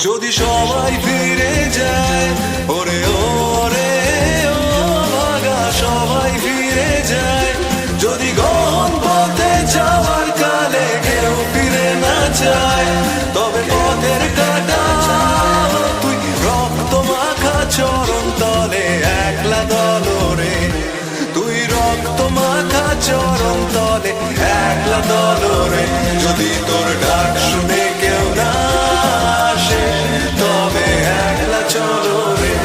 যদি সবাই ফিরে যায়, ওরে ওরে ও ভাগা সবাই ফিরে যায়, যদি গহন পথে যাওয়ার কালে কেউ ফিরে না যায়, তবে পথের কাটা তুই রক্ত মাখা চরণ তলে একলা দলরে, তুই রক্ত মাখা চরণ তলে একলা দলরে, যদি তোর ডাক শুনে কেউ না আসে তবে একলা চলো রে।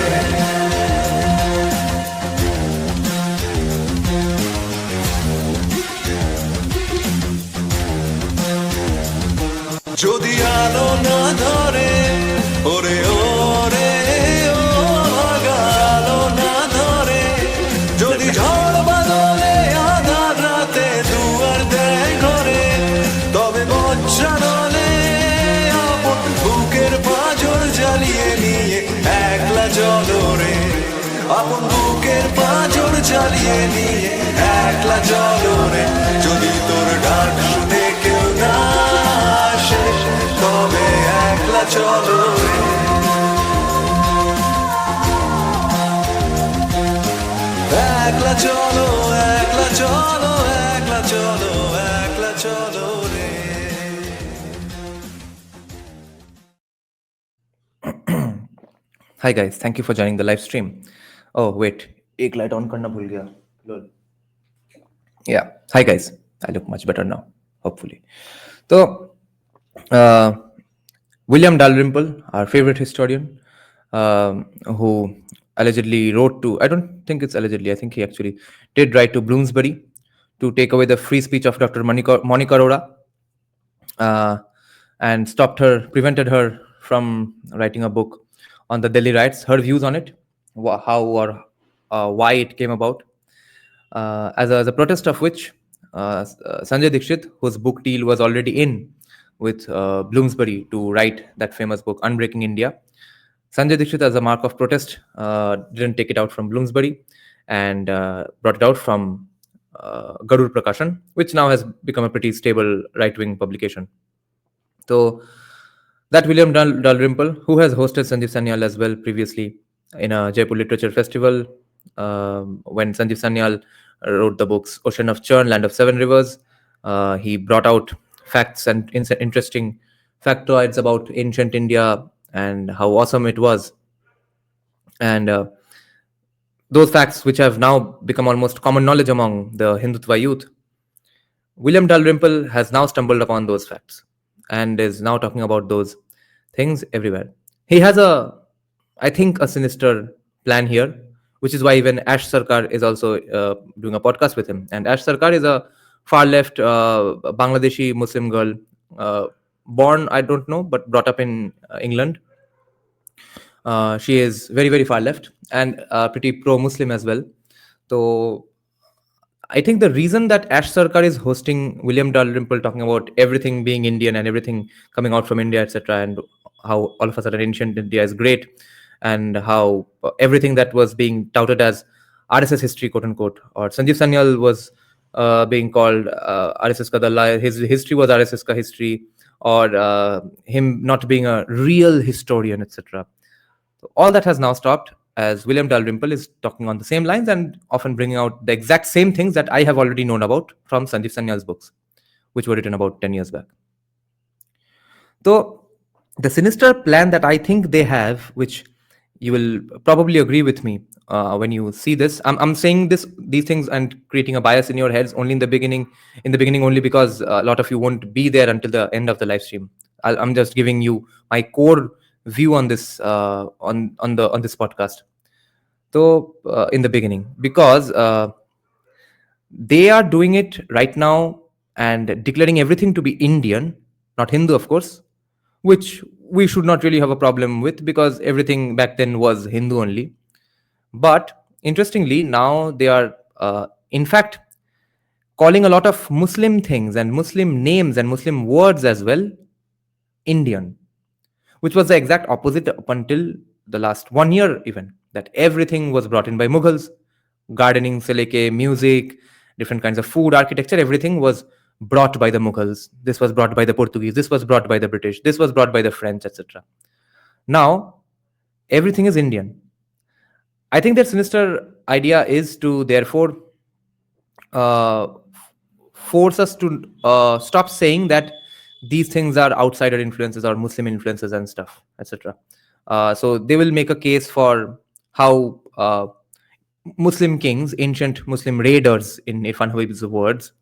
যদি আলো না ধরে, ওরে ওরে ও ভাগা আলো না ধরে, যদি ঝড় বাদলে আধার রাতে দুয়ার দেয় ঘরে, তবে বজ্রা নলে আপন বুকের পাঁজর জ্বালিয়ে নিয়ে একলা চলো রে, আপন বুকের পাঁজর জ্বালিয়ে নিয়ে একলা চলো রে, যদি তোর ডাক শুনে কেউ না আসে তবে একলা চলো রে। একলা চলো, একলা চলো, একলা চলো, একলা চলো রে। Hi guys, thank you for joining the live stream. Oh wait, एक light on करना भूल गया. Lol. Yeah, hi guys. I look much better now, hopefully. So, uh, William Dalrymple, our favorite historian, who allegedly wrote to, I don't think it's allegedly, I think he actually did write to Bloomsbury to take away the free speech of Dr. Monica Arora, and prevented her from writing a book on the Delhi riots, her views on it, how or why it came about, as a protest of which Sanjay Dixit, whose book deal was already in with Bloomsbury to write that famous book, Unbreaking India. Sanjay Dixit, as a mark of protest, didn't take it out from Bloomsbury and brought it out from Gadur Prakashan, which now has become a pretty stable right-wing publication. So that William Dalrymple, who has hosted Sanjeev Sanyal as well previously in a Jaipur Literature Festival, when Sanjeev Sanyal wrote the books Ocean of Churn, Land of Seven Rivers, he brought out facts and interesting factoids about ancient India and how awesome it was. And those facts, which have now become almost common knowledge among the Hindutva youth, William Dalrymple has now stumbled upon those facts and is now talking about those things everywhere. He has I think, a sinister plan here, which is why even Ash Sarkar is also doing a podcast with him. And Ash Sarkar is a far-left Bangladeshi Muslim girl, born, I don't know, but brought up in England. She is very, very far-left and pretty pro-Muslim as well. So I think the reason that Ash Sarkar is hosting William Dalrymple talking about everything being Indian and everything coming out from India, etc., and how all of a sudden ancient India is great, and how everything that was being touted as RSS history, quote unquote, or Sanjeev Sanyal was being called RSS ka dalla, his history was RSS ka history, or him not being a real historian, etc. So all that has now stopped, as William Dalrymple is talking on the same lines and often bringing out the exact same things that I have already known about from Sanjeev Sanyal's books, which were written about 10 years back. So the sinister plan that I think they have, which you will probably agree with me when you see this, I'm saying these things and creating a bias in your heads only in the beginning only because a lot of you won't be there until the end of the live stream. I'm just giving you my core view on this on this podcast. So in the beginning, because they are doing it right now and declaring everything to be Indian, not Hindu, of course, which we should not really have a problem with because everything back then was Hindu only. But interestingly, now they are in fact calling a lot of Muslim things and Muslim names and Muslim words as well Indian, which was the exact opposite up until the last 1 year even, that everything was brought in by Mughals. Gardening se leke, music, different kinds of food, architecture, everything was brought by the Mughals. This was brought by the Portuguese. This was brought by the British. This was brought by the French, etc. Now everything is Indian. I think their sinister idea is to therefore uh, force us to stop saying that these things are outsider influences or Muslim influences and stuff, etc. So they will make a case for how Muslim kings, ancient Muslim raiders, in Irfan Habib's words,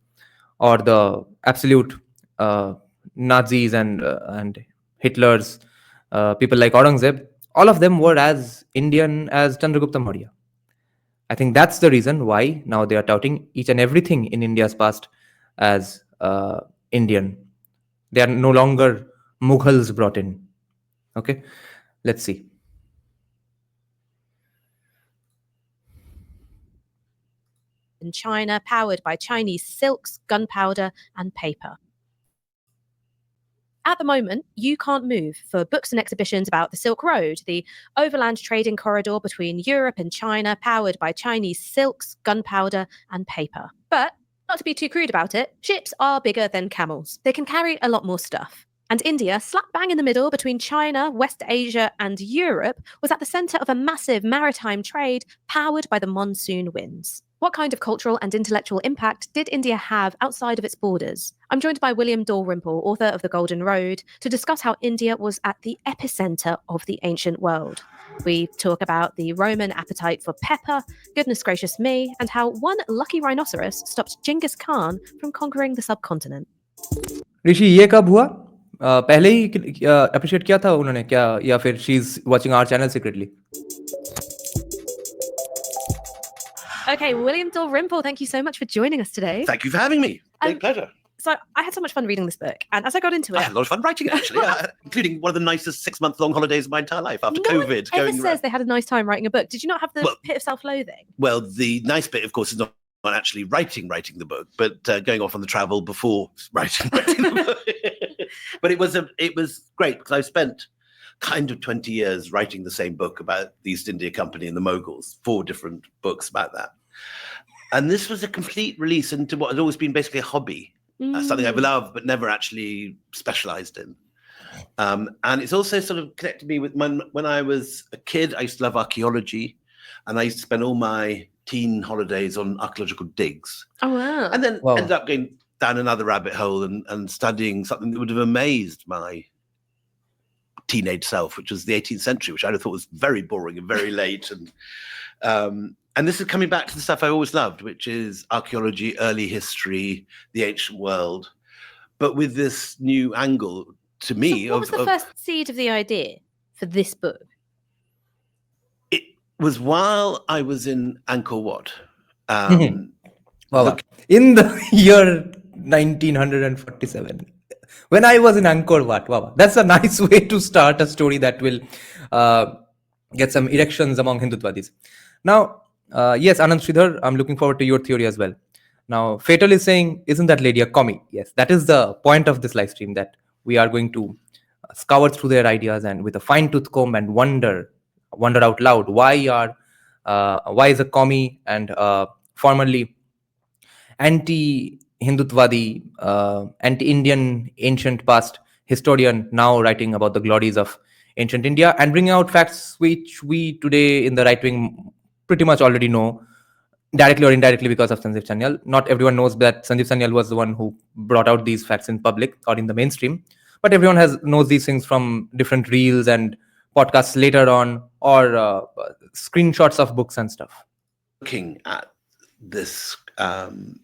or the absolute uh, Nazis and Hitler's people like Aurangzeb, all of them were as Indian as Chandragupta Maurya. I think that's the reason why now they are touting each and everything in India's past as Indian. They are no longer Mughals brought in. Okay, let's see. In China, powered by Chinese silks, gunpowder, and paper. At the moment, you can't move for books and exhibitions about the Silk Road, the overland trading corridor between Europe and China, powered by Chinese silks, gunpowder, and paper. But not to be too crude about it, ships are bigger than camels. They can carry a lot more stuff. And India, slap bang in the middle between China, West Asia, and Europe, was at the centre of a massive maritime trade powered by the monsoon winds. What kind of cultural and intellectual impact did India have outside of its borders? I'm joined by William Dalrymple, author of The Golden Road, to discuss how India was at the epicenter of the ancient world. We talk about the Roman appetite for pepper, goodness gracious me, and how one lucky rhinoceros stopped Genghis Khan from conquering the subcontinent. ऋषि ये कब हुआ? पहले ही appreciate किया था उन्होंने क्या, या फिर she is watching our channel secretly? Okay, William Dalrymple, thank you so much for joining us today. Thank you for having me. Great pleasure. So I had so much fun reading this book, and as I got into it, I had a lot of fun writing it, actually, including one of the nicest 6-month-long holidays of my entire life after no COVID. one ever says they had a nice time writing a book. Did you not have the pit of self-loathing? Well, the nice bit, of course, is not actually writing the book, but going off on the travel before writing the book. But it was great because I spent kind of 20 years writing the same book about the East India Company and the Mughals, 4 different books about that. And this was a complete release into what had always been basically a hobby, something I've loved but never actually specialized in. And it's also sort of connected me with when I was a kid. I used to love archaeology, and I used to spend all my teen holidays on archaeological digs. Oh, wow. And then ended up going down another rabbit hole and studying something that would have amazed my teenage self, which was the 18th century, which I thought was very boring and very late. And this is coming back to the stuff I always loved, which is archaeology, early history, the ancient world, but with this new angle to me. So what was the first seed of the idea for this book? It was while I was in Angkor Wat. In the year 1947. When I was in Angkor Wat. Wow, that's a nice way to start a story that will get some erections among Hindutwadis. Now, yes, Anand Sridhar, I'm looking forward to your theory as well. Now, Fatal is saying, isn't that lady a commie? Yes, that is the point of this live stream, that we are going to scour through their ideas and with a fine-tooth comb and wonder out loud why is a commie and formerly anti-Hindutvadi, anti-Indian ancient past historian now writing about the glories of ancient India and bringing out facts which we today in the right wing pretty much already know, directly or indirectly, because of Sanjeev Sanyal. Not everyone knows that Sanjeev Sanyal was the one who brought out these facts in public or in the mainstream, but everyone knows these things from different reels and podcasts later on, or screenshots of books and stuff. Looking at this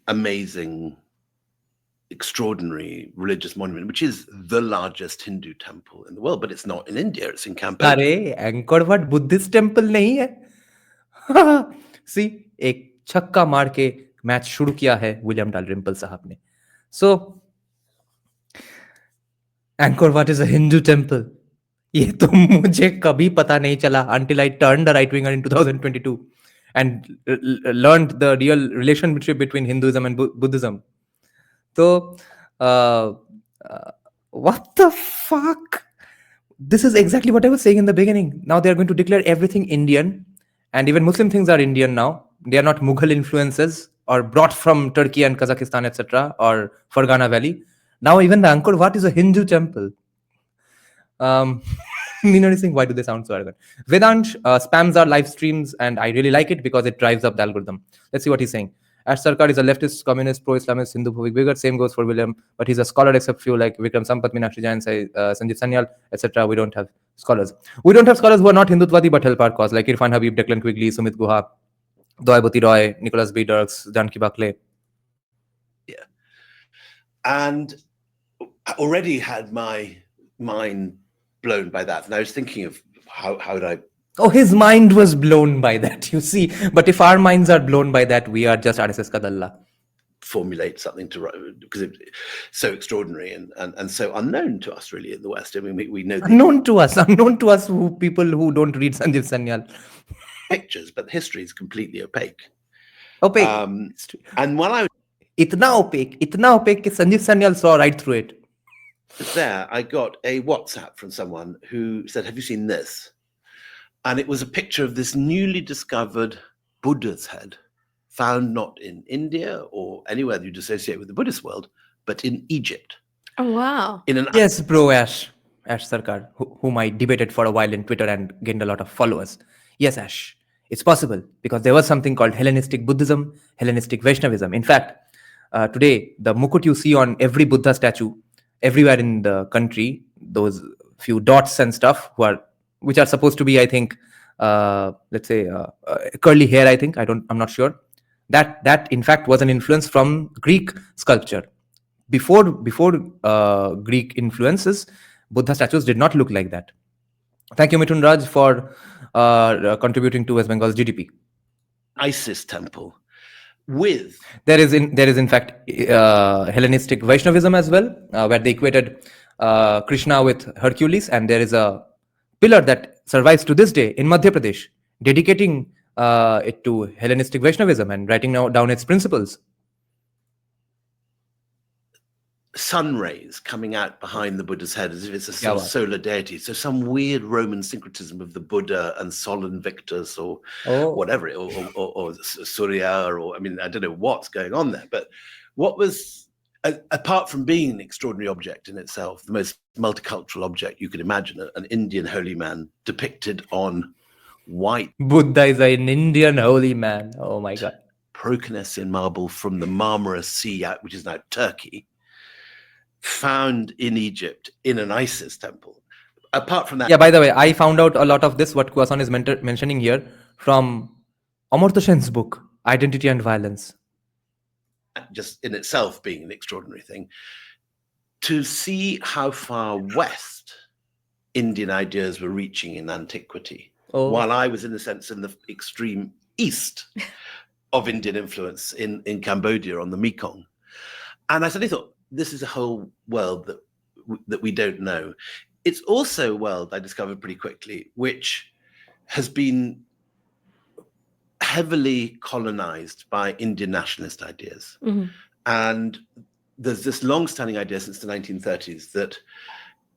amazing, extraordinary religious monument, which is the largest Hindu temple in the world, but it's not in India, it's in Cambodia. अरे Angkor Wat Buddhist temple नहीं है. See, एक छक्का मार के match शुरू किया है विलियम डालरिम्पल साहब ने. So, Angkor Wat is a Hindu temple. ये तो मुझे कभी पता नहीं चला until I turned a right winger in 2022 and learned the real relationship between Hinduism and Buddhism. So, what the fuck? This is exactly what I was saying in the beginning. Now they are going to declare everything Indian. And even Muslim things are Indian now. They are not Mughal influences or brought from Turkey and Kazakhstan, etc., or Fergana Valley. Now even the Angkor Wat is a Hindu temple. Ninori Singh, why do they sound so arrogant? Vedant spams our live streams, and I really like it because it drives up the algorithm. Let's see what he's saying. Ash Sarkar is a leftist, communist, pro-Islamist, Hindu-phobic bigot. Same goes for William, but he's a scholar except few like Vikram Sampath, Meenakshi Jain, Sanjeev Sanyal, etc. We don't have scholars. We don't have scholars who are not Hindutvadi but help our cause, like Irfan Habib, Declan Quigley, Sumit Guha, Doybati Roy, Nicholas B. Dirks, Janki Bakle. Yeah. And I already had my mind blown by that. And I was thinking of how would I... Oh, his mind was blown by that, you see. But if our minds are blown by that, we are just RSS Kadalla. formulate something to write, because it's so extraordinary and so unknown to us really in the West. I mean, we know the Unknown to us, people who don't read Sanjeev Sanyal. pictures, but history is completely opaque. Opaque. And while I Itna opaque कि Sanjeev Sanyal saw right through it. was there, I got a WhatsApp from someone who said, "Have you seen this?" And it was a picture of this newly discovered Buddha's head, found not in India or anywhere that you'd associate with the Buddhist world, but in Egypt. Oh, wow. In an Yes, bro, Ash Sarkar, whom I debated for a while in Twitter and gained a lot of followers. Yes, Ash, it's possible because there was something called Hellenistic Buddhism, Hellenistic Vaishnavism. In fact, today, the mukut you see on every Buddha statue, everywhere in the country, those few dots and stuff, which are supposed to be, I think, let's say, curly hair, I think, I'm not sure. That in fact was an influence from Greek sculpture. Before Greek influences, Buddha statues did not look like that. Thank you, Mithun Raj, for contributing to West Bengal's GDP. Isis temple with There is in fact Hellenistic Vaishnavism as well, where they equated Krishna with Hercules, and there is a pillar that survives to this day in Madhya Pradesh, dedicating it to Hellenistic Vaishnavism and writing down its principles. sun rays coming out behind the Buddha's head as if it's a sort of Yeah, solar deity. So some weird Roman syncretism of the Buddha and Sol Invictus or Oh. whatever, or Surya, or I mean, I don't know what's going on there. But what was, apart from being an extraordinary object in itself, the most multicultural object you could imagine, an Indian holy man depicted on white Buddha is an Indian holy man. Oh my God. Proconessian marble from the Marmara Sea, which is now Turkey, found in Egypt in an Isis temple. Apart from that, Yeah, by the way, I found out a lot of this, what Kwasan is mentioning here, from Amartya Sen's book, Identity and Violence. just in itself being an extraordinary thing, to see how far west Indian ideas were reaching in antiquity, while I was, in a sense, in the extreme east of Indian influence in Cambodia on the Mekong. And I suddenly thought, this is a whole world that we don't know. It's also a world, I discovered pretty quickly, which has been heavily colonized by Indian nationalist ideas. Mm-hmm. And there's this long-standing idea since the 1930s that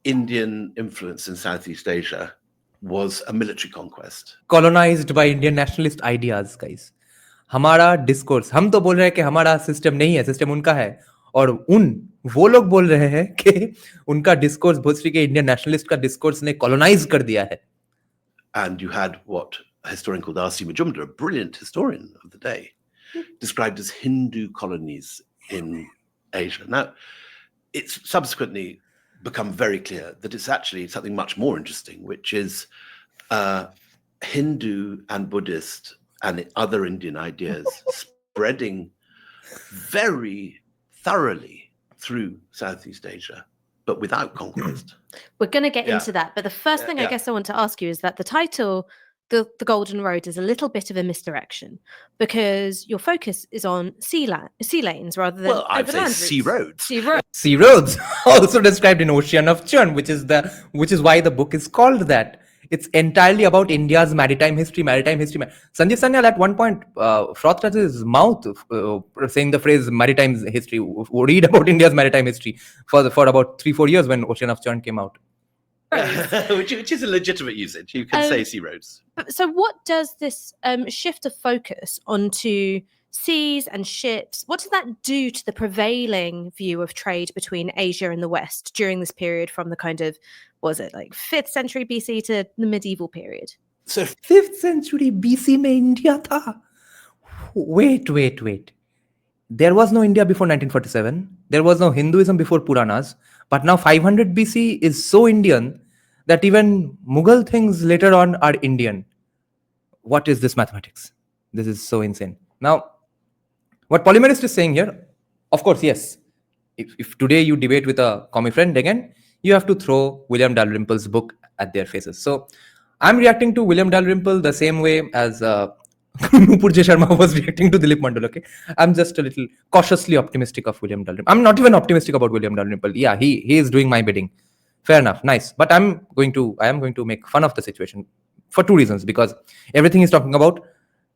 Indian influence in Southeast Asia was a military conquest. Colonized by Indian nationalist ideas, guys. हमारा discourse, हम तो बोल रहे हैं कि हमारा system नहीं है, सिस्टम उनका है, और वो लोग बोल रहे हैं कि उनका डिस्कोर्स, भोसड़ी के इंडियन नेशनलिस्ट का डिस्कोर्स ने कॉलोनाइज कर दिया है. And you had what a historian called R.C. Majumdar, a brilliant historian of the day, described as Hindu colonies in Asia. Now, it's subsequently become very clear that it's actually something much more interesting, which is Hindu and Buddhist and other Indian ideas spreading very thoroughly through Southeast Asia, but without conquest. We're going to get Yeah. into that. But the first thing I Yeah. guess I want to ask you is that the title, the Golden Road, is a little bit of a misdirection because your focus is on sea lanes rather than Well, I'd say overland sea routes. roads. Sea roads. Sea roads, also described in Ocean of Churn, which is why the book is called that. It's entirely about India's maritime history. Sanjeev Sanyal at one point frothed at his mouth saying the phrase maritime history. Read about India's maritime history for about 3-4 years when Ocean of Churn came out. which is a legitimate usage. You can say sea roads. So what does this shift of focus onto seas and ships. What does that do to the prevailing view of trade between Asia and the West during this period from the kind of, was it like 5th century BC to the medieval period? So 5th century BC में India था. Wait. There was no India before 1947. There was no Hinduism before Puranas. But now 500 BC is so Indian that even Mughal things later on are Indian. What is this mathematics? This is so insane. Now, what Polymerist is saying here, of course, yes. If today you debate with a commie friend again, you have to throw William Dalrymple's book at their faces. So I'm reacting to William Dalrymple the same way as Nupur J. Sharma was reacting to Dilip Mandal. Okay, I'm just a little cautiously optimistic of William Dalrymple. I'm not even optimistic about William Dalrymple. Yeah, he is doing my bidding. Fair enough, nice. But I am going to make fun of the situation for 2 reasons. Because everything he's talking about,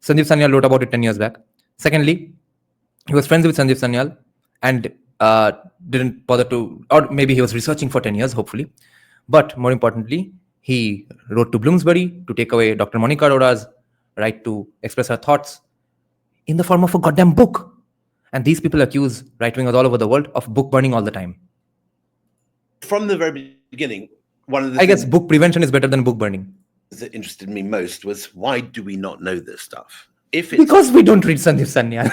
Sanjeev Sanyal wrote about it 10 years back. Secondly, he was friends with Sanjeev Sanyal and didn't bother to, or maybe he was researching for 10 years, hopefully. But more importantly, he wrote to Bloomsbury to take away Dr. Monica Arora's right to express her thoughts in the form of a goddamn book. And these people accuse right-wingers all over the world of book burning all the time. from the very beginning, one of the I guess things book prevention is better than book burning. that interested me most was, why do we not know this stuff? If it's Because we don't read Sandeep Sanyal.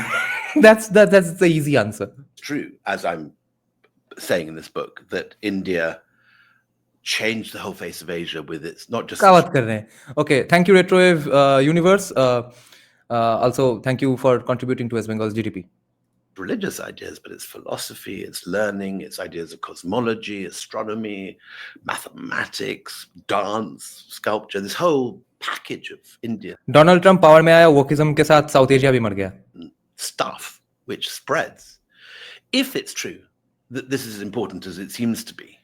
that's the easy answer. true, as I'm saying in this book, that India changed the whole face of Asia with its not just क्या बात कर रहे हैं? Okay, thank you Retrowave Universe. Also, thank you for contributing to West Bengal's GDP. religious ideas, but it's philosophy, it's learning, it's ideas of cosmology, astronomy, mathematics, dance, sculpture, this whole package of India Donald Trump power में आया, wokeism के साथ South Asia भी मर गया. stuff which spreads. If it's true that this is as important as it seems to be,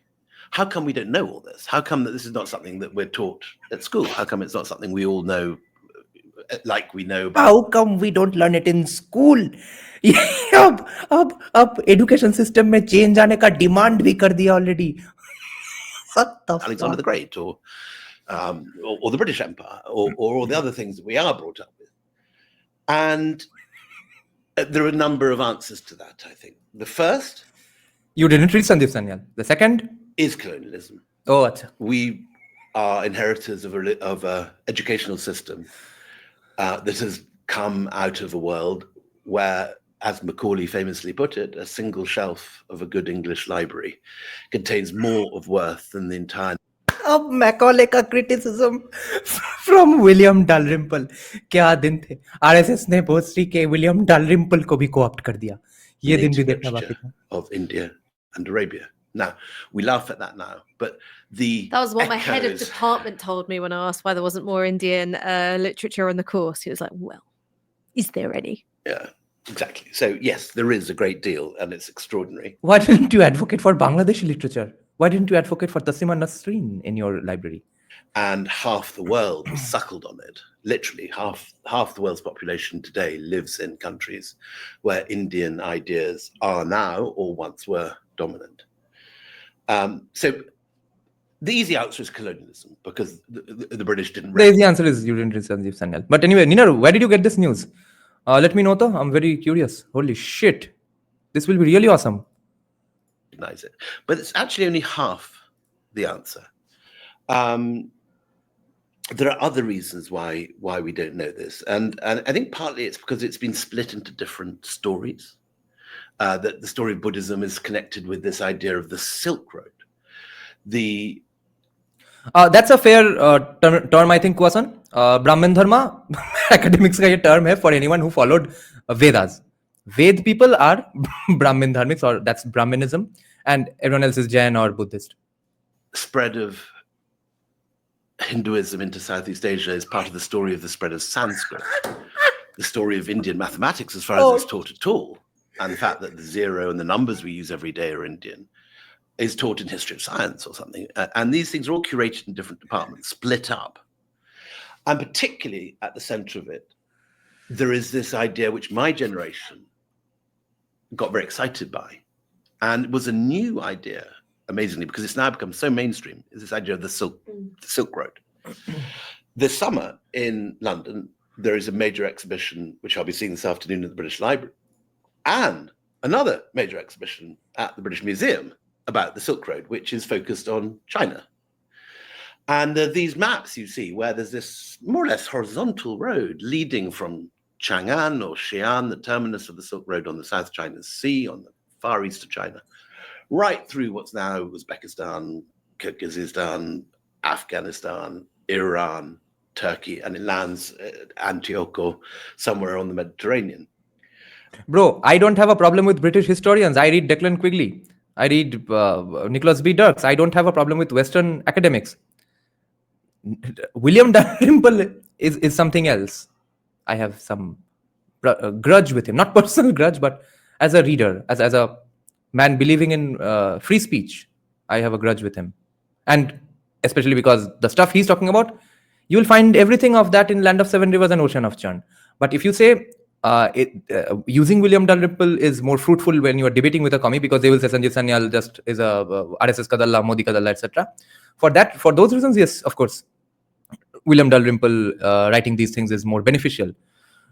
how come we don't know all this? How come that this is not something that we're taught at school? How come it's not something we all know like we know about? How come we don't learn it in school? अब education system में change आने का demand भी कर दिया already. What the Alexander the Great or the British Empire or all the other things that we are brought up with. And there are a number of answers to that, I think. The first You didn't read Sandeep Sanyal. The second? is colonialism. Oh, अच्छा. We are inheritors of an educational system that has come out of a world where, as Macaulay famously put it, a single shelf of a good English library contains more of worth than the entire. अब Macaulay का criticism from William Dalrymple. क्या दिन थे? RSS ने भोसरी के William Dalrymple को भी co-opt कर दिया. ये दिन भी देखना बाकी था. Of India and Arabia. Now, we laugh at that now, but That was what my head of echoes- department told me when I asked why there wasn't more Indian literature on the course. He was like, well, is there any? Yeah, exactly. So, yes, there is a great deal, and it's extraordinary. Why didn't you advocate for Bangladeshi literature? Why didn't you advocate for Taslima Nasreen in your library? And half the world was suckled on it. Literally, half the world's population today lives in countries where Indian ideas are now or once were dominant. So the easy answer is colonialism, because the British didn't The easy answer is you didn't read Sanjeev Sanyal. But anyway, Ninar, where did you get this news? Let me know though. I'm very curious. Holy shit. This will be really awesome. recognize it. But it's actually only half the answer. There are other reasons why we don't know this. And I think partly it's because it's been split into different stories. That the story of Buddhism is connected with this idea of the Silk Road. That's a fair term, I think, Kwasan. Brahmin Dharma, academics ka ye term hai for anyone who followed Vedas. Ved people are Brahmin Dharmics, or that's Brahminism, and everyone else is Jain or Buddhist. Spread of Hinduism into Southeast Asia is part of the story of the spread of Sanskrit. The story of Indian mathematics, as far as it's taught at all, and the fact that the zero and the numbers we use every day are Indian, is taught in history of science or something. And these things are all curated in different departments, split up. And particularly at the center of it, there is this idea which my generation got very excited by, and was a new idea, amazingly, because it's now become so mainstream, is this idea of the Silk Road. This summer in London, there is a major exhibition, which I'll be seeing this afternoon at the British Library, and another major exhibition at the British Museum about the Silk Road, which is focused on China. And these maps you see where there's this more or less horizontal road leading from Chang'an or Xi'an, the terminus of the Silk Road on the South China Sea, on the far east of China, right through what's now Uzbekistan, Kyrgyzstan, Afghanistan, Iran, Turkey, and it lands at Antioch or somewhere on the Mediterranean. Bro, I don't have a problem with British historians. I read Declan Quigley. I read Nicholas B. Dirks. I don't have a problem with Western academics. William Dalrymple is something else. I have some grudge with him. Not personal grudge, but as a reader, as a man believing in free speech, I have a grudge with him. And especially because the stuff he's talking about, you will find everything of that in Land of Seven Rivers and Ocean of Churn. But if you say using William Dalrymple is more fruitful when you are debating with a commie, because they will say Sanjeev Sanyal just is a RSS Kadalla, Modi Kadalla, etc. For those reasons, yes, of course, William Dalrymple writing these things is more beneficial.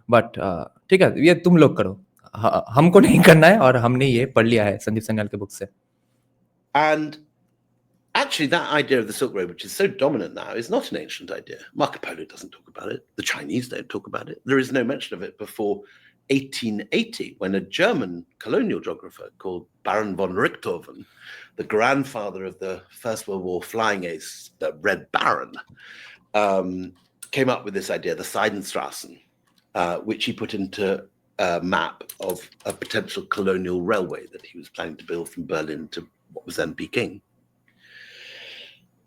But ठीक है, ये तुम लोग करो, हमको नहीं करना है, और हमने ये पढ़ लिया है संजीव सन्याल के बुक से. And actually, that idea of the Silk Road, which is so dominant now, is not an ancient idea. Marco Polo doesn't talk about it. The Chinese don't talk about it. There is no mention of it before 1880, when a German colonial geographer called Baron von Richthofen, the grandfather of the First World War flying ace, the Red Baron, came up with this idea, the Seidenstraßen, which he put into a map of a potential colonial railway that he was planning to build from Berlin to what was then Peking.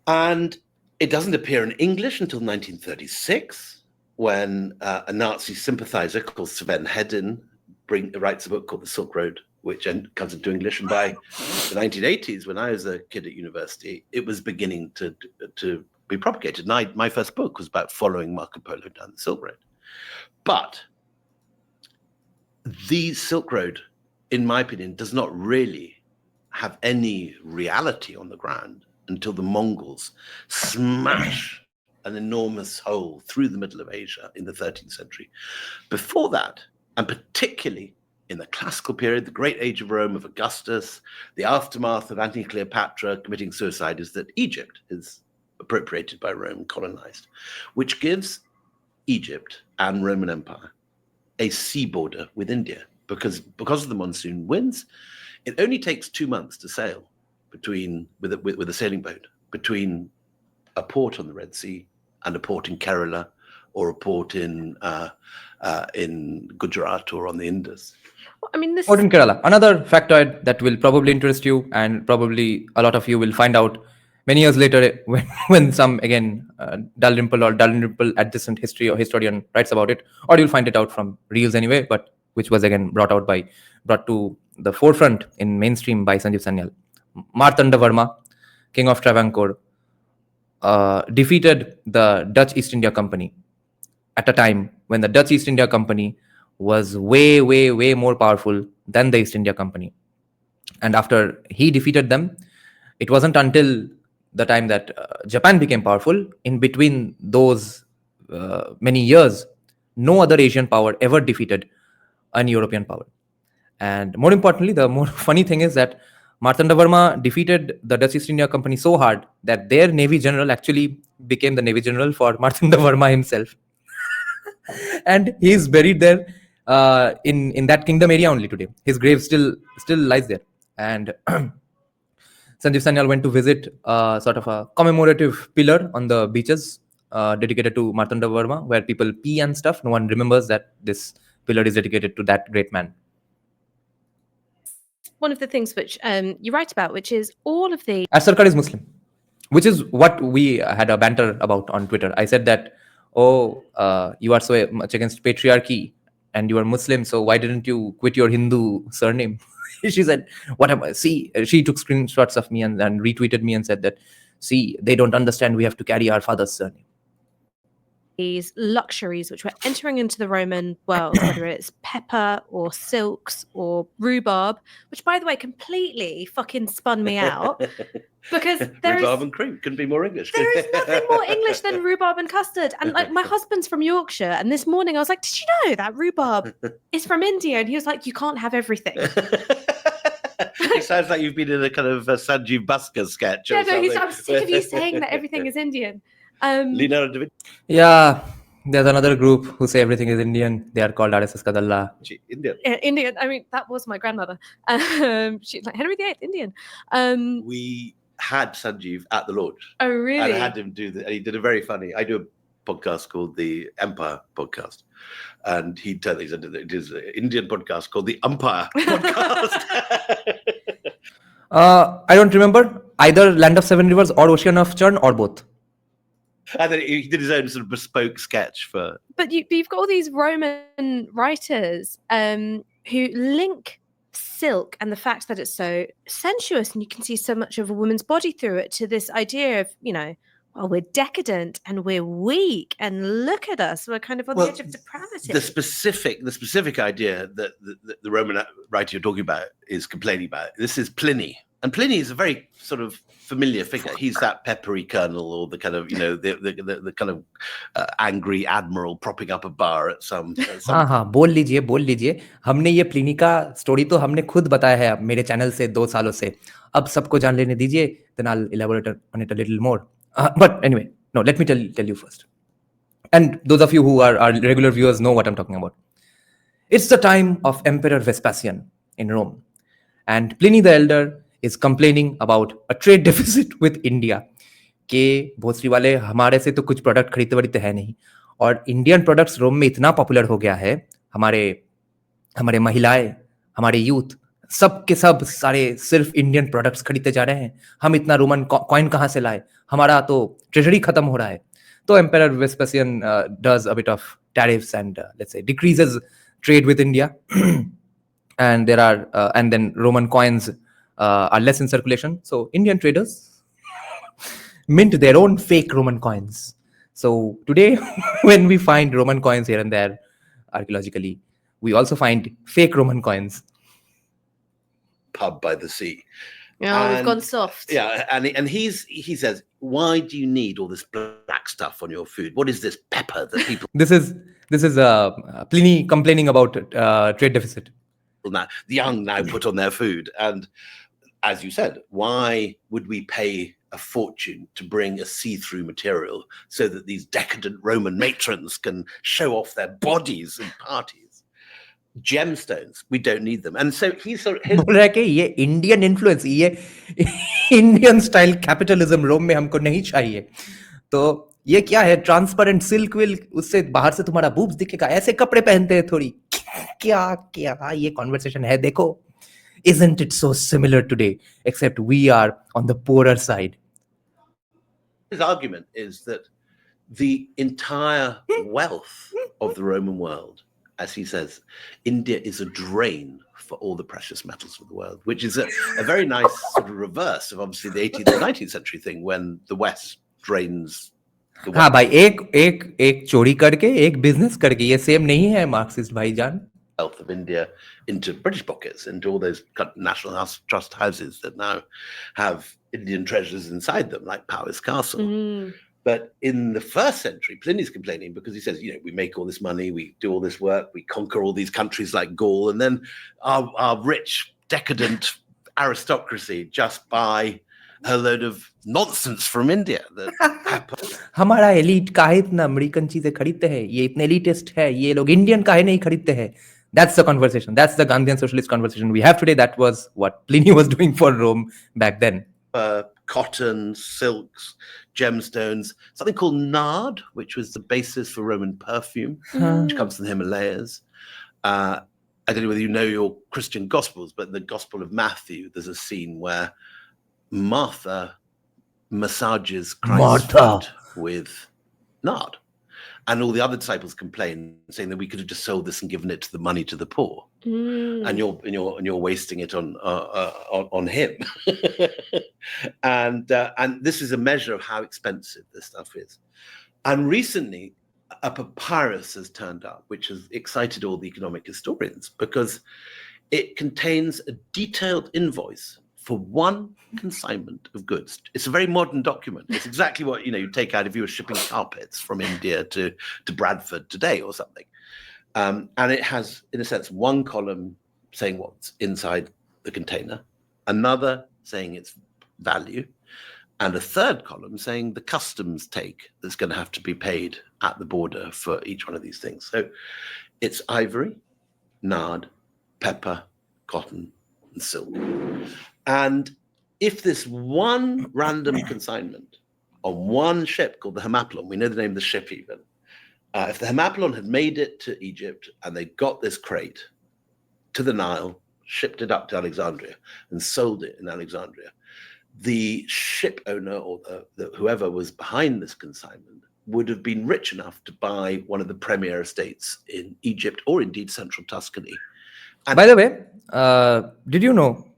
And it doesn't appear in English until 1936, when a Nazi sympathizer called Sven Hedin writes a book called The Silk Road, which comes into English. And by the 1980s, when I was a kid at university, it was beginning to be propagated. And my first book was about following Marco Polo down the Silk Road. But the Silk Road, in my opinion, does not really have any reality on the ground until the Mongols smash an enormous hole through the middle of Asia in the 13th century. Before that, and particularly in the classical period, the great age of Rome of Augustus, the aftermath of Antony Cleopatra committing suicide, is that Egypt is appropriated by Rome, colonized, which gives Egypt and Roman Empire a sea border with India, because of the monsoon winds. It only takes 2 months to sail with a sailing boat between a port on the Red Sea and a port in Kerala, or a port in Gujarat or on the Indus. I mean, this Or in Kerala. Another factoid that will probably interest you, and probably a lot of you will find out many years later when some, again, Dalrymple or Dalrymple adjacent history or historian writes about it, or you'll find it out from reels anyway, but which was again brought to the forefront in mainstream by Sanjeev Sanyal. Martanda Varma, king of Travancore, defeated the Dutch East India Company at a time when the Dutch East India Company was way, way, way more powerful than the East India Company. And after he defeated them, it wasn't until the time that Japan became powerful. In between those many years, no other Asian power ever defeated an European power. And more importantly, the more funny thing is that Martanda Varma defeated the Dutch East India Company so hard that their Navy general actually became the Navy general for Martanda Varma himself. And he's buried there in that kingdom area only today. His grave still lies there. And Sanjeev Sanyal went to visit sort of a commemorative pillar on the beaches dedicated to Martanda Varma, where people pee and stuff. No one remembers that this pillar is dedicated to that great man. one of the things which you write about, which is all of the... Sarkar is Muslim, which is what we had a banter about on Twitter. I said that, you are so much against patriarchy and you are Muslim, so why didn't you quit your Hindu surname? She said, what am I? See, she took screenshots of me and retweeted me and said that, see, they don't understand, we have to carry our father's surname. these luxuries which were entering into the Roman world, whether it's pepper or silks or rhubarb, which, by the way, completely fucking spun me out because Rhubarb and cream couldn't be more English. there is nothing more English than rhubarb and custard. And like, my husband's from Yorkshire, and this morning I was like, "Did you know that rhubarb is from India?" And he was like, "You can't have everything." It sounds like you've been in a kind of Sanjeev Bhaskar sketch. Yeah, or no, something. I'm sick of you saying that everything is Indian. Leonardo da Vinci, Yeah, there's another group who say everything is Indian. They are called RSS Kadalla. Indian. Indian. I mean, that was my grandmother. She's like Henry VIII, Indian. We had Sanjeev at the launch. Oh, really? And I had him do that. And he did a very funny. I do a podcast called the Empire Podcast, and he said it is an Indian podcast called the Umpire Podcast. I don't remember either Land of Seven Rivers or Ocean of Churn or both. And then he did his own sort of bespoke sketch for. But you've got all these Roman writers who link silk and the fact that it's so sensuous and you can see so much of a woman's body through it to this idea of, well, we're decadent and we're weak and look at us, we're kind of on the edge of depravity. The specific idea that the Roman writer you're talking about is complaining about, this is Pliny. And Pliny is a very sort of familiar figure. He's that peppery colonel, or the kind of, the kind of angry admiral propping up a bar at some. हाँ, बोल लीजिए. हमने ये Pliny का story तो हमने खुद बताया है मेरे चैनल से 2 सालों से. अब सबको जान लेने दीजिए, then I'll elaborate on it a little more. But anyway, no, let me tell you first. And those of you who are regular viewers know what I'm talking about. It's the time of Emperor Vespasian in Rome. And Pliny the Elder is complaining about a trade deficit with India. कि भोसरी वाले हमारे से तो कुछ product खरीदते है नहीं, और इंडियन प्रोडक्ट्स रोम में इतना पॉपुलर हो गया है, हमारे महिलाएं, हमारे यूथ, सब के सब सारे सिर्फ इंडियन प्रोडक्ट्स खरीदते जा रहे हैं. हम इतना रोमन कॉइन कहाँ से लाए, हमारा तो ट्रेजरी खत्म हो रहा है. तो emperor वेस्पेसियन does a bit of tariffs and let's say decreases trade with India. And there are and then Roman coins are less in circulation, so Indian traders mint their own fake Roman coins. So today when we find Roman coins here and there archaeologically, we also find fake Roman coins. Pub by the sea. Oh, we've gone soft. Yeah, and he says, why do you need all this black stuff on your food? What is this pepper that people? This is Pliny complaining about trade deficit. Now, the young now put on their food, and as you said, why would we pay a fortune to bring a see-through material so that these decadent Roman matrons can show off their bodies in parties? Gemstones, we don't need them. And so he's sort of बोल रहा है कि ये Indian influence, ये Indian style capitalism रोम में हमको नहीं चाहिए. तो ये क्या है, ट्रांसपेरेंट सिल्क विल, उससे बाहर से तुम्हारा बूब्स दिखेगा, ऐसे कपड़े पहनते हैं थोड़ी. क्या ये कॉन्वर्सेशन है. देखो, isn't it so similar today, except we are on the poorer side. His argument is that the entire wealth of the Roman world, as he says, India is a drain for all the precious metals of the world, which is a very nice sort of reverse of obviously the 18th and 19th century thing when the West drains the West. हाँ भाई, एक चोरी करके, एक business करके, ये same नहीं है मार्क्सिस्ट भाईजान. Wealth of India into British pockets, into all those national trust houses that now have Indian treasures inside them, like Powis Castle. Mm. But in the first century, Pliny's complaining because he says, we make all this money, we do all this work, we conquer all these countries like Gaul, and then our rich, decadent aristocracy just buy a load of nonsense from India. हमारा elite काहे इतना American चीजें खरीदते हैं, ये इतने elitist है, ये लोग इंडियन काहे नहीं खरीदते हैं. That's the conversation. That's the Gandhian socialist conversation we have today. That was what Pliny was doing for Rome back then. Cotton, silks, gemstones, something called nard, which was the basis for Roman perfume, which comes from the Himalayas. I don't know whether you know your Christian Gospels, but in the Gospel of Matthew, there's a scene where Martha massages Christ's feet with nard. And all the other disciples complain, saying that we could have just sold this and given it to the money to the poor, and you're wasting it on him. And this is a measure of how expensive this stuff is. And recently, a papyrus has turned up, which has excited all the economic historians because it contains a detailed invoice for one consignment of goods. It's a very modern document. It's exactly what you take out if you were shipping carpets from India to Bradford today or something. And it has, in a sense, one column saying what's inside the container, another saying its value, and a third column saying the customs take that's going to have to be paid at the border for each one of these things. So it's ivory, nard, pepper, cotton, and silk. And if this one random consignment on one ship called the Hemaplon, we know the name of the ship even, if the Hemaplon had made it to Egypt and they got this crate to the Nile, shipped it up to Alexandria and sold it in Alexandria, the ship owner or whoever was behind this consignment would have been rich enough to buy one of the premier estates in Egypt or indeed central Tuscany. And By the way, did you know?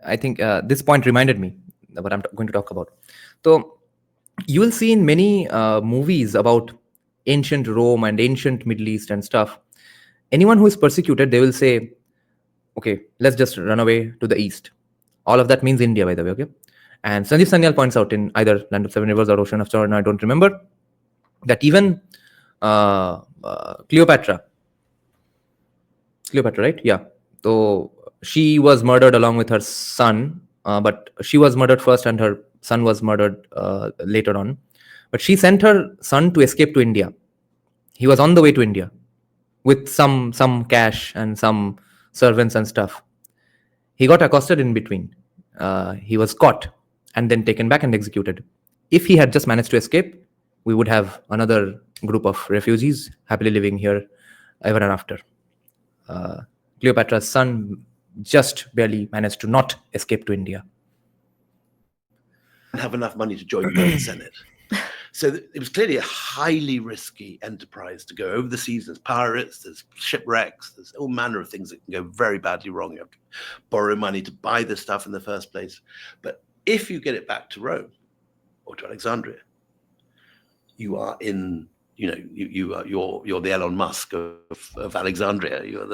I think this point reminded me of what I'm going to talk about. So you will see in many movies about ancient Rome and ancient Middle East and stuff. Anyone who is persecuted, they will say, "Okay, let's just run away to the east." All of that means India, by the way. Okay, and Sanjeev Sanyal points out in either Land of Seven Rivers or Ocean of Churn, I don't remember, that even Cleopatra, right? Yeah. So she was murdered along with her son, but she was murdered first and her son was murdered later on. But she sent her son to escape to India. He was on the way to India with some cash and some servants and stuff. He got accosted in between. He was caught and then taken back and executed. If he had just managed to escape, we would have another group of refugees happily living here ever and after. Cleopatra's son just barely managed to not escape to India. Have enough money to join the Senate. So it was clearly a highly risky enterprise to go over the seas. There's pirates, there's shipwrecks, there's all manner of things that can go very badly wrong. You have to borrow money to buy this stuff in the first place. But if you get it back to Rome or to Alexandria, you are in, you're the Elon Musk of Alexandria. You're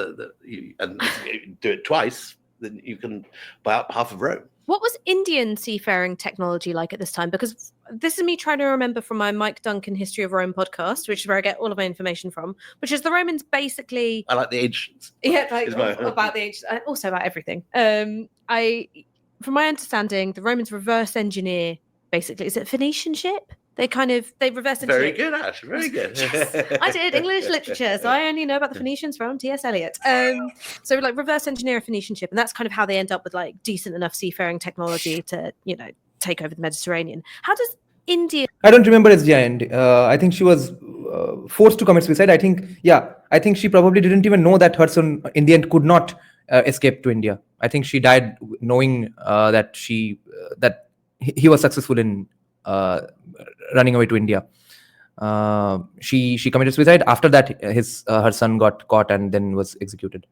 and if you do it twice, then you can buy up half of Rome. What was Indian seafaring technology like at this time? Because this is me trying to remember from my Mike Duncan History of Rome podcast, which is where I get all of my information from, which is the Romans basically... I like the ancients. Yeah, about the ancients, and also about everything. From my understanding, the Romans reverse engineer, basically. Is it a Phoenician ship? They reverse engineer. Very good, Ash. Very good. Yes, I did English literature, so I only know about the Phoenicians from T.S. Eliot. So reverse engineer a Phoenician ship, and that's kind of how they end up with decent enough seafaring technology to take over the Mediterranean. How does India? I don't remember SGI. I think she was forced to commit suicide. I think she probably didn't even know that her son in the end could not escape to India. I think she died knowing that he was successful in running away to India. She committed suicide. After that, her son got caught and then was executed.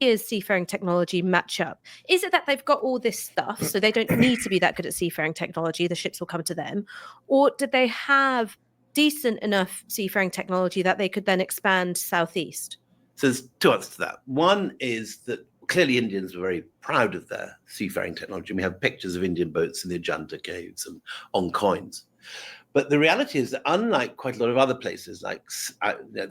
Is seafaring technology match up? Is it that they've got all this stuff, so they don't need to be that good at seafaring technology? The ships will come to them, or did they have decent enough seafaring technology that they could then expand southeast? So there's two answers to that. One is that clearly Indians were very proud of their seafaring technology. We have pictures of Indian boats in the Ajanta caves and on coins. But the reality is that unlike quite a lot of other places like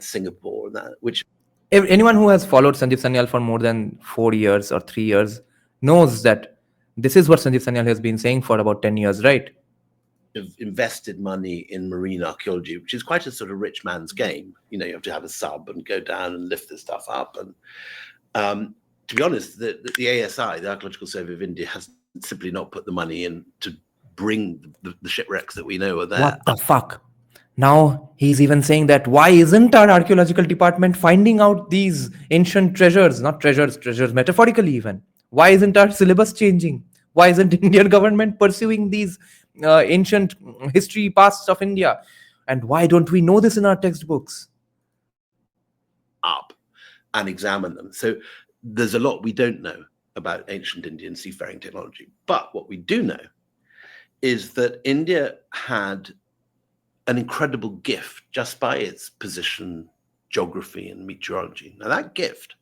Singapore and that, which anyone who has followed Sanjeev Sanyal for more than 4 years or 3 years knows that this is what Sanjeev Sanyal has been saying for about 10 years, right? Have invested money in marine archaeology, which is quite a sort of rich man's game. You have to have a sub and go down and lift this stuff up. And to be honest, the ASI, the Archaeological Survey of India, has simply not put the money in to bring the shipwrecks that we know are there. What the fuck? Now he's even saying that why isn't our archaeological department finding out these ancient treasures, not treasures metaphorically even? Why isn't our syllabus changing? Why isn't Indian government pursuing these ancient history pasts of India? And why don't we know this in our textbooks? Up and examine them. So there's a lot we don't know about ancient Indian seafaring technology. But what we do know is that India had an incredible gift just by its position, geography, and meteorology. Now, that gift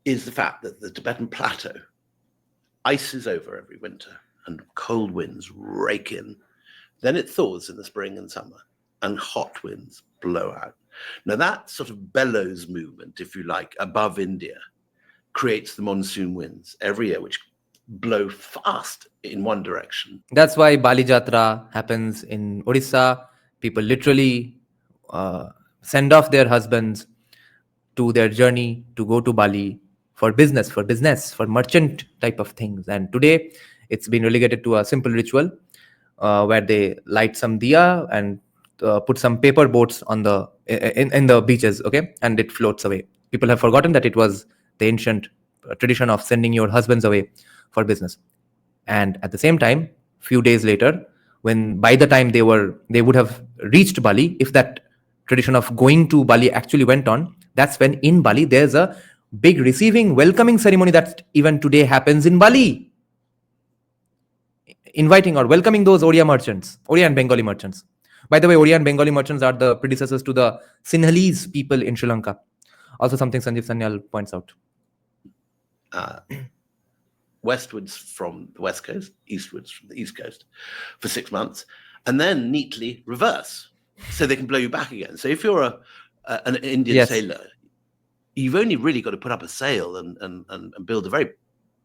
is the fact that the Tibetan plateau ices over every winter and cold winds rake in. Then it thaws in the spring and summer, and hot winds blow out. Now, that sort of bellows movement, if you like, above India, creates the monsoon winds every year, which blow fast in one direction. That's why Bali Jatra happens in Odisha. People literally send off their husbands to their journey to go to Bali for business, for merchant type of things. And today it's been relegated to a simple ritual where they light some diya and put some paper boats on the in the beaches, okay, and it floats away. People have forgotten that it was the ancient tradition of sending your husbands away for business. And at the same time, few days later, when by the time they would have reached Bali, if that tradition of going to Bali actually went on, that's when in Bali there's a big welcoming ceremony that even today happens in Bali, inviting or welcoming those Odia and Bengali merchants. By the way, Odia and Bengali merchants are the predecessors to the Sinhalese people in Sri Lanka. Also something Sanjeev Sanyal points out. Westwards from the west coast, eastwards from the east coast for 6 months, and then neatly reverse so they can blow you back again. So if you're an Indian sailor, you've only really got to put up a sail and build a very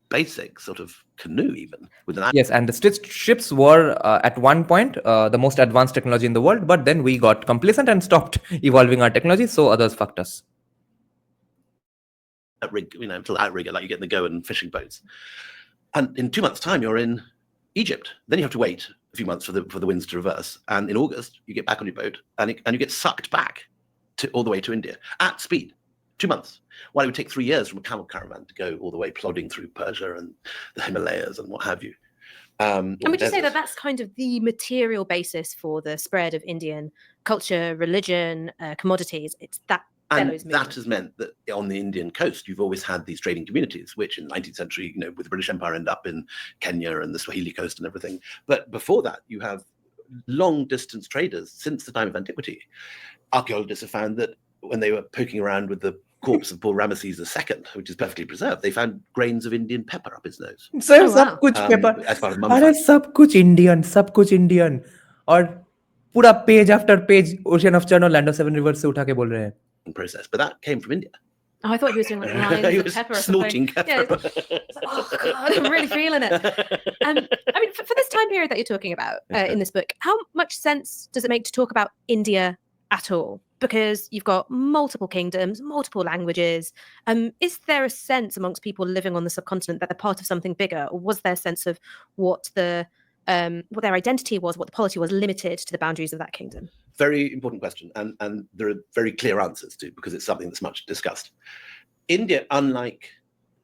basic sort of canoe, even with an. Yes, and the stitched ships were at one point the most advanced technology in the world, but then we got complacent and stopped evolving our technology, so others fucked us. Rig, until outrigger, like you get in the go and fishing boats. And in 2 months' time, you're in Egypt. Then you have to wait a few months for the winds to reverse. And in August, you get back on your boat and you get sucked back all the way to India at speed. 2 months. While it would take 3 years from a camel caravan to go all the way plodding through Persia and the Himalayas and what have you. And would you say that that's kind of the material basis for the spread of Indian culture, religion, commodities? It's that. And that has meant that on the Indian coast, you've always had these trading communities, which in the 19th century, with the British Empire, end up in Kenya and the Swahili coast and everything. But before that, you have long distance traders since the time of antiquity. Archaeologists have found that when they were poking around with the corpse of Paul Ramesses II, which is perfectly preserved, they found grains of Indian pepper up his nose. Sir, sab kuch pepper. As part of mummification. Sab kuch Indian. Or pura page after page, Ocean of Churn or Land of Seven Rivers se utha ke bol rahe hain. Process, but that came from India. Oh, I thought he was doing like lines of pepper or snorting something. pepper. Yeah. Oh God, I'm really feeling it. I mean, for this time period that you're talking about in this book, how much sense does it make to talk about India at all? Because you've got multiple kingdoms, multiple languages. Is there a sense amongst people living on the subcontinent that they're part of something bigger, or was there a sense of what their identity was, what the polity was, limited to the boundaries of that kingdom? Very important question, and there are very clear answers to, because it's something that's much discussed. India, unlike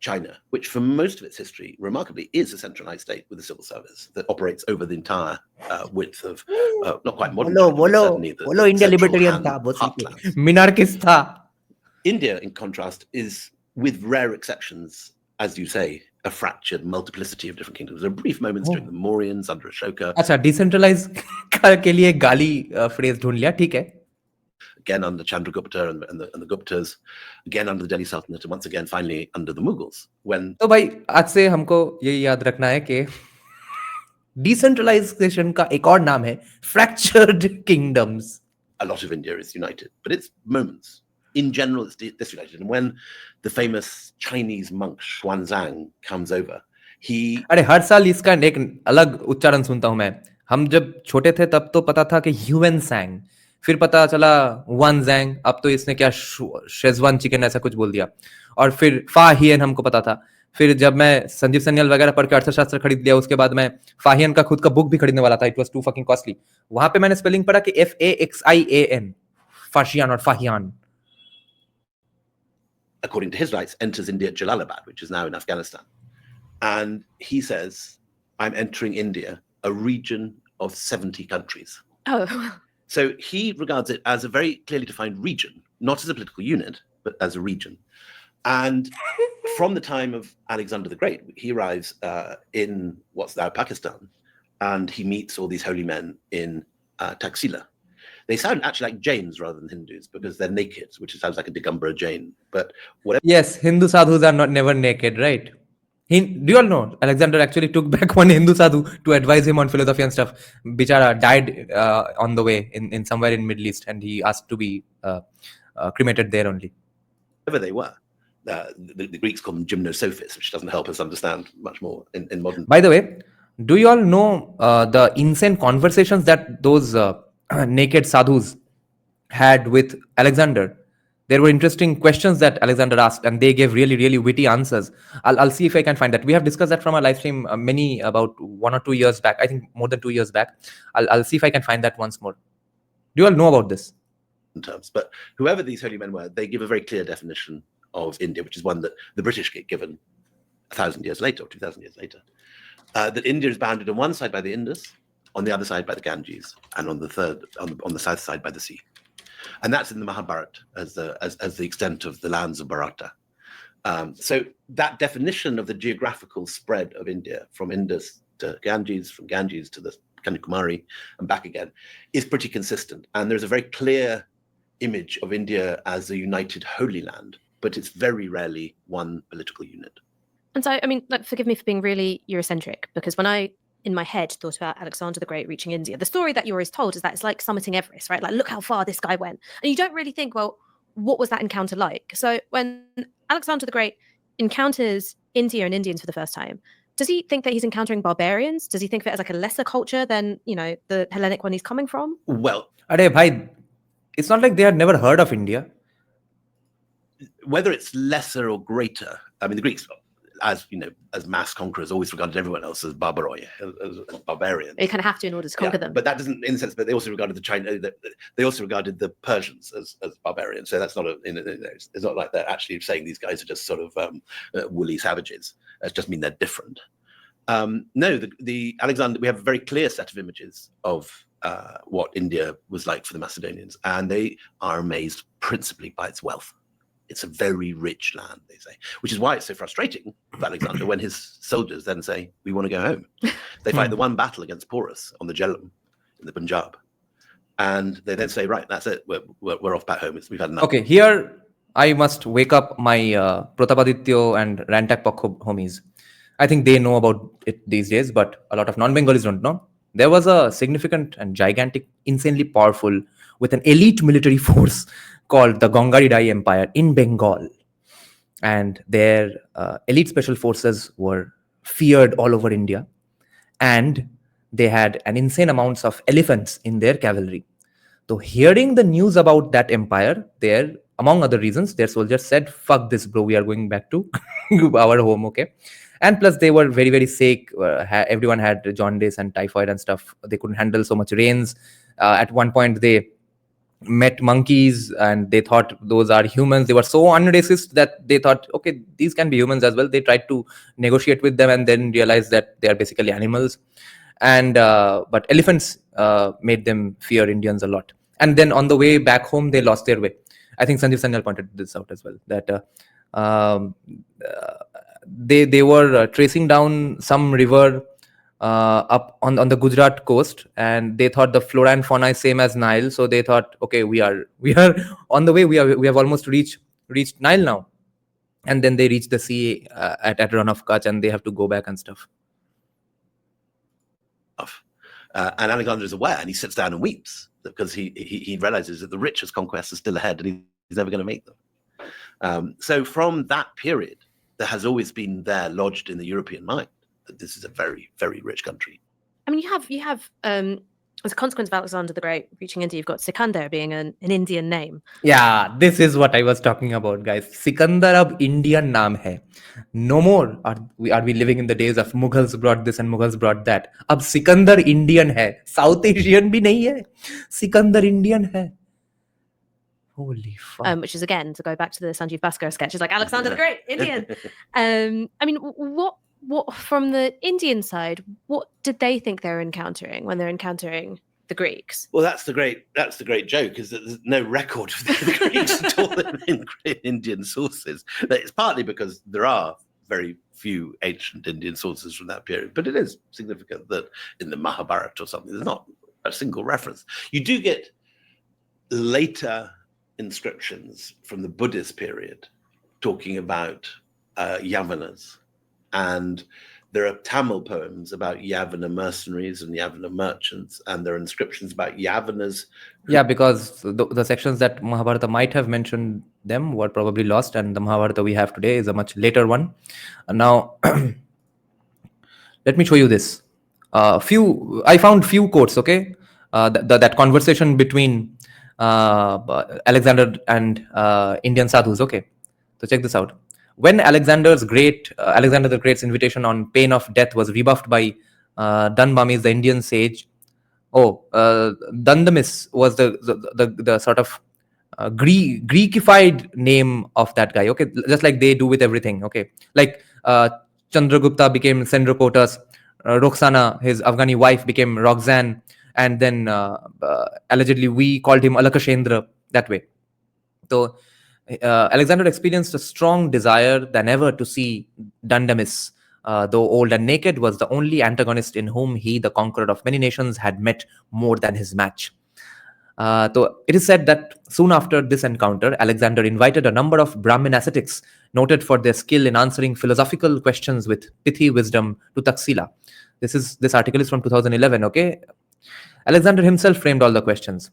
China, which for most of its history, remarkably, is a centralized state with a civil service that operates over the entire width of, not quite modern China, but certainly the India central libertarian Han heartlands. Minarchist tha. India, in contrast, is, with rare exceptions, as you say, a fractured multiplicity of different kingdoms. There are brief moments during the Mauryans under Ashoka. अच्छा, decentralize के लिए गाली phrase ढूंढ लिया, ठीक है. Again under Chandragupta and the Guptas, again under the Delhi Sultanate, and once again finally under the Mughals. तो भाई आज से हमको ये याद रखना है कि decentralization का एक और नाम है fractured kingdoms. A lot of India is united, but it's moments. In general, it's disunited. And when the famous Chinese monk Xuanzang comes over, he... अरे हर साल इसका एक अलग उच्चारण सुनता हूं मैं. हम जब छोटे थे तब तो पता था कि ह्यूएन सैंग, फिर पता चला वन जैंग, अब तो इसने क्या शेजवान चिकन ऐसा कुछ बोल दिया, और फिर फाहियन हमको पता था. फिर जब मैं संजीव सन्याल वगैरह पढ़ के अर्थशास्त्र खरीद लिया, उसके बाद मैं फाहियन का खुद का बुक भी खरीदने वाला था. It was too fucking costly. वहां पे मैंने स्पेलिंग पढ़ा कि FAXIAN, फाशियान और Fahien. According to his rights, enters India at Jalalabad, which is now in Afghanistan. And he says, I'm entering India, a region of 70 countries. Oh. So he regards it as a very clearly defined region, not as a political unit, but as a region. And from the time of Alexander the Great, he arrives in what's now Pakistan, and he meets all these holy men in Taxila. They sound actually like Jains rather than Hindus because they're naked, which sounds like a Digambara Jain. But whatever. Yes, Hindu sadhus are not never naked, right? Do you all know Alexander actually took back one Hindu sadhu to advise him on philosophy and stuff? Bichara died on the way in somewhere in Middle East, and he asked to be cremated there only. Whatever they were. The Greeks call them gymnosophists, which doesn't help us understand much more in modern. By the way, do you all know the insane conversations that those naked sadhus had with Alexander? There were interesting questions that Alexander asked, and they gave really, really witty answers. I'll see if I can find that. We have discussed that from our live stream about 1 or 2 years back. I think more than 2 years back. I'll see if I can find that once more. Do you all know about this? Terms, but whoever these holy men were, they give a very clear definition of India, which is one that the British get given 1,000 years later or 2,000 years later. That India is bounded on one side by the Indus, on the other side by the Ganges, and on the third, on the south side by the sea. And that's in the Mahabharata as the extent of the lands of Bharata. So that definition of the geographical spread of India from Indus to Ganges, from Ganges to the Kanyakumari and back again is pretty consistent. And there's a very clear image of India as a united holy land, but it's very rarely one political unit. And so, I mean, like, forgive me for being really Eurocentric, because when I, in my head, thought about Alexander the Great reaching India, the story that you're always told is that it's like summiting Everest, right? Like, look how far this guy went. And you don't really think, well, what was that encounter like? So when Alexander the Great encounters India and Indians for the first time, does he think that he's encountering barbarians? Does he think of it as like a lesser culture than, you know, the Hellenic one he's coming from? Well, Arey bhai, it's not like they had never heard of India. Whether it's lesser or greater, I mean, the Greeks, as you know, as mass conquerors, always regarded everyone else as barbaroi, as barbarians. You kind of have to in order to conquer them. But that doesn't, in a sense, but they also regarded the China, they also regarded the Persians as barbarians. So that's not it's not like they're actually saying these guys are just sort of woolly savages. It just mean they're different. No, the Alexander, we have a very clear set of images of what India was like for the Macedonians, and they are amazed principally by its wealth. It's a very rich land, they say, which is why it's so frustrating for Alexander when his soldiers then say, we want to go home. They fight the one battle against Porus on the Jhelum in the Punjab. And they then say, right, that's it. We're off back home. We've had enough. Okay, here I must wake up my Protapaditya and Rantak Pakho homies. I think they know about it these days, but a lot of non-Bengalis don't know. There was a significant and gigantic, insanely powerful, with an elite military force called the Gongaridai Empire in Bengal. And their elite special forces were feared all over India. And they had an insane amounts of elephants in their cavalry. So hearing the news about that empire, there, among other reasons, their soldiers said, fuck this, bro, we are going back to our home, okay? And plus, they were very, very sick. Everyone had jaundice and typhoid and stuff. They couldn't handle so much rains. At one point, they met monkeys and they thought those are humans. They were so unracist that they thought, okay, these can be humans as well. They tried to negotiate with them and then realized that they are basically animals. And but elephants made them fear Indians a lot. And then on the way back home, they lost their way. I think Sanjeev Sanyal pointed this out as well, that they were tracing down some river up on the Gujarat coast, and they thought the flora and fauna is same as Nile. So they thought, okay, we are on the way. We have almost reached Nile now. And then they reach the sea at Run of Kutch, and they have to go back and stuff. And Alexander is aware, and he sits down and weeps because he realizes that the richest conquests are still ahead, and he's never going to make them. So from that period, there has always been there lodged in the European mind that this is a very, very rich country. I mean, you have as a consequence of Alexander the Great reaching India, you've got Sikandar being an Indian name. Yeah, this is what I was talking about, guys. Sikandar ab Indian naam hai. No more are we living in the days of Mughals brought this and Mughals brought that. Ab Sikandar Indian hai. South Asian bhi nahi hai. Sikandar Indian hai. Holy fuck. Which is, again, to go back to the Sanjeev Bhaskar sketch, it's like Alexander the Great, Indian. I mean, what from the Indian side, what did they think they were encountering when they're encountering the Greeks? Well, that's the great joke, is that there's no record of the Greeks at all in Indian sources. It's partly because there are very few ancient Indian sources from that period, but it is significant that in the Mahabharata or something, there's not a single reference. You do get later inscriptions from the Buddhist period talking about Yavanas, and there are Tamil poems about Yavana mercenaries and Yavana merchants, and there are inscriptions about Yavanas. Yeah, because the sections that Mahabharata might have mentioned them were probably lost, and the Mahabharata we have today is a much later one. And now, let me show you this. I found few quotes. Okay, that conversation between Alexander and Indian sadhus. Okay, so check this out. When Alexander the Great's invitation on pain of death was rebuffed by Dunbamis, the Indian sage. Oh, Dandamis was the sort of Greekified name of that guy. Okay, just like they do with everything. Okay, like Chandragupta became Sendrakotas, Roxana, his Afghani wife, became Roxanne, and then allegedly we called him Alakashendra that way. So Alexander experienced a strong desire than ever to see Dandamis, though old and naked, was the only antagonist in whom he, the conqueror of many nations, had met more than his match. So it is said that soon after this encounter, Alexander invited a number of Brahmin ascetics noted for their skill in answering philosophical questions with pithy wisdom to Taxila. This article is from 2011. Okay, Alexander himself framed all the questions.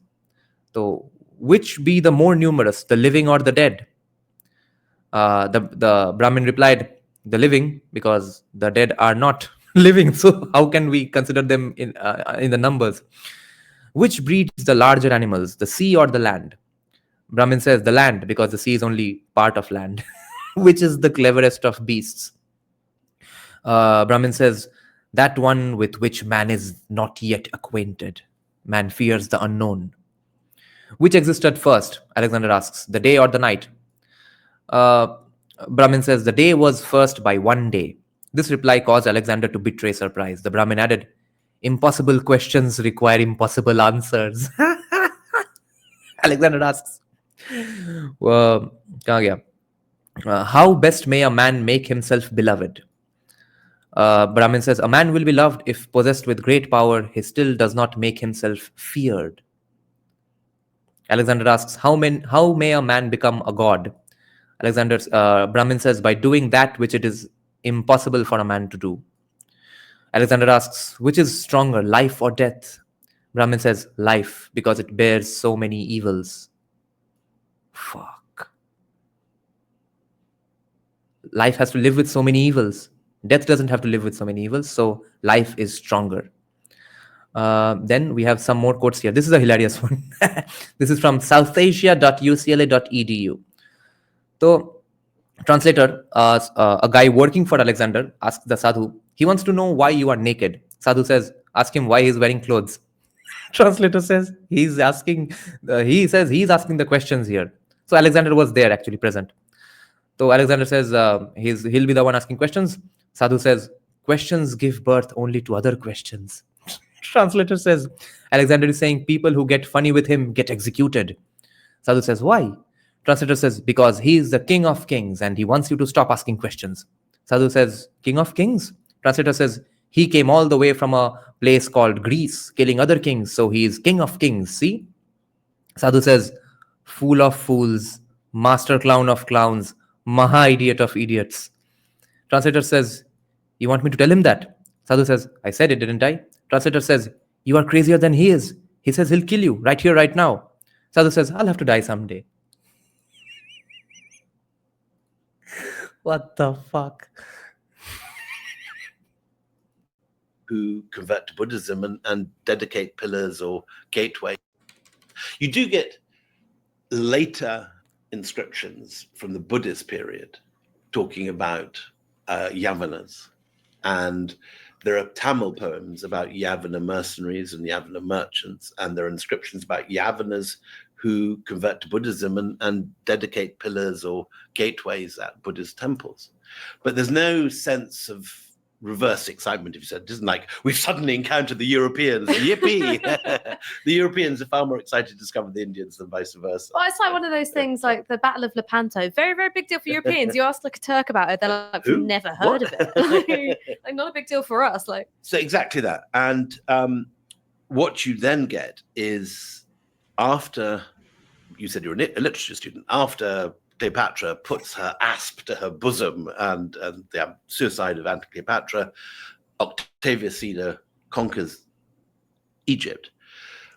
So, which be the more numerous, the living or the dead? The Brahmin replied, the living, because the dead are not living. So how can we consider them in the numbers? Which breeds the larger animals, the sea or the land? Brahmin says the land, because the sea is only part of land. Which is the cleverest of beasts? Brahmin says that one with which man is not yet acquainted. Man fears the unknown. Which existed first? Alexander asks, the day or the night? Brahmin says the day was first by one day. This reply caused Alexander to betray surprise. The Brahmin added, impossible questions require impossible answers. Alexander asks, how best may a man make himself beloved? Brahmin says, a man will be loved if possessed with great power, he still does not make himself feared. Alexander asks, how may a man become a god? Brahmin says, by doing that which it is impossible for a man to do. Alexander asks, which is stronger, life or death? Brahmin says, life, because it bears so many evils. Fuck. Life has to live with so many evils. Death doesn't have to live with so many evils, so life is stronger. Then we have some more quotes here. This is a hilarious one. This is from southasia.ucla.edu. So, translator, a guy working for Alexander, asks the sadhu, he wants to know why you are naked. Sadhu says, ask him why he's wearing clothes. Translator says, he says he's asking the questions here. So Alexander was there, actually present. So Alexander says he'll be the one asking questions. Sadhu says, questions give birth only to other questions. Translator says, Alexander is saying people who get funny with him get executed. Sadhu says, why? Translator says, because he is the king of kings and he wants you to stop asking questions. Sadhu says, king of kings? Translator says, he came all the way from a place called Greece, killing other kings, so he is king of kings, see? Sadhu says, fool of fools, master clown of clowns, maha idiot of idiots. Translator says, you want me to tell him that? Sadhu says, I said it, didn't I? Translator says, you are crazier than he is. He says he'll kill you right here, right now. Sadhu says, I'll have to die someday. What the fuck? Who convert to Buddhism and dedicate pillars or gateway. You do get later inscriptions from the Buddhist period talking about Yavanas, and there are Tamil poems about Yavana mercenaries and Yavana merchants, and there are inscriptions about Yavanas who convert to Buddhism and dedicate pillars or gateways at Buddhist temples. But there's no sense of reverse excitement, if you said. It isn't like we've suddenly encountered the Europeans. Yippee! The Europeans are far more excited to discover the Indians than vice versa. Well, it's like one of those things like the Battle of Lepanto. Very, very big deal for Europeans. You ask like a Turk about it, they're like, Who? never heard What? of it. Like, not a big deal for us. Like, So exactly that. And what you then get is, after you said you're a literature student. After Cleopatra puts her asp to her bosom and the suicide of Cleopatra, Octavius Caesar conquers Egypt.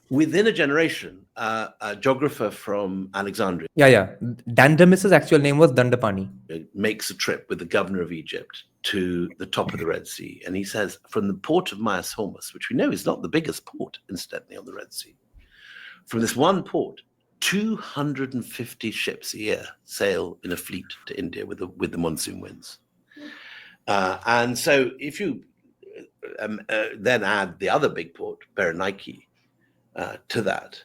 Within a generation, a geographer from Alexandria Yeah. Dandamis's actual name was Dandapani. makes a trip with the governor of Egypt to the top of the Red Sea. And he says, from the port of Myos Hormuz, which we know is not the biggest port, incidentally, on the Red Sea, from this one port, 250 ships a year sail in a fleet to India with the monsoon winds. And so if you then add the other big port, Berenike, to that,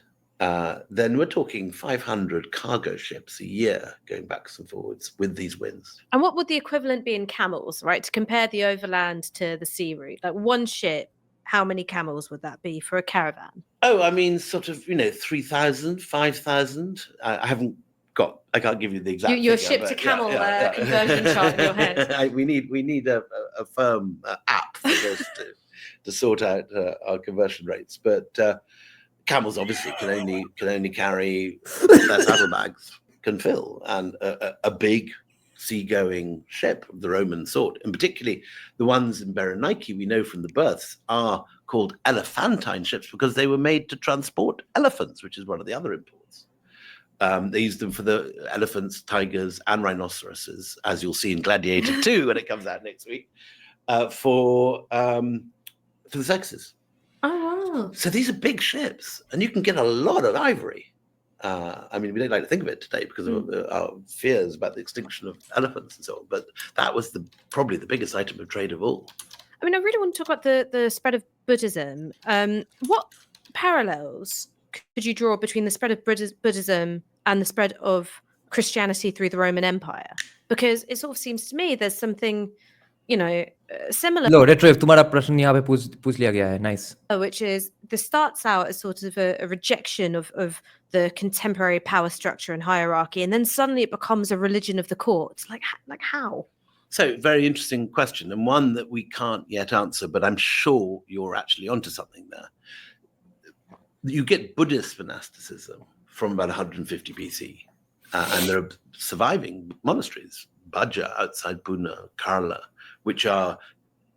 then we're talking 500 cargo ships a year going backwards and forwards with these winds. And what would the equivalent be in camels, right? To compare the overland to the sea route, like one ship, how many camels would that be for a caravan? Oh, I mean, sort of, 3,000, 5,000. I can't give you the exact Your figure, ship to but camel yeah. conversion chart in your head. We need a firm app for this to sort out our conversion rates. But camels obviously can only carry their saddlebags can fill, and a big seagoing ship of the Roman sort, and particularly the ones in Berenike, we know from the births, are called elephantine ships because they were made to transport elephants, which is one of the other imports. They used them for the elephants, tigers, and rhinoceroses, as you'll see in Gladiator 2 when it comes out next week, for the circuses. Oh, wow. So these are big ships, and you can get a lot of ivory. I mean, we don't like to think of it today because of our fears about the extinction of elephants and so on. But that was probably the biggest item of trade of all. I mean, I really want to talk about the spread of Buddhism. What parallels could you draw between the spread of Buddhism and the spread of Christianity through the Roman Empire? Because it sort of seems to me there's something, similar. Low retrieve तुम्हारा प्रश्न यहाँ पे पूछ लिया गया है. Nice. Which is, this starts out as sort of a rejection of the contemporary power structure and hierarchy, and then suddenly it becomes a religion of the court. Like how? So, very interesting question, and one that we can't yet answer, but I'm sure you're actually onto something there. You get Buddhist monasticism from about 150 BC, and there are surviving monasteries, Bhaja outside Pune, Karla, which are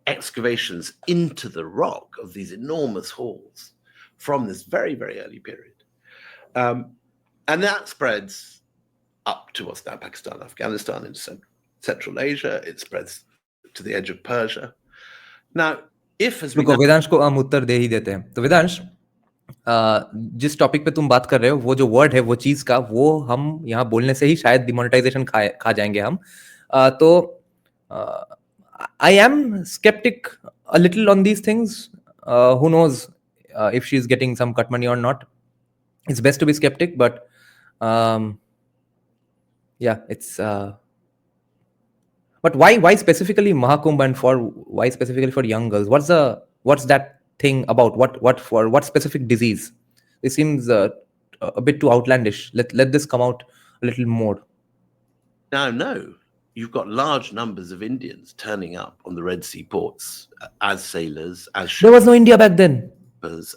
excavations into the rock of these enormous halls from this very, very early period. And that spreads up to what's now Pakistan, Afghanistan, into Central Asia. It spreads to the edge of Persia. Now, as we रुको, वेदांश को हम उत्तर दे ही देते हैं. तो वेदांश, जिस topic पे तुम बात कर रहे हो, वो जो वर्ड है, वो चीज का, वो हम यहाँ बोलने से ही शायद डिमोनेटाइजेशन खा जाएंगे हम. तो I am skeptic a little on these things. Who knows if she's getting some cut money or not. It's best to be skeptic, but yeah, it's. But why specifically Mahakumbh, and why specifically for young girls? What's that thing about? What specific disease? It seems a bit too outlandish. Let this come out a little more. No. You've got large numbers of Indians turning up on the Red Sea ports as sailors, as there was no India back then.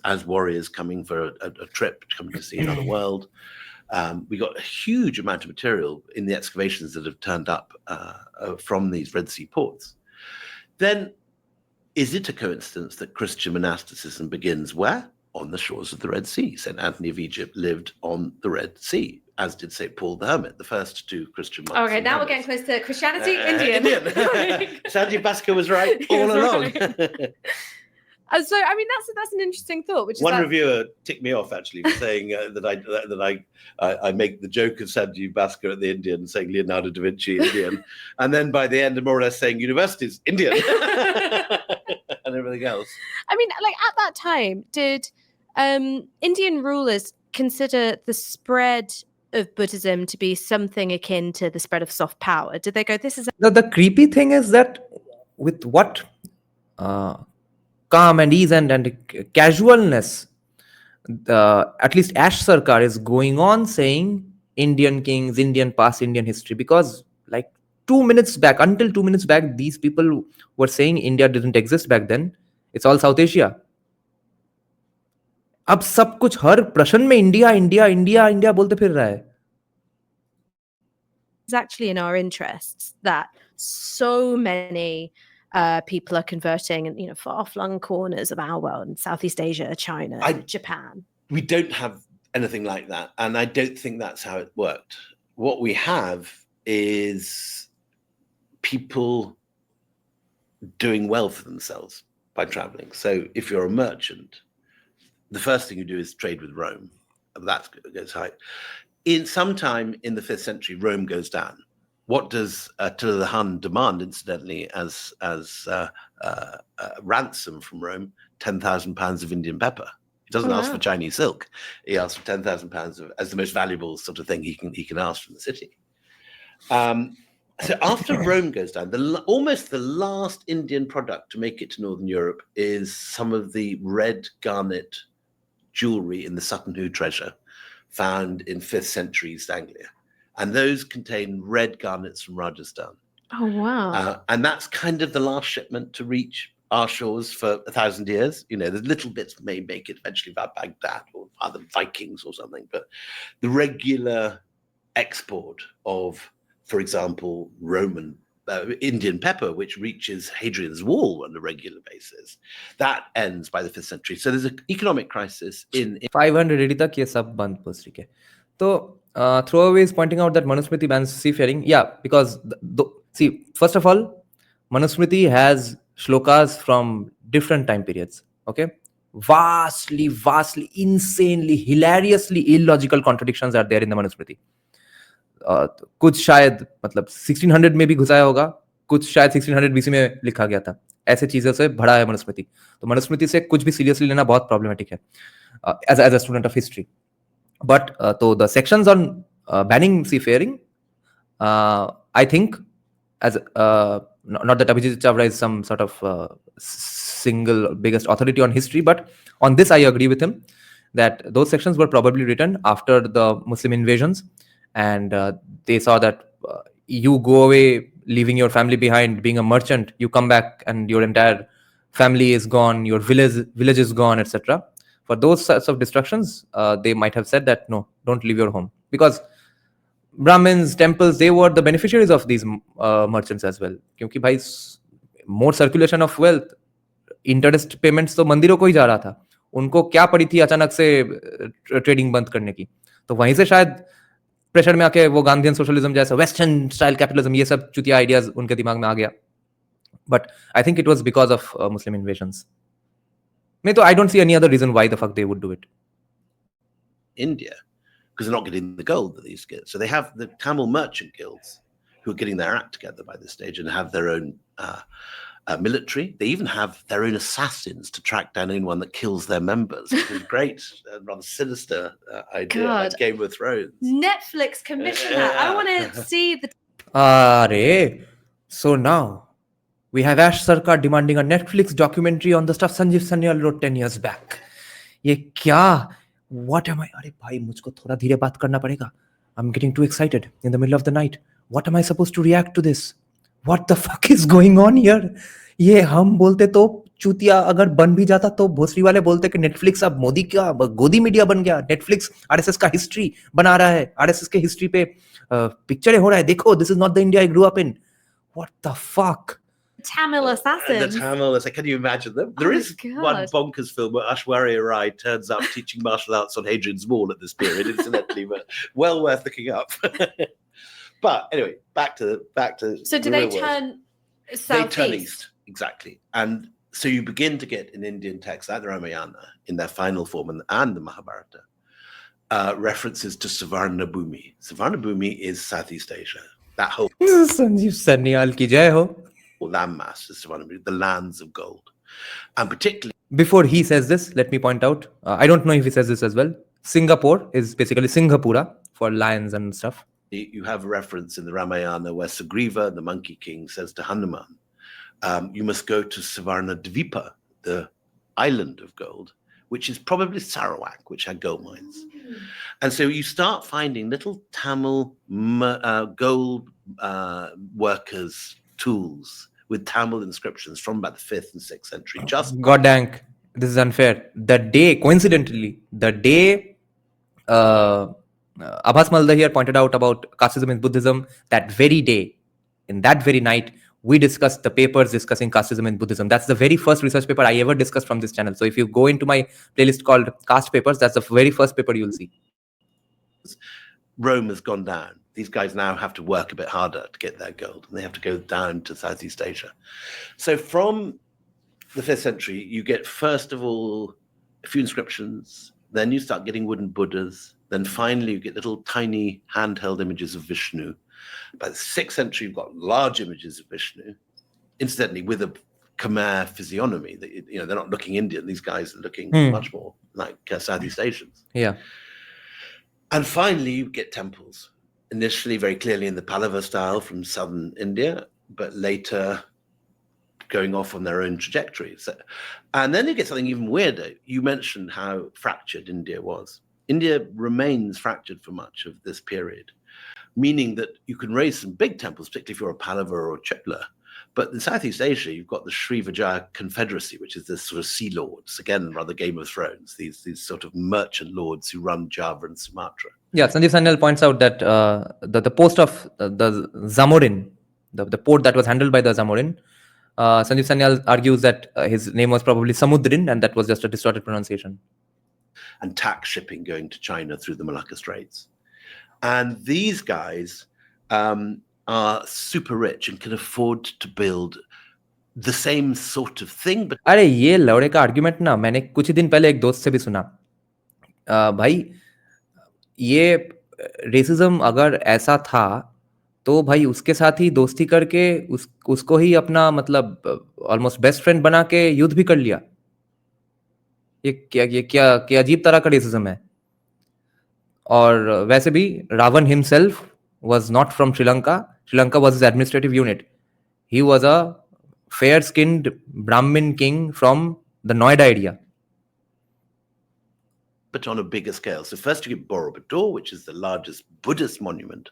As warriors coming for a trip, coming to see another world. We got a huge amount of material in the excavations that have turned up from these Red Sea ports. Then, is it a coincidence that Christian monasticism begins where? On the shores of the Red Sea. St. Anthony of Egypt lived on the Red Sea, as did St. Paul the Hermit, the first two Christian monks. Okay, now we're getting close to Christianity, Indian. Sanjay Bhaskar was right all along. So, I mean, that's an interesting thought. Which one is reviewer ticked me off actually for saying that I make the joke of Sanjay Bhaskar at the Indian, saying Leonardo da Vinci Indian, and then by the end, I'm more or less saying universities Indian and everything else. I mean, like at that time, did Indian rulers consider the spread of Buddhism to be something akin to the spread of soft power? Did they go, this is... The creepy thing is that with what calm and ease and casualness, at least Ash Sarkar is going on saying Indian kings, Indian past, Indian history, because like 2 minutes back, until 2 minutes back, these people were saying India didn't exist back then. It's all South Asia. अब सब कुछ हर प्रश्न में India India India India बोलते फिर रहा है. It's actually in our interests that so many people are converting in, far-flung corners of our world, in Southeast Asia, China, Japan. We don't have anything like that, and I don't think that's how it worked. What we have is people doing well for themselves by traveling. So if you're a merchant, the first thing you do is trade with Rome. That goes high. In sometime in the 5th century, Rome goes down. What does Attila the Hun demand, incidentally, as ransom from Rome? £10,000 of Indian pepper. He doesn't ask for Chinese silk. He asks for £10,000 as the most valuable sort of thing he can ask from the city. So after Rome goes down, almost the last Indian product to make it to Northern Europe is some of the red garnet jewelry in the Sutton Hoo treasure found in 5th century East Anglia. And those contain red garnets from Rajasthan. Oh, wow. And that's kind of the last shipment to reach our shores for 1,000 years. The little bits may make it eventually via Baghdad or other Vikings or something, but the regular export of, for example, Roman Indian pepper, which reaches Hadrian's Wall on a regular basis, that ends by the 5th century. So there's an economic crisis in 500 AD तक ये सब बंद Postgre के. तो Throwaway is pointing out that Manusmriti bans seafaring. Yeah, because see, first of all, Manusmriti has shlokas from different time periods. Okay, vastly, insanely, hilariously illogical contradictions are there in the Manusmriti. कुछ शायद मतलब 1600 में भी घुसाया होगा, कुछ शायद 1600 BC में लिखा गया था. ऐसे चीजों से भरा है मनुस्मृति. तो मनुस्मृति से कुछ भी सीरियसली लेना बहुत प्रॉब्लमेटिक है as a student of history. But so the sections on banning seafaring, I think, as not that Abhijit Chavra is some sort of single biggest authority on history, but on this I agree with him that those sections were probably written after the Muslim invasions, and they saw that you go away leaving your family behind, being a merchant, you come back and your entire family is gone, your village is gone, etc. For those sorts of destructions, they might have said that no, don't leave your home, because Brahmins, temples, they were the beneficiaries of these merchants as well. क्योंकि भाई more circulation of wealth, interest payments तो मंदिरों को ही जा रहा था. उनको क्या पड़ी थी अचानक से ट्रेडिंग बंद करने की. तो वहीं से शायद प्रेशर में आके वो गांधीयन सोशलिज्म जैसा वेस्टर्न स्टाइल कैपिटलिज्म ये सब चुतिया आइडियाज उनके दिमाग में आ गया. But I think it was because of Muslim invasions. I don't see any other reason why the fuck they would do it. India, because they're not getting the gold that these get. So they have the Tamil merchant guilds who are getting their act together by this stage and have their own military. They even have their own assassins to track down anyone that kills their members. It's a great, rather sinister idea, like Game of Thrones. Netflix commission that. I want to see the... So now we have Ash Sarkar demanding a Netflix documentary on the stuff Sanjeev Sanyal wrote 10 years back. ये क्या? What am I? अरे भाई मुझको थोड़ा धीरे बात करना पड़ेगा. I'm getting too excited in the middle of the night. What am I supposed to react to this? What the fuck is going on here? ये हम बोलते तो चूतिया अगर बन भी जाता तो भोसरी वाले बोलते कि नेटफ्लिक्स अब मोदी का गोदी मीडिया बन गया. नेटफ्लिक्स आरएसएस का हिस्ट्री बना रहा है. आरएसएस के हिस्ट्री पे पिक्चरें हो रहा है. देखो, this is not the India I grew up in. What the fuck? Tamil assassins. The Tamil, can you imagine them? There is one bonkers film where Ashwarya Rai turns up teaching martial arts on Hadrian's Wall at this period, incidentally, but well worth looking up. But anyway, back to. So do they turn southeast? They turn east, exactly, and so you begin to get in Indian texts like the Ramayana in their final form and the Mahabharata references to Savarna Bhumi. Savarna Bhumi is Southeast Asia. That whole Sanjeev Sanyal ki jai ho. Landmass is the lands of gold, and particularly before he says this, let me point out, I don't know if he says this as well, Singapore is basically Singapura for lions and stuff. You have a reference in the Ramayana where Sugriva, the monkey king, says to Hanuman, you must go to Savarnadvipa, the island of gold, which is probably Sarawak, which had gold mines. And so you start finding little Tamil gold workers' tools with Tamil inscriptions from about the 5th and 6th century. Just Goddank. this is unfair. Coincidentally, the day Abbas Malda here pointed out about casteism in Buddhism, that very day, in that very night, we discussed the papers discussing casteism in Buddhism. That's the very first research paper I ever discussed from this channel. So if you go into my playlist called Caste Papers, that's the very first paper you'll see. Rome has gone down. These guys now have to work a bit harder to get their gold, and they have to go down to Southeast Asia. So from the 5th century, you get, first of all, a few inscriptions, then you start getting wooden Buddhas, then finally you get little tiny handheld images of Vishnu. By the 6th century, you've got large images of Vishnu, incidentally with a Khmer physiognomy. They're not looking Indian. These guys are looking much more like Southeast Asians. Yeah. And finally, you get temples, initially very clearly in the Pallava style from southern India, but later going off on their own trajectory. And then you get something even weirder. You mentioned how fractured India was. India remains fractured for much of this period, meaning that you can raise some big temples, particularly if you're a Pallava or a Chola. But in Southeast Asia, you've got the Sri Vijaya Confederacy, which is this sort of sea lords, again, rather Game of Thrones, these sort of merchant lords who run Java and Sumatra. Yeah, Sanjeev Sanyal points out that the post of the Zamorin, the port that was handled by the Zamorin, Sanjeev Sanyal argues that his name was probably Samudrin, and that was just a distorted pronunciation. And tax shipping going to China through the Malacca Straits. And these guys are super rich and can afford to build the same sort of thing. But अरे ये लौड़े का argument ना मैंने कुछ ही दिन पहले एक दोस्त से भी सुना। भाई ये रेसिज्म अगर ऐसा था तो भाई उसके साथ ही दोस्ती करके उसको ही अपना मतलब ऑलमोस्ट बेस्ट फ्रेंड बना के युद्ध भी कर लिया। ये क्या अजीब तरह का रेसिज्म है। और वैसे भी Ravana himself was not from Sri Lanka. Sri Lanka was his administrative unit. He was a fair-skinned Brahmin king from the Noida area. But on a bigger scale. So first you get Borobudur, which is the largest Buddhist monument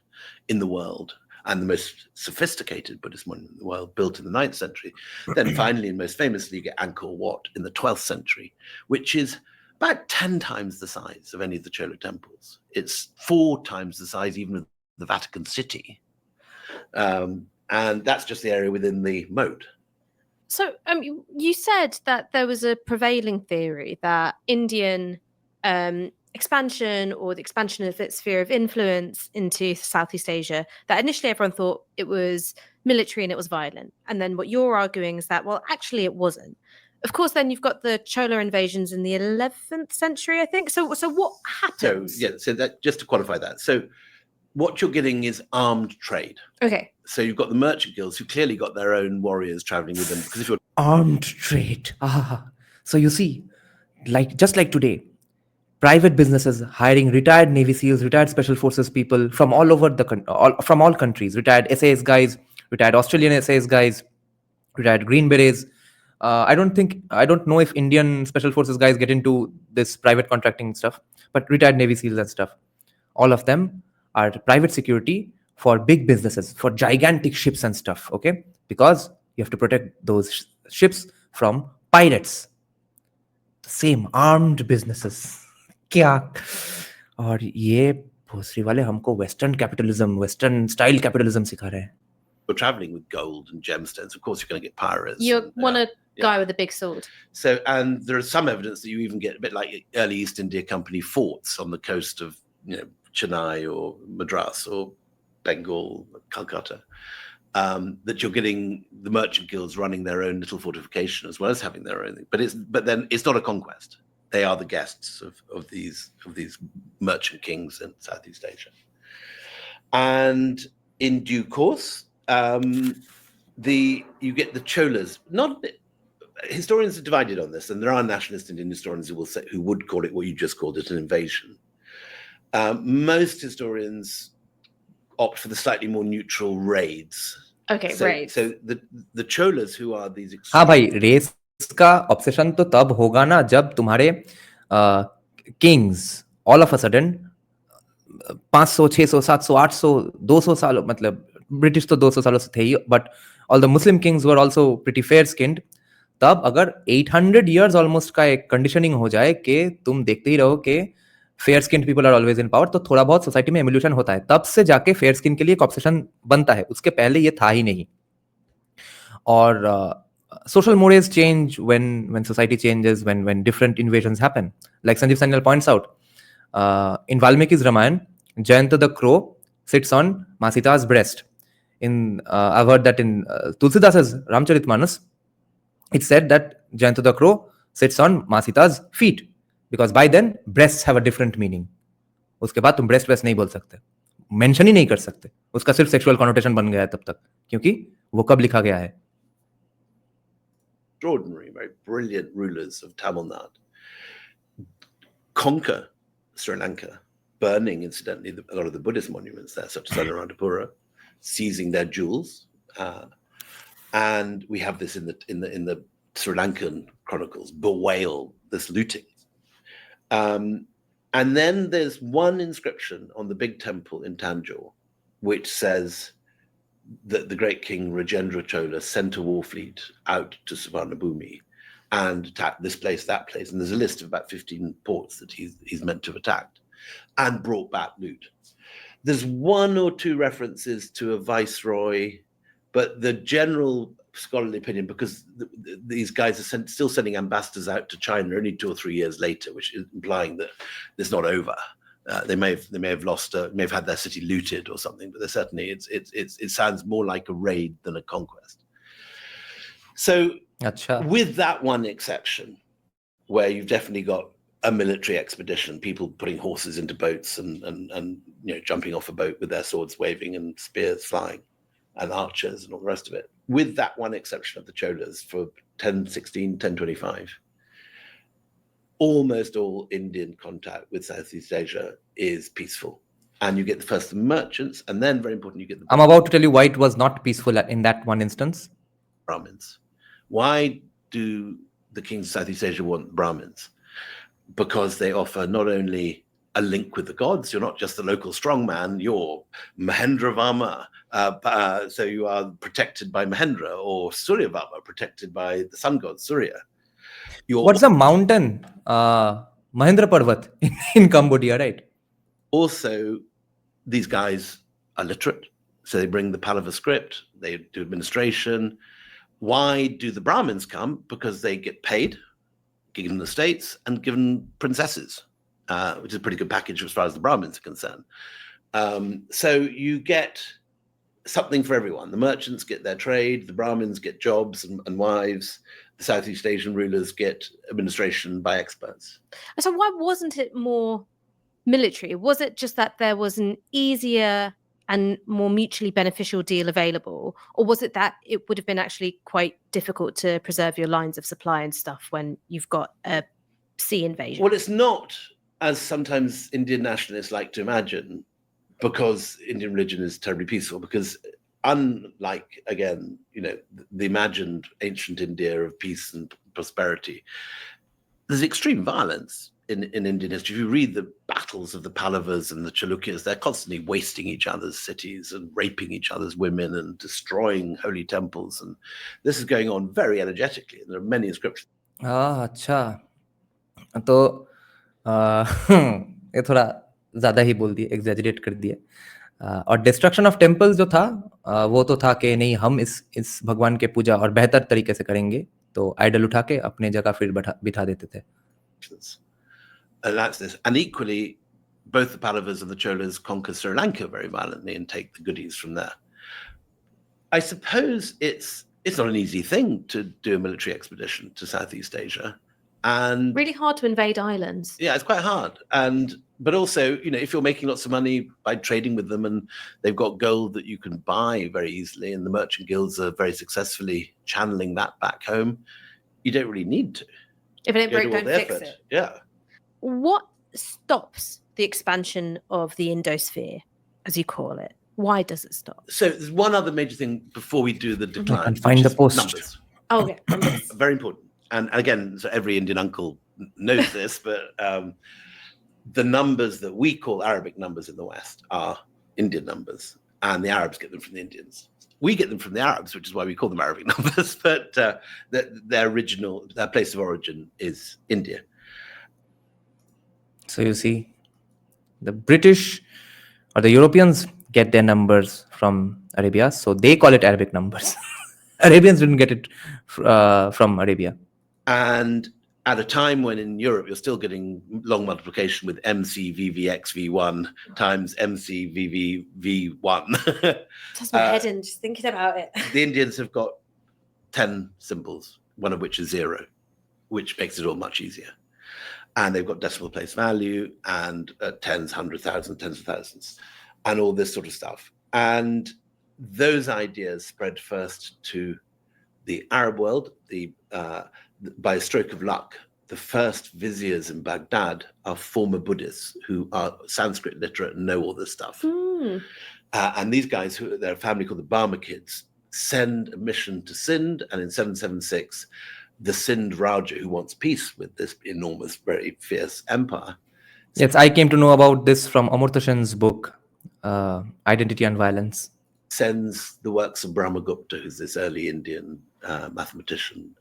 in the world and the most sophisticated Buddhist monument in the world, built in the 9th century. Then finally, and most famously, you get Angkor Wat in the 12th century, which is about 10 times the size of any of the Chola temples. It's 4 times the size even of the Vatican City. And that's just the area within the moat. So you said that there was a prevailing theory that Indian expansion, or the expansion of its sphere of influence into Southeast Asia, that initially everyone thought it was military and it was violent. And then what you're arguing is that, well, actually it wasn't. Of course, then you've got the Chola invasions in the 11th century, I think. So what happened? So that, just to qualify that. So what you're getting is armed trade. Okay. So you've got the merchant guilds who clearly got their own warriors traveling with them. Because if you're armed trade. So you see, just like today, private businesses hiring retired Navy SEALs, retired Special Forces people from all over from all countries, retired SAS guys, retired Australian SAS guys, retired Green Berets. I don't know if Indian Special Forces guys get into this private contracting stuff, but retired Navy SEALs and stuff, all of them are private security for big businesses, for gigantic ships and stuff, okay? Because you have to protect those ships from pirates. The same armed businesses. क्या? और ये भोसरी वाले हमको Western capitalism, Western style capitalism सिखा रहे हैं. You're traveling with gold and gemstones, of course you're going to get pirates. You want a guy with a big sword. So, and there is some evidence that you even get a bit like early East India Company forts on the coast of, Chennai or Madras or Bengal, Kolkata, that you're getting the merchant guilds running their own little fortification as well as having their own thing. But then it's not a conquest. They are the guests of these merchant kings in Southeast Asia. And in due course, you get the Cholas. Historians are divided on this, and there are nationalist Indian historians who would call it what you just called it, an invasion. Most historians opt for the slightly more neutral raids. Okay, raids. So the Cholas, who are these. हाँ भाई, race का obsession तो तब होगा ना जब तुम्हारे Kings all of a sudden 500, 600, 700, 800, 200 सालों, मतलब ब्रिटिश तो 200 सालों से थे ही, but all the Muslim kings were also pretty fair skinned. तब अगर 800 years ऑलमोस्ट का एक कंडीशनिंग हो जाए कि तुम देखते ही रहो कि fair skin people are always in power, तो थोड़ा बहुत सोसाइटी में एवोल्यूशन होता है, तब से जाके फेयर स्किन के लिए एक ऑब्सेशन बनता है, उसके पहले ये था ही नहीं. Or social mores change when society changes, when different invasions happen. Like Sanjeev Sanyal points out, in Valmiki's Ramayan, Jayanta the crow sits on Masita's breast. I've heard that in Tulsidasa's Ramcharitmanas, it's said that Jayanta the crow sits on Masita's feet, because by then breasts have a different meaning. उसके बाद तुम breast waste नहीं बोल सकते, mention ही नहीं कर सकते, उसका सिर्फ सेक्सुअल कॉनोटेशन बन गया है तब तक, क्योंकि वो कब लिखा गया है. Extraordinary, very brilliant rulers of Tamil Nadu conquer Sri Lanka, burning, incidentally, a lot of the Buddhist monuments there, such as Anuradhapura, seizing their jewels, and we have this in the Sri Lankan chronicles, bewail this looting. And then there's one inscription on the big temple in Tanjore, which says that the great king Rajendra Chola sent a war fleet out to Savarnabhumi and attacked this place, that place. And there's a list of about 15 ports that he's meant to have attacked and brought back loot. There's one or two references to a viceroy, but the general scholarly opinion, because these guys are still sending ambassadors out to China only 2 or 3 years later, which is implying that it's not over. They may have lost, may have had their city looted or something, but certainly it sounds more like a raid than a conquest. So, with that one exception, where you've definitely got a military expedition, people putting horses into boats and jumping off a boat with their swords waving and spears flying, and archers and all the rest of it. With that one exception of the Cholas for 1016, 1025. Almost all Indian contact with Southeast Asia is peaceful. And you get the first merchants, and then, very important, you get the... I'm about to tell you why it was not peaceful in that one instance. Brahmins. Why do the kings of Southeast Asia want Brahmins? Because they offer not only a link with the gods, you're not just the local strongman, you're Mahendra Varma, so you are protected by Mahendra, or Surya Varma, protected by the sun god Surya. What's the mountain? Mahendra Parvat in Cambodia, right? Also, these guys are literate, so they bring the Pallava script, they do administration. Why do the Brahmins come? Because they get paid, given the states, and given princesses, which is a pretty good package as far as the Brahmins are concerned. So you get something for everyone. The merchants get their trade, the Brahmins get jobs and wives, the Southeast Asian rulers get administration by experts. So why wasn't it more military? Was it just that there was an easier and more mutually beneficial deal available? Or was it that it would have been actually quite difficult to preserve your lines of supply and stuff when you've got a sea invasion? Well, it's not, as sometimes Indian nationalists like to imagine, because Indian religion is terribly peaceful, because unlike, again, the imagined ancient India of peace and prosperity, there's extreme violence in Indian history. If you read the battles of the Pallavas and the Chalukyas, they're constantly wasting each other's cities and raping each other's women and destroying holy temples. And this is going on very energetically. And there are many inscriptions. अच्छा, तो ये थोड़ा ज़्यादा ही बोल दिए, exaggerate कर दिए. और डिस्ट्रक्शन ऑफ टेम्पल्स जो था, वो तो था कि नहीं, हम इस भगवान के पूजा और बेहतर तरीके से करेंगे, तो आइडल उठा के अपने जगह फिर बिठा देते थे. That's this. And equally, both the Pallavas and the Cholas conquer Sri Lanka very violently and take the goodies from there. I suppose it's not an easy thing to do a military expedition to Southeast Asia. And really hard to invade islands. Yeah, it's quite hard. But also, if you're making lots of money by trading with them, and they've got gold that you can buy very easily, and the merchant guilds are very successfully channeling that back home, you don't really need to. If it ain't broke, don't fix it. Yeah. What stops the expansion of the Indosphere, as you call it? Why does it stop? So there's one other major thing before we do the decline. I can find the post. Numbers. Oh, okay. Numbers. Very important. And again, so every Indian uncle knows this, but the numbers that we call Arabic numbers in the West are Indian numbers, and the Arabs get them from the Indians. We get them from the Arabs, which is why we call them Arabic numbers, but their place of origin is India. So you see, the British or the Europeans get their numbers from Arabia, so they call it Arabic numbers. Arabians didn't get it from Arabia. And at a time when in Europe you're still getting long multiplication with MCVVXV1 times MCVVV1. Toss my head in just thinking about it. The Indians have got 10 symbols, one of which is 0, which makes it all much easier. And they've got decimal place value and tens, 100,000, tens of thousands, and all this sort of stuff. And those ideas spread first to the Arab world. By a stroke of luck, the first viziers in Baghdad are former Buddhists who are Sanskrit literate and know all this stuff. And these guys, they're a family called the Barmakids, send a mission to Sind, and in 776, the Sind Raja, who wants peace with this enormous, very fierce empire. Yes, I came to know about this from Amartya Sen's book, Identity and Violence. Sends the works of Brahmagupta, who's this early Indian mathematician.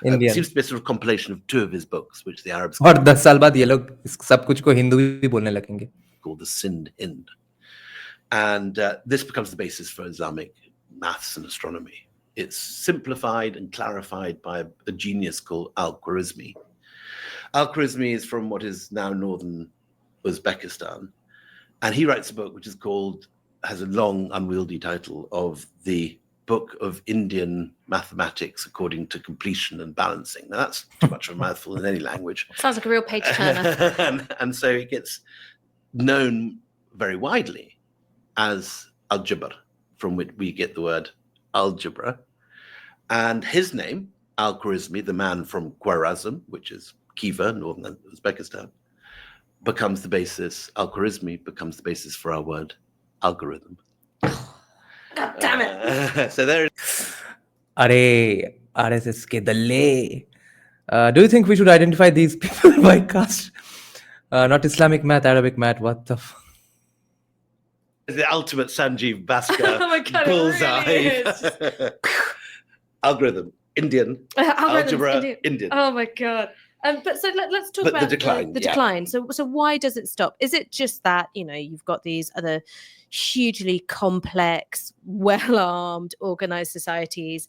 Indian. It seems to be a sort of compilation of 2 of his books, which the Arabs और 10 साल बाद ये लोग इस सब कुछ को हिंदू भी बोलने लगेंगे. call the Sind Hind. And this becomes the basis for Islamic maths and astronomy. It's simplified and clarified by a genius called Al-Khwarizmi. Al-Khwarizmi is from what is now northern Uzbekistan. And he writes a book which has a long, unwieldy title of the Book of Indian Mathematics According to Completion and Balancing. Now, that's too much of a mouthful in any language. Sounds like a real page turner. and so it gets known very widely as Al-Jabr, from which we get the word algebra. And his name, Al-Khwarizmi, the man from Khwarazm, which is Khiva, northern Uzbekistan, becomes the basis, Al-Khwarizmi becomes the basis for our word algorithm. God damn it. So there is. Arey, RSS ke dalle. Do you think we should identify these people by caste? Not Islamic math, Arabic math, what the The ultimate Sanjeev Bhaskar Oh my God, it bullseye. really is. Algorithm, Indian, Algorithms, algebra, Indian. Oh my God. But so let's talk But the about decline, the yeah. decline. So why does it stop? Is it just that, you've got these other hugely complex, well-armed, organized societies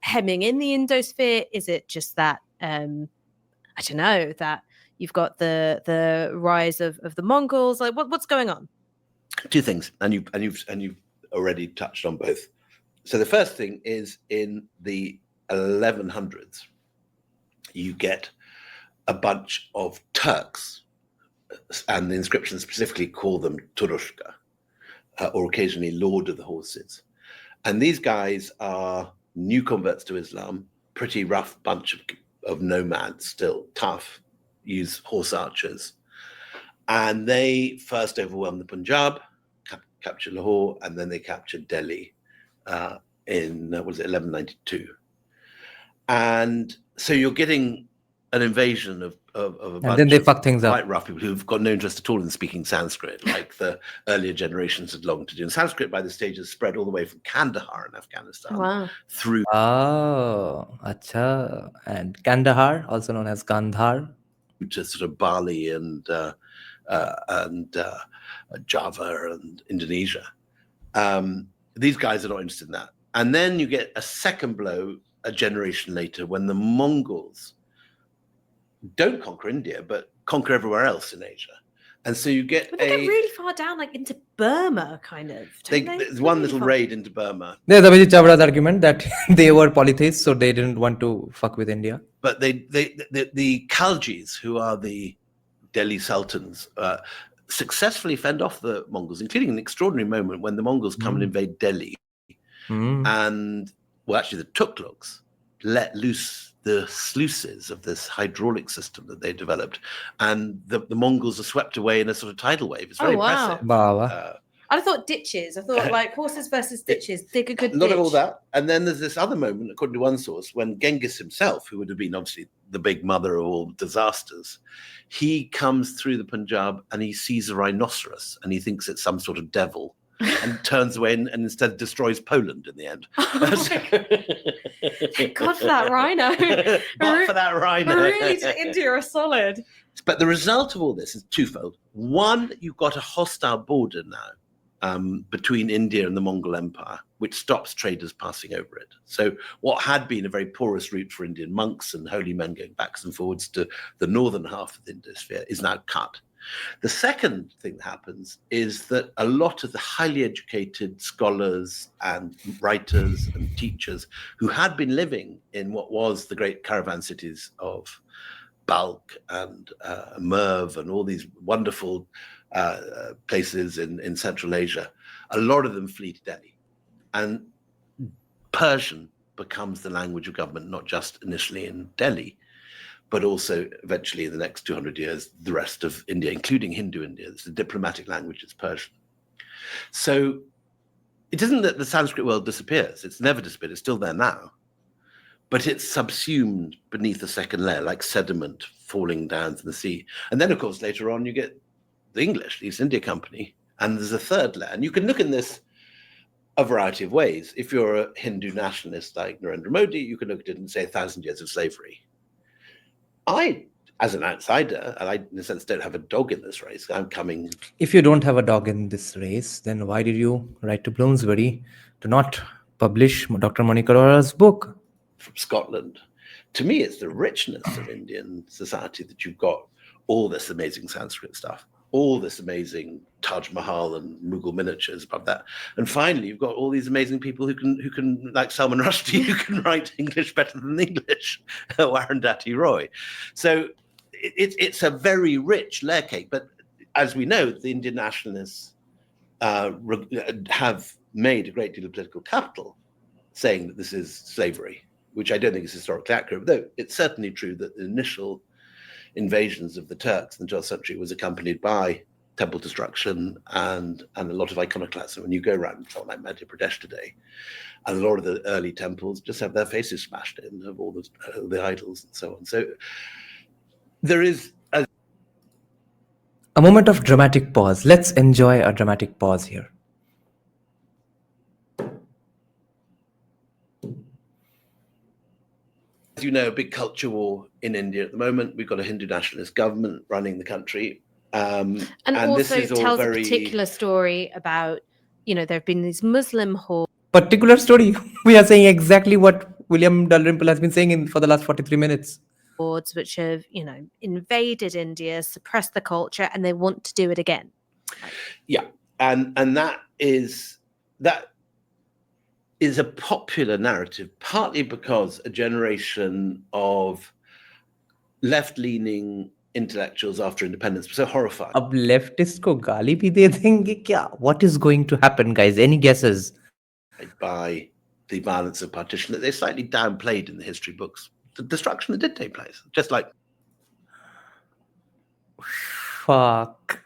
hemming in the Indosphere? Is it just that, I don't know, that you've got the rise of the Mongols? Like what's going on? 2 things, and you've already touched on both. So the first thing is in the 1100s, you get a bunch of Turks, and the inscriptions specifically call them Turushka, or occasionally Lord of the Horses. And these guys are new converts to Islam, pretty rough bunch of nomads, still tough, use horse archers. And they first overwhelm the Punjab, capture Lahore, and then they captured Delhi in 1192. And so you're getting an invasion of a bunch And then they of fuck things up. quite rough people who've got no interest at all in speaking Sanskrit, like the earlier generations had longed to do. And Sanskrit by this stage has spread all the way from Kandahar in Afghanistan Wow. through Oh, acha. And Kandahar, also known as Gandhar. to sort of Bali and Java and Indonesia. These guys are not interested in that. And then you get a second blow a generation later when the Mongols don't conquer India, but conquer everywhere else in Asia. And so you get But they get really far down, like into Burma, kind of. there's one little raid into Burma, There's Abhijit Chavra's argument that they were polytheists, so they didn't want to fuck with India. but the Khaljis, who are the Delhi sultans, successfully fend off the Mongols, including an extraordinary moment when the Mongols come and invade Delhi. And actually the Tughlaqs let loose the sluices of this hydraulic system that they developed, and the Mongols are swept away in a sort of tidal wave. It's very impressive. Wow. I thought ditches. I thought like horses versus ditches. Dig a good A lot ditch. of all that. And then there's this other moment, according to one source, when Genghis himself, who would have been obviously the big mother of all disasters, he comes through the Punjab and he sees a rhinoceros and he thinks it's some sort of devil. and turns away and instead destroys Poland in the end. Thank God for that rhino. But for that rhino. Really did India a solid. But the result of all this is twofold. One, you've got a hostile border now between India and the Mongol Empire, which stops traders passing over it. So what had been a very porous route for Indian monks and holy men going backwards and forwards to the northern half of the Indosphere is now cut. The second thing that happens is that a lot of the highly educated scholars and writers and teachers who had been living in what was the great caravan cities of Balkh and Merv and all these wonderful places in Central Asia, a lot of them flee to Delhi. And Persian becomes the language of government, not just initially in Delhi, but also eventually in the next 200 years, the rest of India, including Hindu India. It's the diplomatic language, it's Persian. So it isn't that the Sanskrit world disappears. It's never disappeared. It's still there now. But it's subsumed beneath a second layer, like sediment falling down to the sea. And then, of course, later on, you get the English, the East India Company, and there's a third layer. And you can look in this a variety of ways. If you're a Hindu nationalist like Narendra Modi, you can look at it and say 1,000 years of slavery. I, as an outsider, and I, in a sense, don't have a dog in this race. I'm coming. If you don't have a dog in this race, then why did you write to Bloomsbury to not publish Dr. Monica Arora's book? From Scotland. To me, it's the richness of Indian society that you've got all this amazing Sanskrit stuff, all this amazing Taj Mahal and Mughal miniatures above that. And finally, you've got all these amazing people who can like Salman Rushdie, who can write English better than English, Warranties Roy. So it's a very rich layer cake. But as we know, the Indian nationalists have made a great deal of political capital saying that this is slavery, which I don't think is historically accurate, though it's certainly true that the initial invasions of the Turks in the 12th century was accompanied by temple destruction and a lot of iconoclasm. When you go around something like Madhya Pradesh today, and a lot of the early temples just have their faces smashed in of all the idols and so on. So there is A moment of dramatic pause. Let's enjoy a dramatic pause here. As you know, a big culture war in India at the moment. We've got a Hindu nationalist government running the country. And this also is all tells very a particular story about, there have been these Muslim hordes Particular story. We are saying exactly what William Dalrymple has been saying for the last 43 minutes. which have, invaded India, suppressed the culture, and they want to do it again. Yeah, and that is a popular narrative, partly because a generation of left-leaning intellectuals after independence were so horrified अब leftist को गाली भी दे देंगे क्या? What is going to happen, guys? Any guesses? by the violence of partition that they slightly downplayed in the history books. The destruction that did take place, just like Fuck.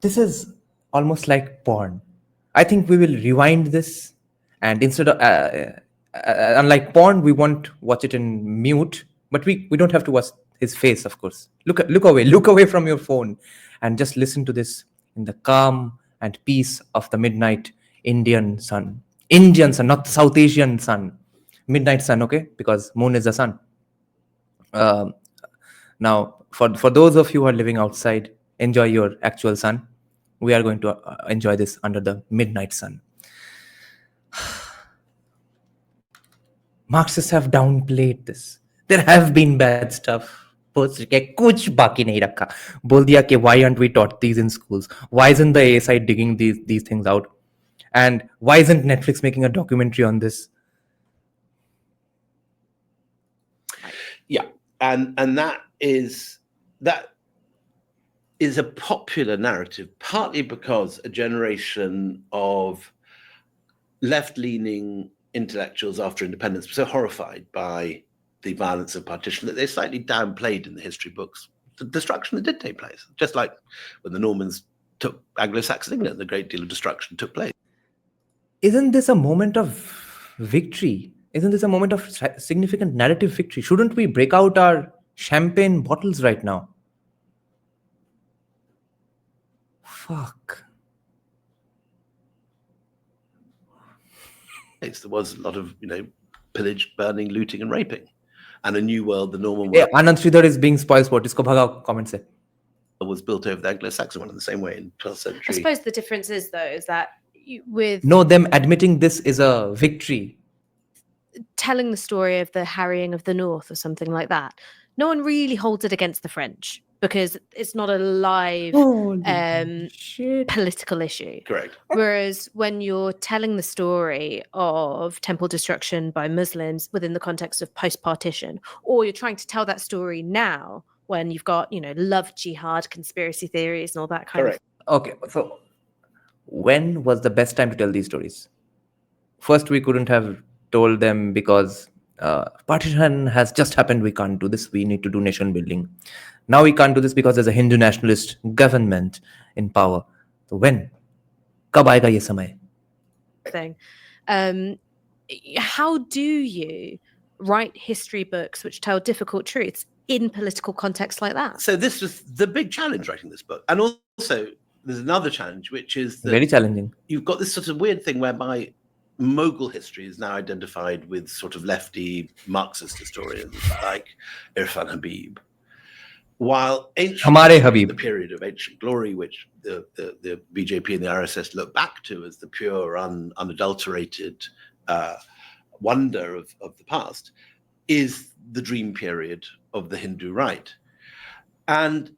This is almost like porn. I think we will rewind this, and instead of unlike porn, we won't watch it in mute, but we don't have to watch his face, of course. Look away from your phone, and just listen to this in the calm and peace of the midnight Indian sun, not South Asian sun. Midnight sun, okay? Because moon is the sun. Now, for those of you who are living outside, enjoy your actual sun. We are going to enjoy this under the midnight sun. Marxists have downplayed this. There have been bad stuff. कुछ बाकी नहीं रखा. बोल दिया कि why aren't we taught these in schools? Why isn't the ASI digging these things out? And why isn't Netflix making a documentary on this? Yeah, and that is a popular narrative, partly because a generation of left-leaning intellectuals after independence were so horrified by the violence of partition that they slightly downplayed in the history books the destruction that did take place. Just like when the Normans took Anglo-Saxon England, a great deal of destruction took place. Isn't this a moment of victory? Isn't this a moment of significant narrative victory? Shouldn't we break out our champagne bottles right now? Fuck. There was a lot of, pillage, burning, looting, and raping. And a new world, the normal Yeah, world, Anand Sridhar is being spoil sport. Isko bhagao, comment se. was built over the Anglo-Saxon one in the same way in 12th I century. suppose the difference is though is that with No, them admitting this is a victory. telling the story of the harrying of the North or something like that, no one really holds it against the French because it's not a live Shit. political issue. Correct. Whereas when you're telling the story of temple destruction by Muslims within the context of post-partition, or you're trying to tell that story now when you've got, love jihad, conspiracy theories and all that kind Correct. Okay, so when was the best time to tell these stories? First, we couldn't have told them because partition has just happened. We can't do this. We need to do nation building. Now we can't do this because there's a Hindu nationalist government in power. So when? Kab aayega ye samay? of thing. How do you write history books which tell difficult truths in political context like that? So this was the big challenge writing this book. And also, there's another challenge, which is that Very challenging. you've got this sort of weird thing whereby Mughal history is now identified with sort of lefty Marxist historians like Irfan Habib, while Hamare Habib. the period of ancient glory, which the BJP and the RSS look back to as the pure, unadulterated wonder of the past, is the dream period of the Hindu right. And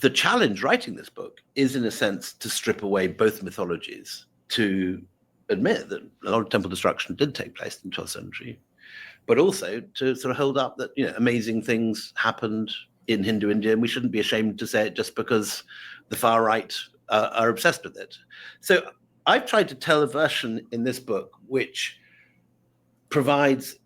the challenge writing this book is, in a sense, to strip away both mythologies, to admit that a lot of temple destruction did take place in the 12th century, but also to sort of hold up that amazing things happened in Hindu India, and we shouldn't be ashamed to say it just because the far right are obsessed with it. So I've tried to tell a version in this book which provides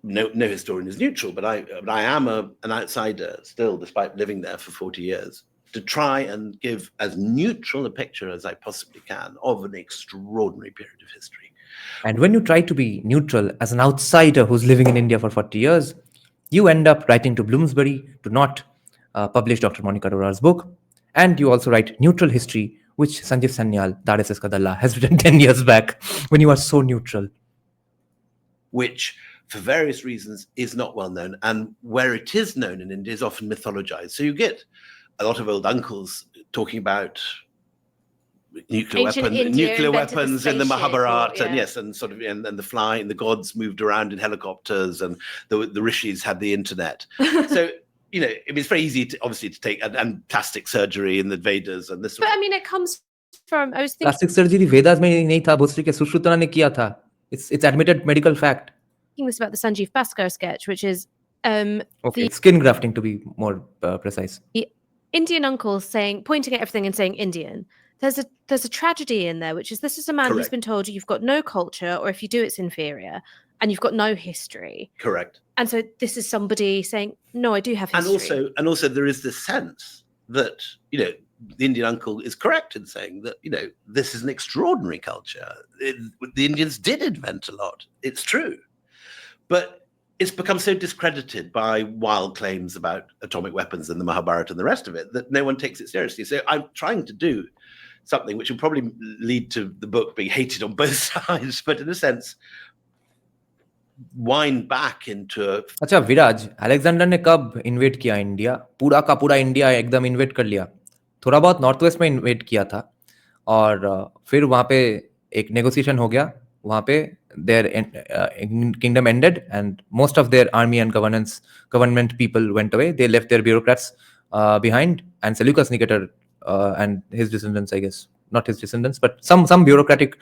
no historian is neutral, but I am an outsider still, despite living there for 40 years, to try and give as neutral a picture as I possibly can of an extraordinary period of history. And when you try to be neutral as an outsider who's living in India for 40 years, you end up writing to Bloomsbury to not publish Dr. Monica Arora's book. And you also write neutral history, which Sanjeev Sanyal, the RSS Kadalla, has written 10 years back, when you are so neutral. Which, for various reasons, is not well known. And where it is known in India is often mythologized. So you get a lot of old uncles talking about nuclear Ancient India invented the weapons in the spaceship, Mahabharata, or- and yeah. yes, and sort of and the flying, the gods moved around in helicopters, and the rishis had the internet. So it's very easy to obviously to take and plastic surgery in the Vedas and this. But I mean, it comes from, I was thinking Plastic surgery Vedas mein nahi tha, Bhosri ke Sushruta ne kiya tha. It's admitted medical fact. this about the Sanjeev Bhaskar sketch, which is Okay, skin grafting to be more precise. the Indian uncle pointing at everything and saying Indian. There's a tragedy in there, which is this is a man who's Correct. been told you've got no culture, or if you do, it's inferior, and you've got no history. Correct. And so this is somebody saying, no, I do have history. And also there is this sense that the Indian uncle is correct in saying that this is an extraordinary culture. The Indians did invent a lot. It's true, but it's become so discredited by wild claims about atomic weapons and the Mahabharata and the rest of it that no one takes it seriously. So I'm trying to do something which will probably lead to the book being hated on both sides, but in a sense, wind back into a अच्छा विराज, Alexander ने कब InvIT किया India? पूरा का पूरा India एकदम InvIT कर लिया. थोड़ा बहुत नॉर्थ वेस्ट में इन्वेट किया था, और फिर वहाँ पे एक नेगोशिएशन हो गया. वहाँ पे their kingdom ended, and most of their army and government people went away. They left their bureaucrats behind, and Seleucus Nicator and his descendants, I guess, not his descendants, but some bureaucratic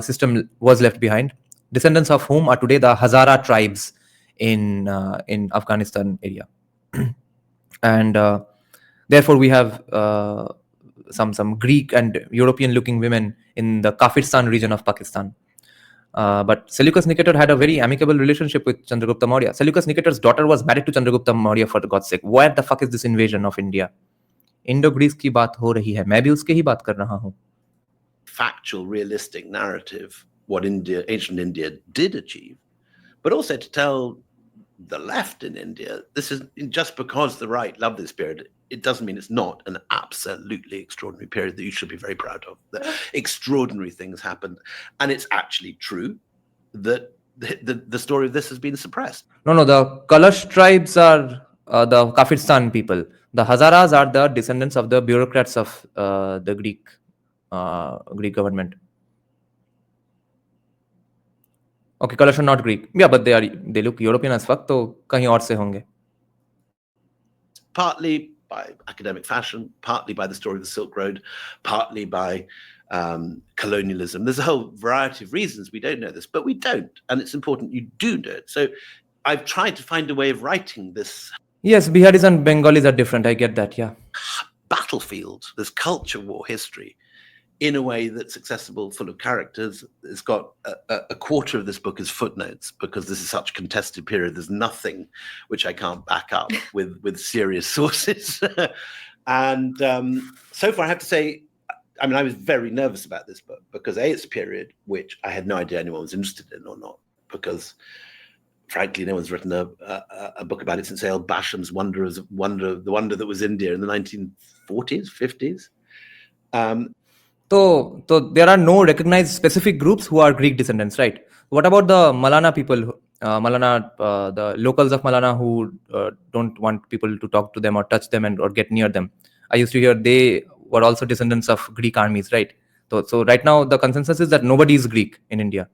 system was left behind. Descendants of whom are today the Hazara tribes in Afghanistan area, and therefore we have some Greek and European-looking women in the Kafirstan region of Pakistan. But Seleucus Nicator had a very amicable relationship with Chandragupta Maurya. Seleucus Nicator's daughter was married to Chandragupta Maurya, for God's sake. Where the fuck is this invasion of India? Indo-Greece की बात हो रही है, मैं भी उसके ही बात कर रहा हूँ. factual, realistic narrative what ancient India did achieve but also to tell the left in India, this is just because the right love this period, it doesn't mean it's not an absolutely extraordinary period that you should be very proud of. That extraordinary things happened. And it's actually true that the story of this has been suppressed. No, the Kalash tribes are the Kafirstan people. The Hazaras are the descendants of the bureaucrats of the Greek government. Okay, Kalash are not Greek. Yeah, but they look European as fuck, तो कहीं और से होंगे. Partly by academic fashion, partly by the story of the Silk Road, partly by colonialism. There's a whole variety of reasons we don't know this, but we don't. And it's important you do know it. So I've tried to find a way of writing this. Yes, Biharis and Bengalis are different. I get that, yeah. Battlefield, this culture war history, in a way that's accessible, full of characters. It's got a quarter of this book is footnotes, because this is such a contested period. There's nothing which I can't back up with serious sources. And so far, I have to say, I mean, I was very nervous about this book because A, it's a period which I had no idea anyone was interested in or not, because frankly, no one's written a book about it since A.L. Basham's The Wonder That Was India in the 1940s, 50s. So there are no recognized specific groups who are Greek descendants, right? What about the Malana people, the locals of Malana who don't want people to talk to them or touch them or get near them? I used to hear they were also descendants of Greek armies, right? So right now the consensus is that nobody is Greek in India.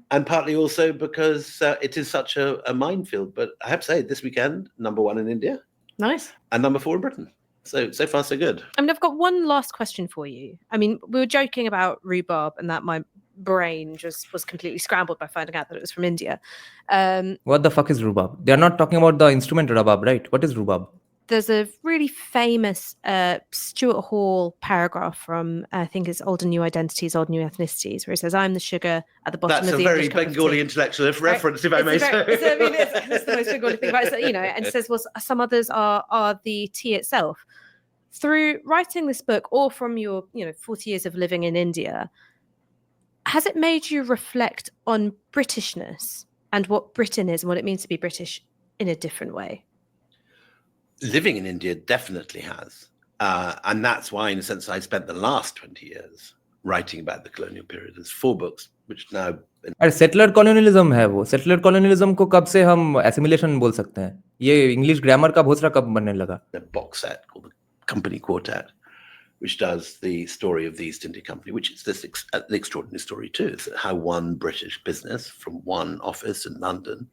And partly also because it is such a minefield. But I have to say, this weekend, #1 in India. Nice. And #4 in Britain. So far, so good. I mean, I've got one last question for you. I mean, we were joking about rhubarb and that my brain just was completely scrambled by finding out that it was from India. What the fuck is rhubarb? They're not talking about the instrument rhubarb, right? What is rhubarb? There's a really famous Stuart Hall paragraph from, I think it's Old and New Identities, Old and New Ethnicities, where he says, I'm the sugar at the bottom That's of the a very English cup of Bengali tea. intellectual reference, if I may say. It's the most Bengali thing about it, you know, and says, well, some others are the tea itself. Through writing this book, or from your 40 years of living in India, has it made you reflect on Britishness and what Britain is and what it means to be British in a different way? Living in India definitely has. And that's why, in a sense, I spent the last 20 years writing about the colonial period. There's 4 books, which now... अरे settler colonialism है वो. Settler colonialism को कब से हम assimilation बोल सकते हैं? ये इंग्लिश ग्रामर का भोसरा कब बनने लगा? A box set called the Company Quartet, which does the story of the East India Company, which is this the extraordinary story too. It's how one British business from one office in London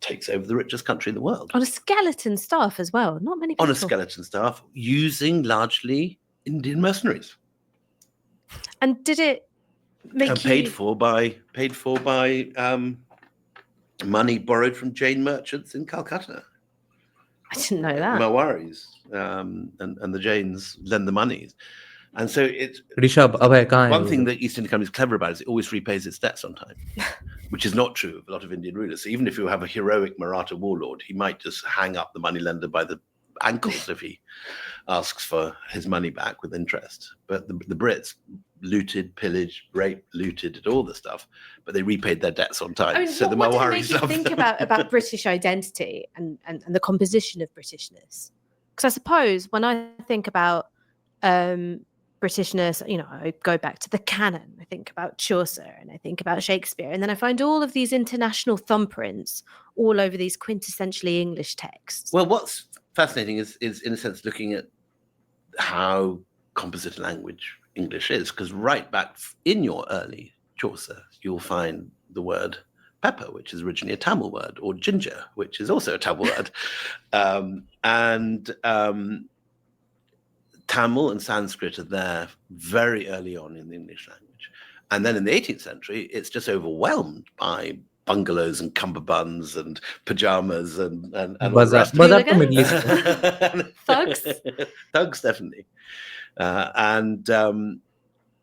takes over the richest country in the world. On a skeleton staff as well. Not many people. On a skeleton staff, using largely Indian mercenaries. And did it make and paid for by money borrowed from Jain merchants in Calcutta. I didn't know that. Mawaris and the Jains lend the monies. And so it's Rishabh, Abhay, kahan hai one wo? thing that East India Company is clever about is it always repays its debts on time, which is not true of a lot of Indian rulers. So even if you have a heroic Maratha warlord, he might just hang up the moneylender by the ankles if he asks for his money back with interest. But the Brits looted, pillaged, raped, looted, did all the stuff, but they repaid their debts on time. I mean, So the what did it Mawaris make you loved think them. about British identity and the composition of Britishness? Because I suppose when I think about Britishness, I go back to the canon. I think about Chaucer and I think about Shakespeare, and then I find all of these international thumbprints all over these quintessentially English texts. Well, what's fascinating is in a sense looking at how composite language English is, because right back in your early Chaucer, you'll find the word pepper, which is originally a Tamil word, or ginger, which is also a Tamil word. Tamil and Sanskrit are there very early on in the English language. And then in the 18th century, it's just overwhelmed by bungalows and cummerbunds and pajamas and all the rest. Bazaar to Middle East. Thugs? Thugs, definitely.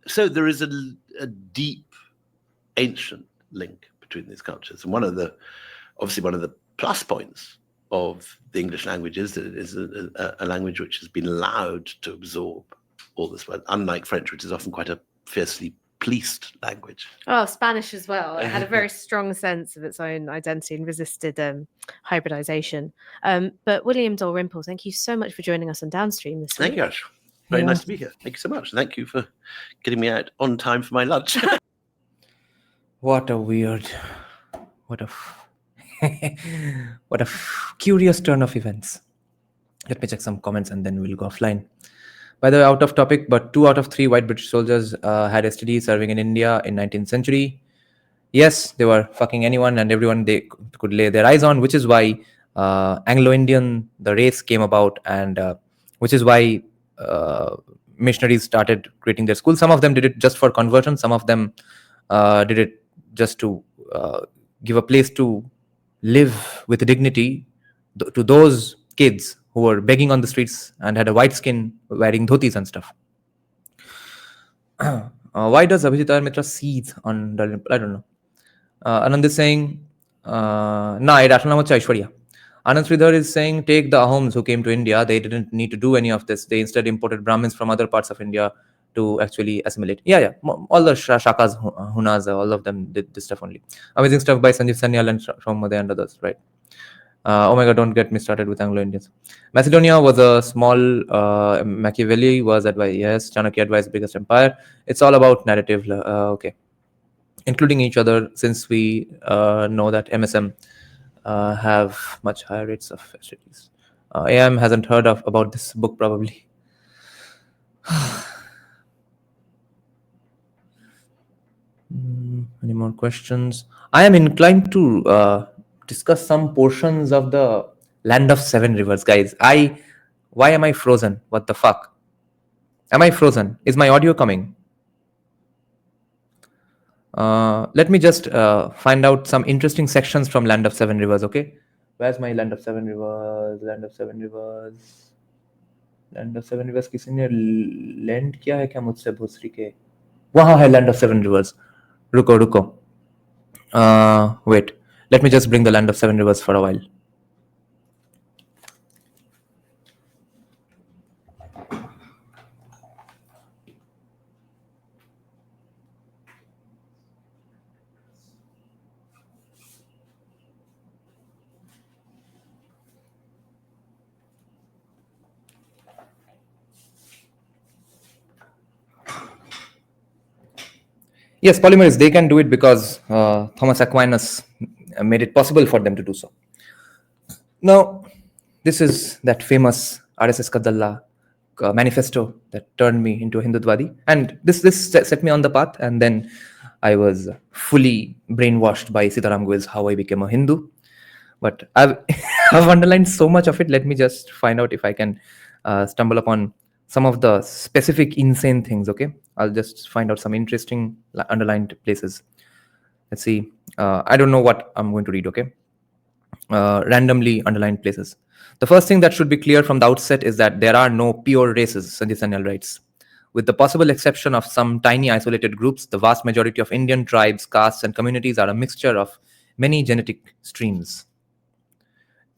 So there is a deep, ancient link between these cultures. And one of the plus points of the English language is that it is a language which has been allowed to absorb all this, unlike French, which is often quite a fiercely policed language. Oh, Spanish as well. It had a very strong sense of its own identity and resisted hybridization. But William Dalrymple, thank you so much for joining us on Downstream this week. Thank you, Ash. Very nice to be here. Thank you so much. Thank you for getting me out on time for my lunch. What a weird, what a curious turn of events. Let me check some comments and then we'll go offline. By the way, out of topic, but 2 out of 3 white British soldiers had STD serving in India in 19th century. Yes, they were fucking anyone and everyone they could lay their eyes on, which is why Anglo-Indian, the race came about, and which is why missionaries started creating their schools. Some of them did it just for conversion. Some of them did it just to give a place to live with dignity to those kids who were begging on the streets and had a white skin wearing dhotis and stuff. Why does Abhijit Ayar Mitra seethe on Dalrymple? I don't know. Anand is saying, nah, it আসলে নাম হচ্ছে Aishwarya. Anand Sridhar is saying, take the Ahoms who came to India. They didn't need to do any of this. They instead imported Brahmins from other parts of India to actually assimilate. Yeah. All the Shakas, Hunas, all of them did this stuff only. Amazing stuff by Sanjeev Sanyal and Shomade and others, right? Oh my God, don't get me started with Anglo-Indians. Macedonia was a small, Machiavelli was advised, yes, Chanakya advised biggest empire. It's all about narrative, okay. Including each other, since we know that MSM have much higher rates of STDs. AM hasn't heard about this book probably. Any more questions? I am inclined to discuss some portions of the Land of Seven Rivers, guys. Why am I frozen? What the fuck? Am I frozen? Is my audio coming? Let me just find out some interesting sections from Land of Seven Rivers, okay? Where's my Land of Seven Rivers? Land of Seven Rivers. Land of Seven Rivers किसी ने land किया है क्या मुझसे भोसरी के? वहाँ है Land of Seven Rivers. रुको. Wait. Let me just bring the Land of Seven Rivers for a while. Yes, polymers, they can do it because Thomas Aquinas made it possible for them to do so. Now, this is that famous RSS Kadalla manifesto that turned me into a Hindutwadi. And this set me on the path. And then I was fully brainwashed by Sitaram Goel's How I Became a Hindu. But I've underlined so much of it. Let me just find out if I can stumble upon some of the specific insane things, okay? I'll just find out some interesting underlined places. Let's see. I don't know what I'm going to read, okay? Randomly underlined places. The first thing that should be clear from the outset is that there are no pure races, Sanjay Sanyal writes. With the possible exception of some tiny isolated groups, the vast majority of Indian tribes, castes, and communities are a mixture of many genetic streams.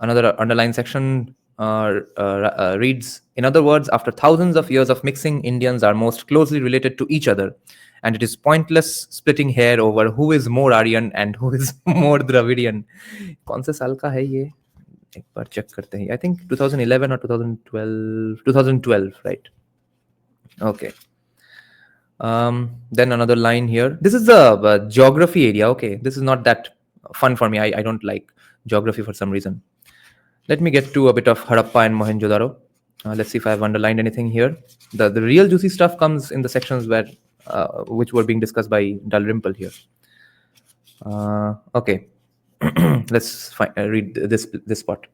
Another underlined section reads, in other words, after thousands of years of mixing, Indians are most closely related to each other, and it is pointless splitting hair over who is more Aryan and who is more Dravidian. कौन से साल का है ये? एक बार check करते हैं. I think 2011 or 2012, right? Okay. Then another line here. This is the geography area. Okay, this is not that fun for me. I don't like geography for some reason. Let me get to a bit of Harappa and Mohenjo-daro. Let's see if I've underlined anything here. The real juicy stuff comes in the sections where which were being discussed by Dalrymple here. Okay, let's read this part.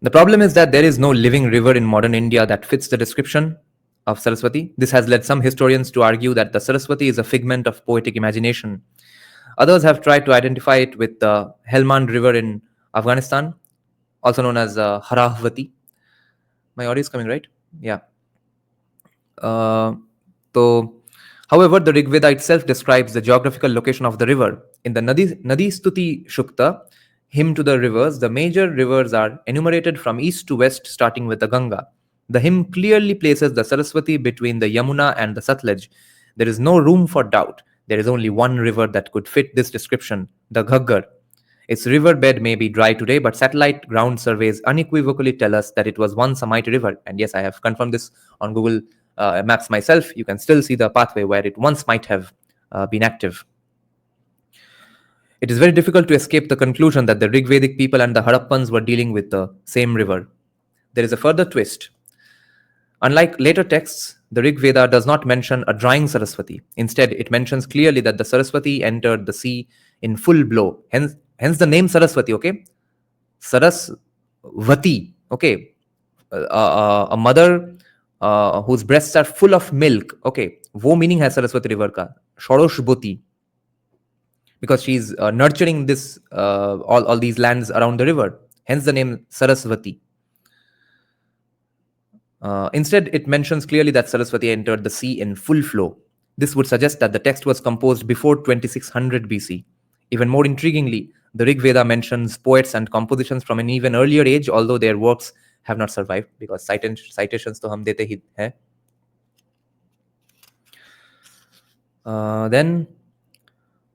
The problem is that there is no living river in modern India that fits the description of Saraswati. This has led some historians to argue that the Saraswati is a figment of poetic imagination. Others have tried to identify it with the Helmand River in Afghanistan, also known as Harahvati. My audio is coming, right? Yeah. However, the Rig Veda itself describes the geographical location of the river. In the Nadi Stuti Shukta, hymn to the rivers, the major rivers are enumerated from east to west, starting with the Ganga. The hymn clearly places the Saraswati between the Yamuna and the Satluj. There is no room for doubt. There is only one river that could fit this description, the Ghaggar. Its riverbed may be dry today, but satellite ground surveys unequivocally tell us that it was once a mighty river. And yes, I have confirmed this on Google Maps myself. You can still see the pathway where it once might have been active. It is very difficult to escape the conclusion that the Rigvedic people and the Harappans were dealing with the same river. There is a further twist. Unlike later texts, the Rig Veda does not mention a drying Saraswati. Instead, it mentions clearly that the Saraswati entered the sea in full blow. Hence the name Saraswati, okay? Sarasvati, okay? A mother whose breasts are full of milk, okay? वो meaning है Saraswati river का, Shoroshboti. Because she's nurturing this all these lands around the river. Hence the name Saraswati. Instead, it mentions clearly that Saraswati entered the sea in full flow. This would suggest that the text was composed before 2600 BC. Even more intriguingly, the Rig Veda mentions poets and compositions from an even earlier age, although their works have not survived, because citations to hum dete hi hai. Then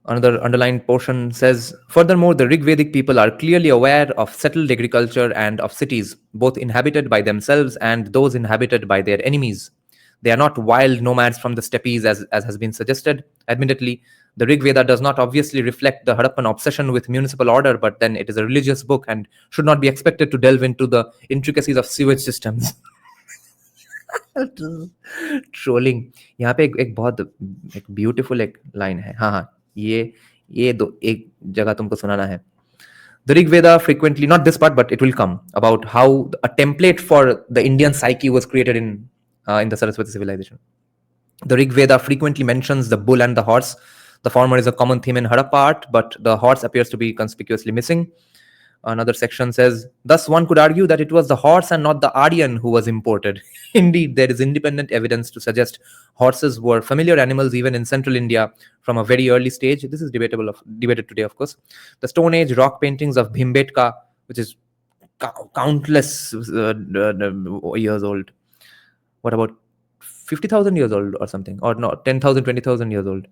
another underlined portion says, furthermore, the Rigvedic people are clearly aware of settled agriculture and of cities, both inhabited by themselves and those inhabited by their enemies. They are not wild nomads from the steppes, as has been suggested. Admittedly, the Rig Veda does not obviously reflect the Harappan obsession with municipal order, but then it is a religious book and should not be expected to delve into the intricacies of sewage systems. Trolling यहाँ पे एक बहुत एक beautiful एक line है. हाँ, ये दो एक जगह तुमको सुनाना है. The Rig Veda frequently, not this part, but it will come, about how a template for the Indian psyche was created in the Saraswati civilization. The Rig Veda frequently mentions the bull and the horse. The former is a common theme in Harappa art, but the horse appears to be conspicuously missing. Another section says, thus one could argue that it was the horse and not the Aryan who was imported. Indeed, there is independent evidence to suggest horses were familiar animals even in central India from a very early stage. This is debated today, of course. The Stone Age rock paintings of Bhimbetka, which is countless years old. What about 50,000 years old or something? Or no, 10,000, 20,000 years old.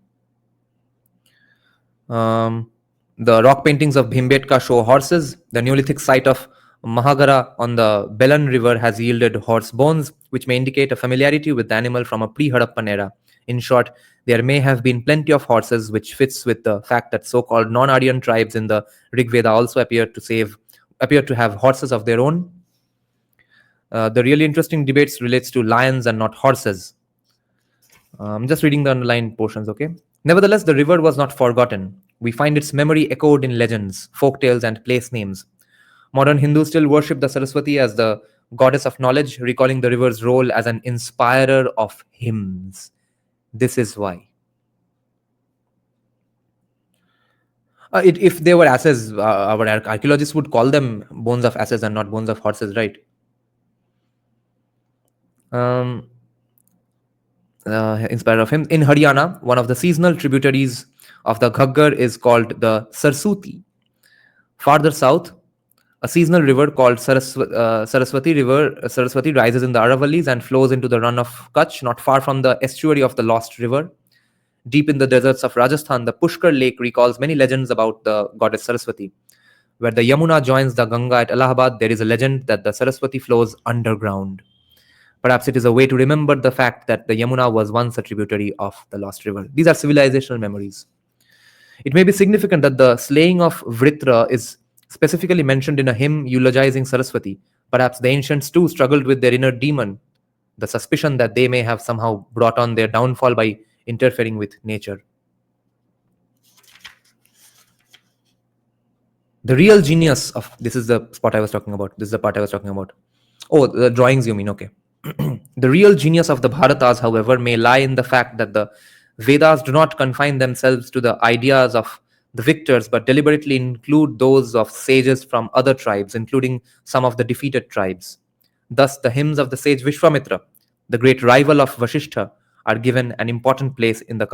The rock paintings of Bhimbetka show horses. The Neolithic site of Mahagara on the Belan River has yielded horse bones, which may indicate a familiarity with the animal from a pre-Harappan era. In short, there may have been plenty of horses, which fits with the fact that so-called non-Aryan tribes in the Rig Veda also appear to have horses of their own. The really interesting debates relates to lions and not horses. I'm just reading the underlined portions, okay? Nevertheless, the river was not forgotten. We find its memory echoed in legends, folktales, and place names. Modern Hindus still worship the Saraswati as the goddess of knowledge, recalling the river's role as an inspirer of hymns. This is why. If they were asses, our archaeologists would call them bones of asses and not bones of horses, right? Inspirer of hymns. In Haryana, one of the seasonal tributaries of the Ghaggar is called the Sarsuti. Farther south, a seasonal river called Saraswati rises in the Aravallis and flows into the run of Kutch, not far from the estuary of the Lost River. Deep in the deserts of Rajasthan, the Pushkar Lake recalls many legends about the goddess Saraswati. Where the Yamuna joins the Ganga at Allahabad, there is a legend that the Saraswati flows underground. Perhaps it is a way to remember the fact that the Yamuna was once a tributary of the Lost River. These are civilizational memories. It may be significant that the slaying of Vritra is specifically mentioned in a hymn eulogizing Saraswati. Perhaps the ancients too struggled with their inner demon, the suspicion that they may have somehow brought on their downfall by interfering with nature. The real genius of this is the spot I was talking about. This is the part I was talking about. Oh, the drawings you mean, okay. The real genius of the Bharatas, however, may lie in the fact that the Vedas do not confine themselves to the ideas of the victors, but deliberately include those of sages from other tribes, including some of the defeated tribes. Thus, the hymns of the sage Vishwamitra, the great rival of Vasishtha, are given an important place in the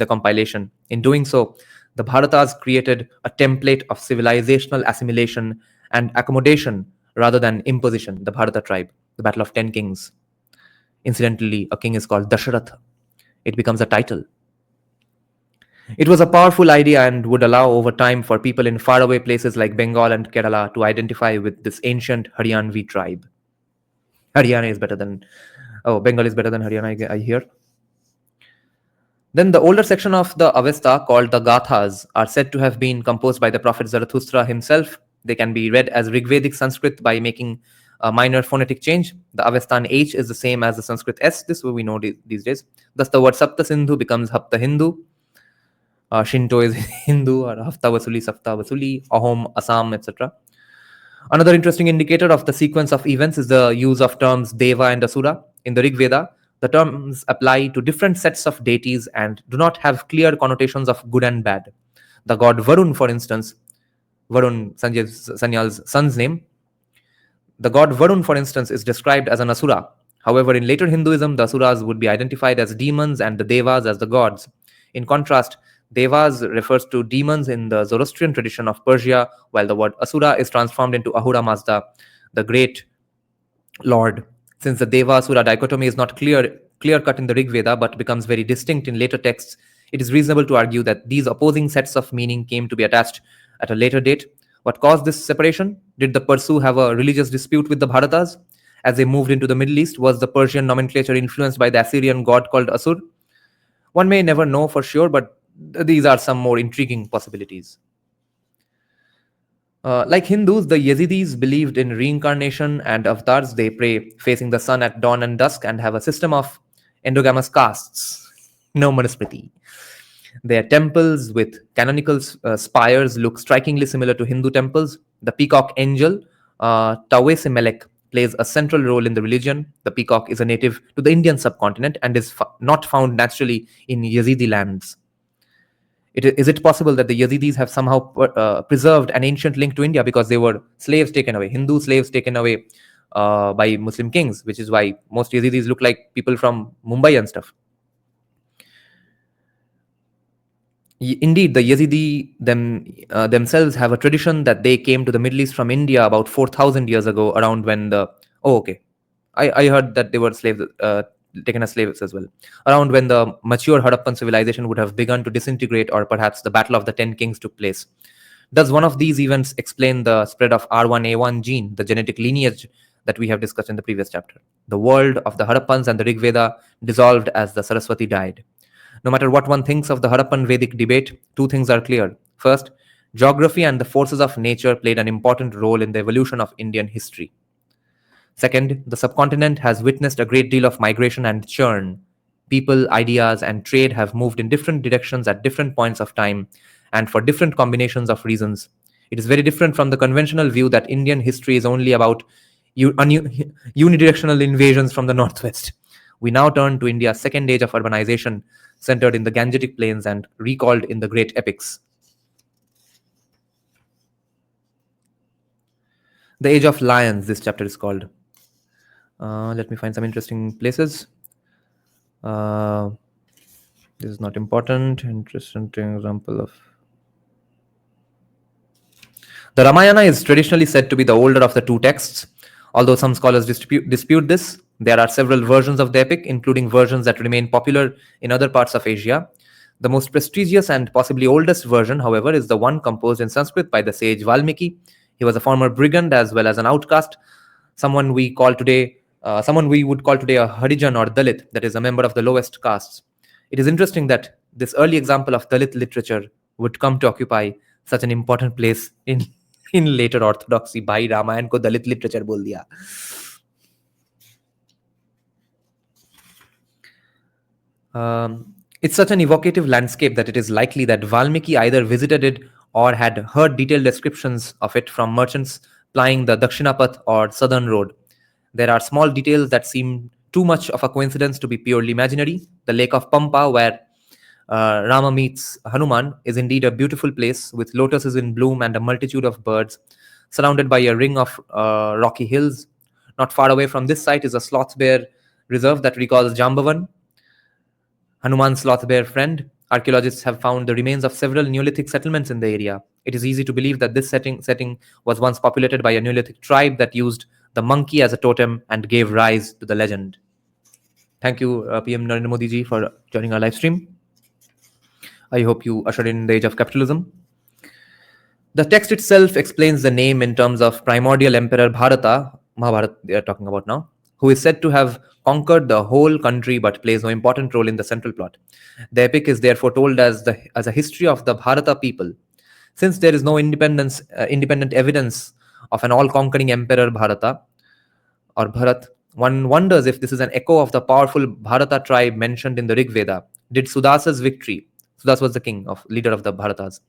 compilation. In doing so, the Bharatas created a template of civilizational assimilation and accommodation rather than imposition. The Bharata tribe, the Battle of 10 Kings. Incidentally, a king is called Dasharath. It becomes a title. It was a powerful idea and would allow over time for people in faraway places like Bengal and Kerala to identify with this ancient Haryanvi tribe. Haryana is better than, Bengal is better than Haryana, I hear. Then the older section of the Avesta, called the Gathas, are said to have been composed by the prophet Zarathustra himself. They can be read as Rigvedic Sanskrit by making a minor phonetic change. The Avestan H is the same as the Sanskrit S. This we know these days. Thus, the word Sapta Sindhu becomes Hapta Hindu. Shinto is Hindu, or Hafta Vasuli, Sapta Vasuli, Ahom, Assam, etc. Another interesting indicator of the sequence of events is the use of terms Deva and Asura. In the Rig Veda, the terms apply to different sets of deities and do not have clear connotations of good and bad. The god Varun, for instance, Varun, Sanyal's son's name, the god Varun, for instance, is described as an Asura. However, in later Hinduism, the Asuras would be identified as demons and the Devas as the gods. In contrast, Devas refers to demons in the Zoroastrian tradition of Persia, while the word Asura is transformed into Ahura Mazda, the great lord. Since the Deva-Asura dichotomy is not clear-cut in the Rig Veda but becomes very distinct in later texts, it is reasonable to argue that these opposing sets of meaning came to be attached at a later date. What caused this separation? Did the Parsu have a religious dispute with the Bharatas? As they moved into the Middle East, was the Persian nomenclature influenced by the Assyrian god called Asur? One may never know for sure, but these are some more intriguing possibilities. Like Hindus, the Yazidis believed in reincarnation and avatars. They pray facing the sun at dawn and dusk and have a system of endogamous castes. No Manusmriti. Their temples with canonical spires look strikingly similar to Hindu temples. The peacock angel, Tawese Melek, plays a central role in the religion. The peacock is a native to the Indian subcontinent and is not found naturally in Yazidi lands. Is it possible that the Yazidis have somehow preserved an ancient link to India because they were slaves taken away, Hindu slaves taken away by Muslim kings, which is why most Yazidis look like people from Mumbai and stuff? Indeed, the Yazidi themselves have a tradition that they came to the Middle East from India about 4,000 years ago, around when the... Oh, okay. I heard that they were slaves, taken as slaves as well, around when the mature Harappan civilization would have begun to disintegrate, or perhaps the Battle of the 10 Kings took place. Does one of these events explain the spread of R1A1 gene, the genetic lineage that we have discussed in the previous chapter? The world of the Harappans and the Rig Veda dissolved as the Saraswati died. No matter what one thinks of the Harappan Vedic debate, two things are clear. First, geography and the forces of nature played an important role in the evolution of Indian history. Second, the subcontinent has witnessed a great deal of migration and churn. People, ideas, and trade have moved in different directions at different points of time and for different combinations of reasons. It is very different from the conventional view that Indian history is only about unidirectional invasions from the northwest. We now turn to India's second age of urbanization, centered in the Gangetic plains and recalled in the great epics. The Age of Lions, this chapter is called. Let me find some interesting places. This is not important. Interesting example of... The Ramayana is traditionally said to be the older of the two texts. Although some scholars dispute this, there are several versions of the epic, including versions that remain popular in other parts of Asia. The most prestigious and possibly oldest version, however, is the one composed in Sanskrit by the sage Valmiki. He was a former brigand as well as an outcast, someone we would call today a Harijan or Dalit, that is a member of the lowest castes. It is interesting that this early example of Dalit literature would come to occupy such an important place in later orthodoxy. Bhai Ramayan ko Dalit literature bol diya. It's such an evocative landscape that it is likely that Valmiki either visited it or had heard detailed descriptions of it from merchants plying the Dakshinapath or southern road. There are small details that seem too much of a coincidence to be purely imaginary. The lake of Pampa, where Rama meets Hanuman, is indeed a beautiful place with lotuses in bloom and a multitude of birds, surrounded by a ring of rocky hills. Not far away from this site is a sloth bear reserve that recalls Jambavan, Hanuman's sloth bear friend. Archaeologists have found the remains of several Neolithic settlements in the area. It is easy to believe that this setting was once populated by a Neolithic tribe that used the monkey as a totem and gave rise to the legend. Thank you, PM Narendra Modi ji, for joining our live stream. I hope you ushered in the age of capitalism. The text itself explains the name in terms of primordial emperor Bharata, Mahabharata they are talking about now, who is said to have conquered the whole country but plays no important role in the central plot. The epic is therefore told as a history of the Bharata people. Since there is no independent evidence of an all-conquering emperor Bharata or Bharat, one wonders if this is an echo of the powerful Bharata tribe mentioned in the Rig Veda. Did Sudasa's victory, Sudas was the leader of the Bharatas,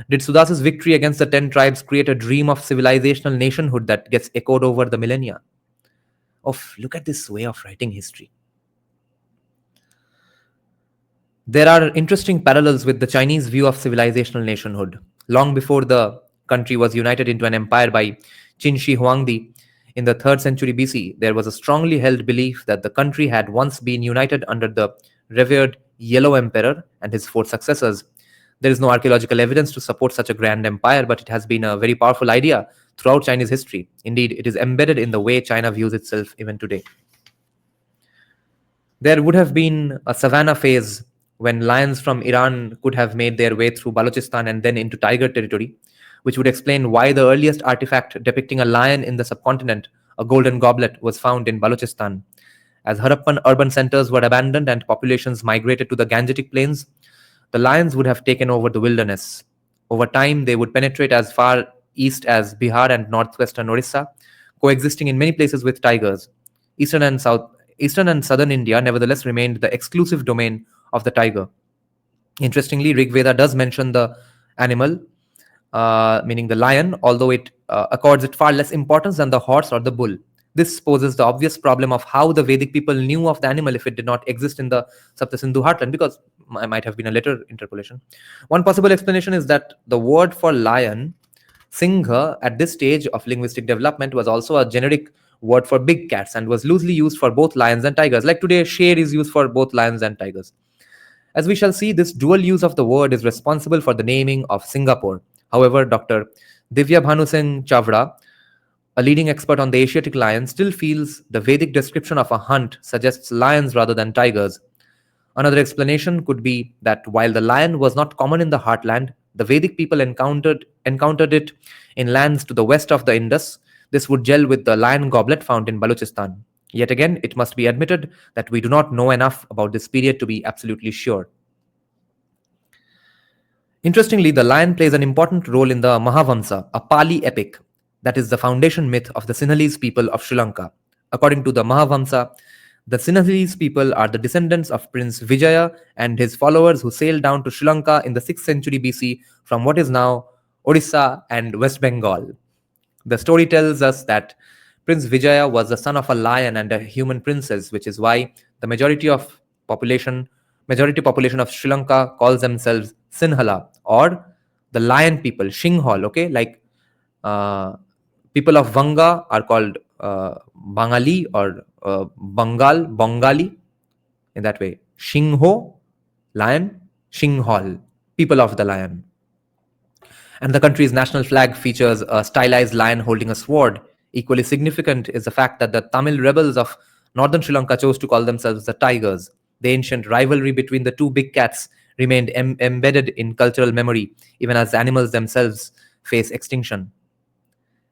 did Sudasa's victory against the 10 tribes create a dream of civilizational nationhood that gets echoed over the millennia? Oh, look at this way of writing history. There are interesting parallels with the Chinese view of civilizational nationhood. Long before the country was united into an empire by Qin Shi Huangdi in the 3rd century BC, there was a strongly held belief that the country had once been united under the revered Yellow Emperor and his 4 successors. There is no archaeological evidence to support such a grand empire, but it has been a very powerful idea throughout Chinese history. Indeed, it is embedded in the way China views itself even today. There would have been a savanna phase when lions from Iran could have made their way through Balochistan and then into tiger territory, which would explain why the earliest artifact depicting a lion in the subcontinent, a golden goblet, was found in Balochistan. As Harappan urban centers were abandoned and populations migrated to the Gangetic plains, the lions would have taken over the wilderness. Over time, they would penetrate as far east as Bihar and northwestern Orissa, coexisting in many places with tigers. Eastern and southern India nevertheless remained the exclusive domain of the tiger. Interestingly, Rig Veda does mention the animal, meaning the lion, although it accords it far less importance than the horse or the bull. This poses the obvious problem of how the Vedic people knew of the animal if it did not exist in the Saptasindhu heartland, because it might have been a later interpolation. One possible explanation is that the word for lion, Singha, at this stage of linguistic development was also a generic word for big cats and was loosely used for both lions and tigers. Like today, sher is used for both lions and tigers. As we shall see, this dual use of the word is responsible for the naming of Singapore. However, Dr. Divya Bhanu Singh Chavda, a leading expert on the Asiatic lion, still feels the Vedic description of a hunt suggests lions rather than tigers. Another explanation could be that while the lion was not common in the heartland, the Vedic people encountered it in lands to the west of the Indus. This would gel with the lion goblet found in Balochistan. Yet again, it must be admitted that we do not know enough about this period to be absolutely sure. Interestingly, the lion plays an important role in the Mahavamsa, a Pali epic that is the foundation myth of the Sinhalese people of Sri Lanka. According to the Mahavamsa, the Sinhalese people are the descendants of Prince Vijaya and his followers who sailed down to Sri Lanka in the 6th century BC from what is now Orissa and West Bengal. The story tells us that Prince Vijaya was the son of a lion and a human princess, which is why the majority population of Sri Lanka calls themselves Sinhala, or the lion people, Shinghal, okay? Like people of Vanga are called Bangali or Bengali, in that way. Shingho, lion, Shinghal, people of the lion. And the country's national flag features a stylized lion holding a sword. Equally significant is the fact that the Tamil rebels of northern Sri Lanka chose to call themselves the Tigers. The ancient rivalry between the two big cats remained embedded in cultural memory, even as the animals themselves face extinction.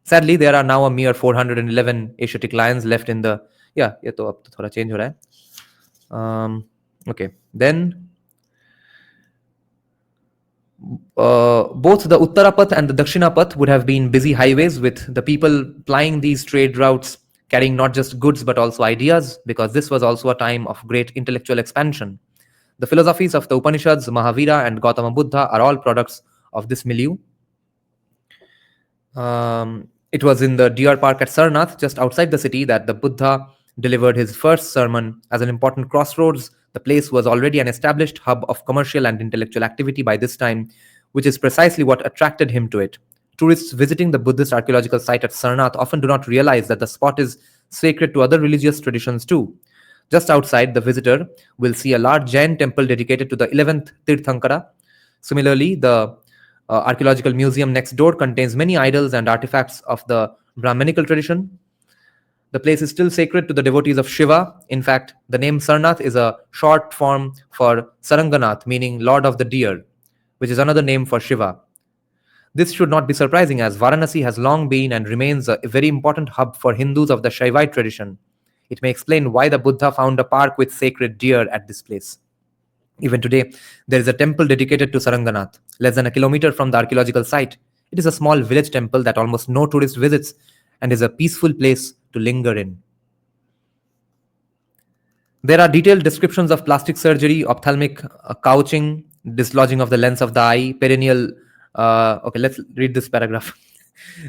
Sadly, there are now a mere 411 Asiatic lions left in the... Yeah, ये तो अब तो थोड़ा change हो रहा है. Okay, then both the Uttarapath and the Dakshinapath would have been busy highways, with the people plying these trade routes carrying not just goods but also ideas, because this was also a time of great intellectual expansion. The philosophies of the Upanishads, Mahavira and Gautama Buddha are all products of this milieu. It was in the Deer Park at Sarnath, just outside the city, that the Buddha delivered his first sermon. As an important crossroads, the place was already an established hub of commercial and intellectual activity by this time, which is precisely what attracted him to it. Tourists visiting the Buddhist archaeological site at Sarnath often do not realize that the spot is sacred to other religious traditions too. Just outside, the visitor will see a large Jain temple dedicated to the 11th Tirthankara. Similarly, the archaeological museum next door contains many idols and artifacts of the Brahmanical tradition. The place is still sacred to the devotees of Shiva. In fact, the name Sarnath is a short form for Saranganath, meaning Lord of the Deer, which is another name for Shiva. This should not be surprising, as Varanasi has long been and remains a very important hub for Hindus of the Shaivite tradition. It may explain why the Buddha found a park with sacred deer at this place. Even today, there is a temple dedicated to Saranganath, less than a kilometer from the archaeological site. It is a small village temple that almost no tourist visits and is a peaceful place to linger in. There are detailed descriptions of plastic surgery, ophthalmic couching, dislodging of the lens of the eye, perineal. Okay, let's read this paragraph.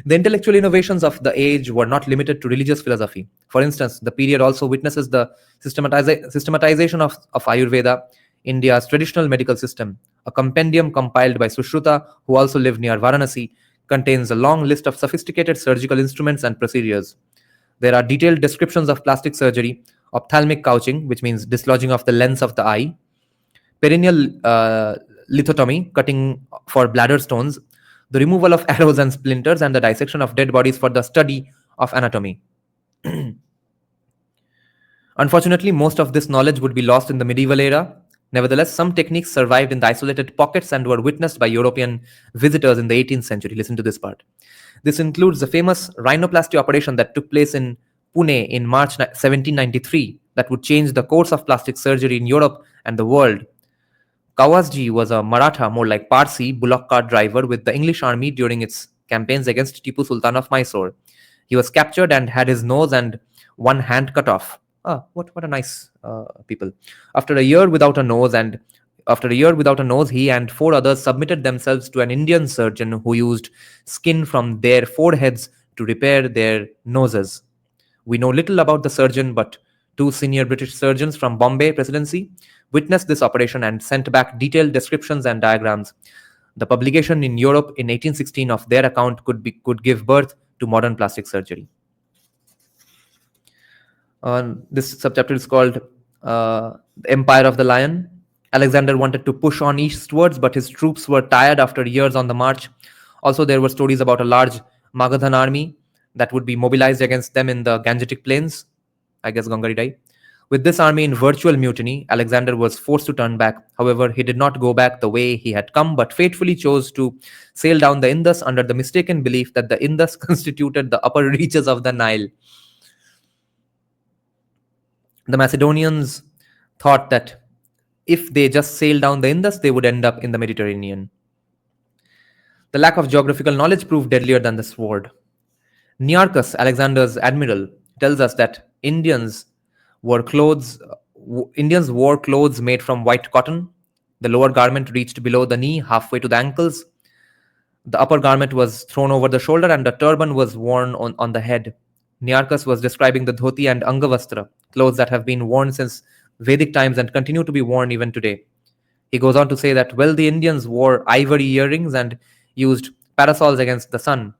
The intellectual innovations of the age were not limited to religious philosophy. For instance, the period also witnesses the systematization of Ayurveda, India's traditional medical system. A compendium compiled by Sushruta, who also lived near Varanasi, contains a long list of sophisticated surgical instruments and procedures. There are detailed descriptions of plastic surgery, ophthalmic couching, which means dislodging of the lens of the eye, perineal lithotomy, cutting for bladder stones, the removal of arrows and splinters, and the dissection of dead bodies for the study of anatomy. Unfortunately, most of this knowledge would be lost in the medieval era. Nevertheless, some techniques survived in the isolated pockets and were witnessed by European visitors in the 18th century. Listen to this part. This includes the famous rhinoplasty operation that took place in Pune in March 1793 that would change the course of plastic surgery in Europe and the world. Kawasji was a Maratha, more like Parsi, bullock cart driver with the English army during its campaigns against Tipu Sultan of Mysore. He was captured and had his nose and one hand cut off. What a nice people. After a year without a nose, he and 4 others submitted themselves to an Indian surgeon who used skin from their foreheads to repair their noses. We know little about the surgeon, but 2 senior British surgeons from Bombay Presidency witnessed this operation and sent back detailed descriptions and diagrams. The publication in Europe in 1816 of their account could give birth to modern plastic surgery. This subchapter is called The Empire of the Lion. Alexander wanted to push on eastwards, but his troops were tired after years on the march. Also, there were stories about a large Magadhan army that would be mobilized against them in the Gangetic Plains, I guess Gangaridai. With this army in virtual mutiny, Alexander was forced to turn back. However, he did not go back the way he had come, but fatefully chose to sail down the Indus under the mistaken belief that the Indus constituted the upper reaches of the Nile. The Macedonians thought that if they just sailed down the Indus, they would end up in the Mediterranean. The lack of geographical knowledge proved deadlier than the sword. Nearchus, Alexander's admiral, tells us that Indians wore clothes made from white cotton. The lower garment reached below the knee, halfway to the ankles. The upper garment was thrown over the shoulder and a turban was worn on the head. Nearchus was describing the dhoti and angavastra, clothes that have been worn since Vedic times and continue to be worn even today. He goes on to say that wealthy Indians wore ivory earrings and used parasols against the sun.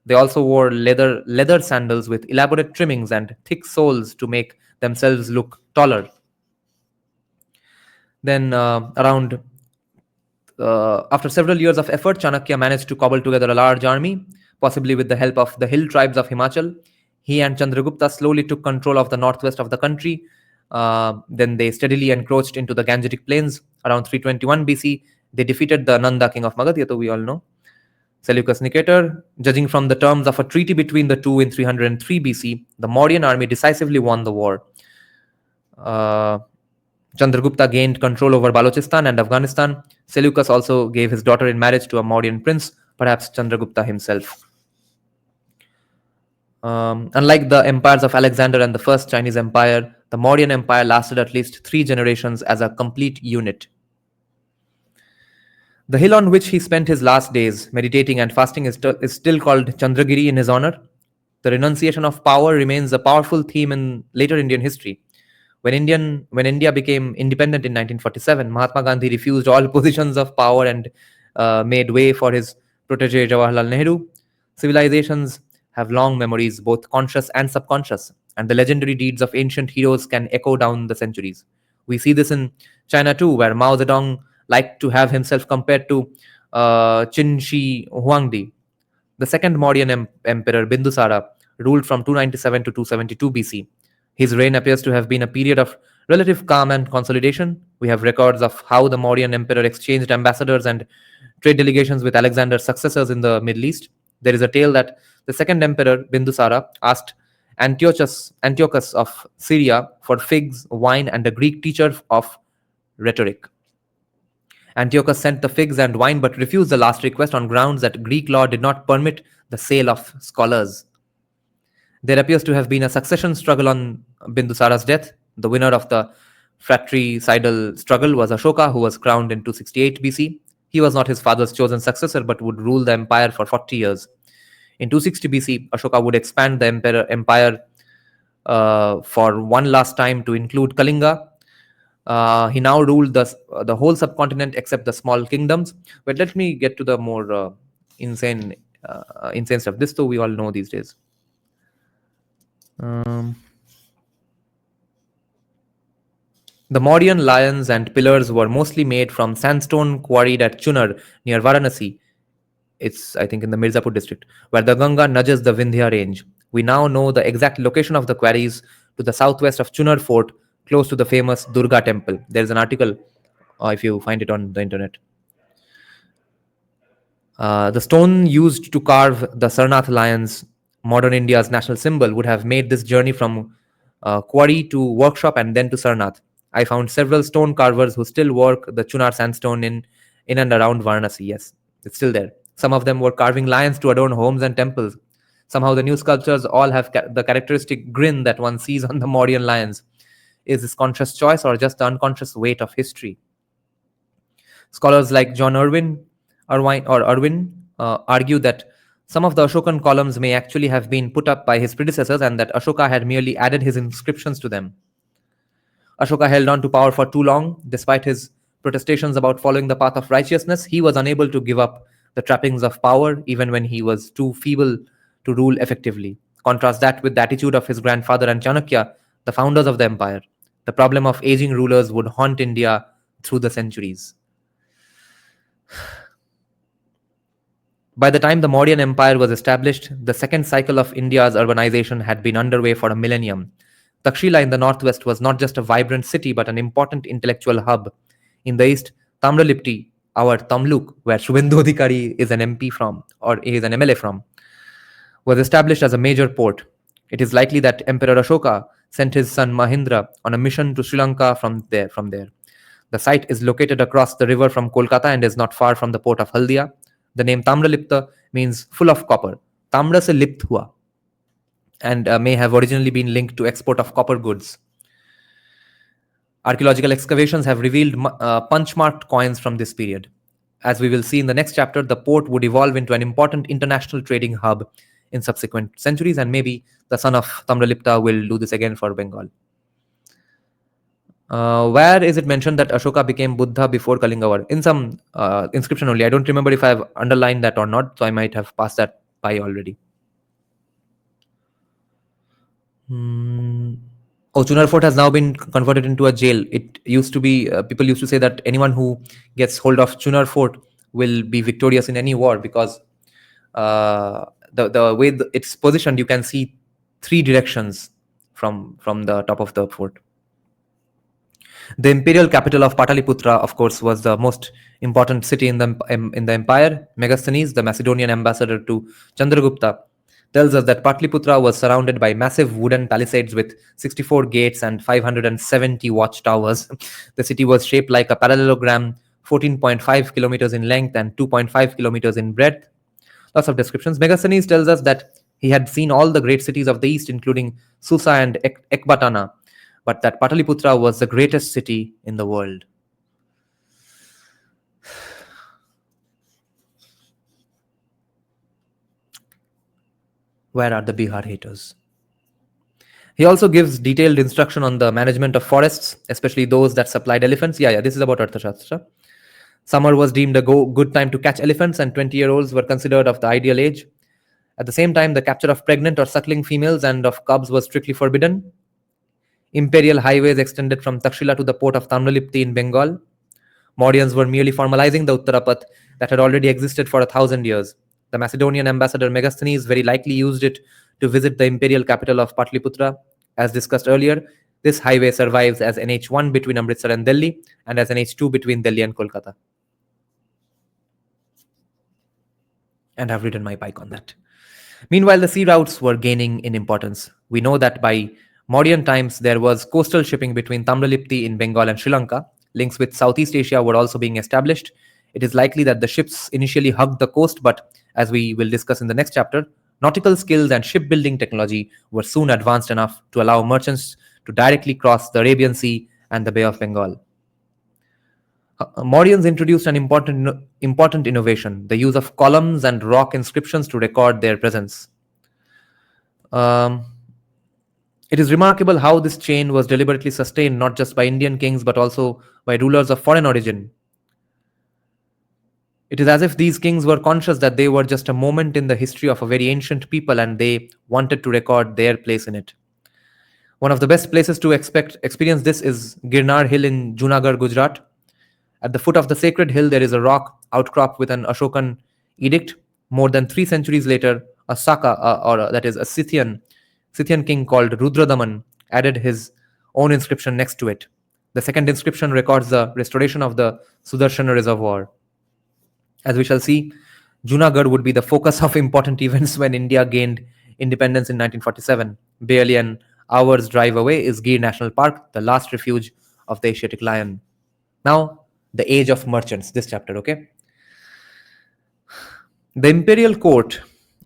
They also wore leather sandals with elaborate trimmings and thick soles to make themselves look taller. Then after several years of effort, Chanakya managed to cobble together a large army, possibly with the help of the hill tribes of Himachal. He and Chandragupta slowly took control of the northwest of the country. Then they steadily encroached into the Gangetic Plains. Around 321 BC, they defeated the Nanda king of Magadha, we all know, Seleucus Nicator. Judging from the terms of a treaty between the two in 303 BC, the Mauryan army decisively won the war. Chandragupta gained control over Balochistan and Afghanistan. Seleucus also gave his daughter in marriage to a Mauryan prince, perhaps Chandragupta himself. Unlike the empires of Alexander and the First Chinese Empire, the Mauryan Empire lasted at least 3 generations as a complete unit. The hill on which he spent his last days meditating and fasting is still called Chandragiri in his honor. The renunciation of power remains a powerful theme in later Indian history. When India became independent in 1947, Mahatma Gandhi refused all positions of power and made way for his protege Jawaharlal Nehru. Civilizations have long memories, both conscious and subconscious, and the legendary deeds of ancient heroes can echo down the centuries. We see this in China too, where Mao Zedong liked to have himself compared to Qin Shi Huangdi. The second Mauryan emperor, Bindusara, ruled from 297 to 272 BC. His reign appears to have been a period of relative calm and consolidation. We have records of how the Mauryan emperor exchanged ambassadors and trade delegations with Alexander's successors in the Middle East. There is a tale that the second emperor, Bindusara, asked Antiochus of Syria for figs, wine, and a Greek teacher of rhetoric. Antiochus sent the figs and wine but refused the last request on grounds that Greek law did not permit the sale of scholars. There appears to have been a succession struggle on Bindusara's death. The winner of the fratricidal struggle was Ashoka, who was crowned in 268 BC. He was not his father's chosen successor but would rule the empire for 40 years. In 260 BC, Ashoka would expand the empire for one last time to include Kalinga. He now ruled the whole subcontinent except the small kingdoms. But let me get to the more insane stuff. This, though, we all know these days. The Mauryan lions and pillars were mostly made from sandstone quarried at Chunar near Varanasi. It's, I think, in the Mirzapur district, where the Ganga nudges the Vindhya range. We now know the exact location of the quarries to the southwest of Chunar Fort, close to the famous Durga temple. There is an article, if you find it on the internet. The stone used to carve the Sarnath lions, modern India's national symbol, would have made this journey from quarry to workshop and then to Sarnath. I found several stone carvers who still work the Chunar sandstone in and around Varanasi. Yes, it's still there. Some of them were carving lions to adorn homes and temples. Somehow the new sculptures all have the characteristic grin that one sees on the Mauryan lions. Is this conscious choice or just the unconscious weight of history? Scholars like John Irwin argue that some of the Ashokan columns may actually have been put up by his predecessors and that Ashoka had merely added his inscriptions to them. Ashoka held on to power for too long. Despite his protestations about following the path of righteousness, he was unable to give up the trappings of power even when he was too feeble to rule effectively. Contrast that with the attitude of his grandfather and Chanakya, the founders of the empire. The problem of aging rulers would haunt India through the centuries. By the time the Mauryan Empire was established, the second cycle of India's urbanization had been underway for a millennium. Takshila in the northwest was not just a vibrant city but an important intellectual hub. In the east, Tamralipti, our Tamluk, where Shubhendu Adhikari is an MP from, or is an MLA from, was established as a major port. It is likely that Emperor Ashoka sent his son Mahindra on a mission to Sri Lanka from there. The site is located across the river from Kolkata and is not far from the port of Haldia. The name Tamralipta means full of copper. Tamra se lipt hua, and may have originally been linked to export of copper goods. Archaeological excavations have revealed punch-marked coins from this period. As we will see in the next chapter, the port would evolve into an important international trading hub in subsequent centuries, and maybe the son of Tamralipta will do this again for Bengal. Where is it mentioned that Ashoka became Buddha before Kalinga War? In some inscription only. I don't remember if I've underlined that or not, so I might have passed that by already. Chunar Fort has now been converted into a jail. It used to be, people used to say that anyone who gets hold of Chunar Fort will be victorious in any war because the way it's positioned, you can see three directions from the top of the fort. The imperial capital of Pataliputra, of course, was the most important city in the empire. Megasthenes, the Macedonian ambassador to Chandragupta, tells us that Pataliputra was surrounded by massive wooden palisades with 64 gates and 570 watchtowers. The city was shaped like a parallelogram, 14.5 kilometers in length and 2.5 kilometers in breadth. Lots of descriptions. Megasthenes tells us that he had seen all the great cities of the east, including Susa and Ekbatana, but that Pataliputra was the greatest city in the world. Where are the Bihar haters? He also gives detailed instruction on the management of forests, especially those that supplied elephants. Yeah, this is about Arthashastra. Summer was deemed a good time to catch elephants, and 20-year-olds were considered of the ideal age. At the same time, the capture of pregnant or suckling females and of cubs was strictly forbidden. Imperial highways extended from Takshila to the port of Tamralipti in Bengal. Mauryans were merely formalizing the Uttarapath that had already existed for 1,000 years. The Macedonian ambassador Megasthenes very likely used it to visit the imperial capital of Patliputra. As discussed earlier, this highway survives as NH1 between Amritsar and Delhi and as NH2 between Delhi and Kolkata. And I've ridden my bike on that. Meanwhile, the sea routes were gaining in importance. We know that by Mauryan times, there was coastal shipping between Tamralipti in Bengal and Sri Lanka. Links with Southeast Asia were also being established. It is likely that the ships initially hugged the coast, but as we will discuss in the next chapter, nautical skills and shipbuilding technology were soon advanced enough to allow merchants to directly cross the Arabian Sea and the Bay of Bengal. Mauryans introduced an important innovation, the use of columns and rock inscriptions to record their presence. It is remarkable how this chain was deliberately sustained not just by Indian kings but also by rulers of foreign origin. It is as if these kings were conscious that they were just a moment in the history of a very ancient people and they wanted to record their place in it. One of the best places to experience this is Girnar Hill in Junagadh, Gujarat. At the foot of the sacred hill, there is a rock outcrop with an Ashokan edict. More than 3 centuries later, a Saka, that is a Scythian king called Rudradaman, added his own inscription next to it. The second inscription records the restoration of the Sudarshana reservoir. As we shall see, Junagadh would be the focus of important events when India gained independence in 1947. Barely an hour's drive away is Gir National Park, the last refuge of the Asiatic lion. Now, the age of merchants, this chapter, okay? The imperial court,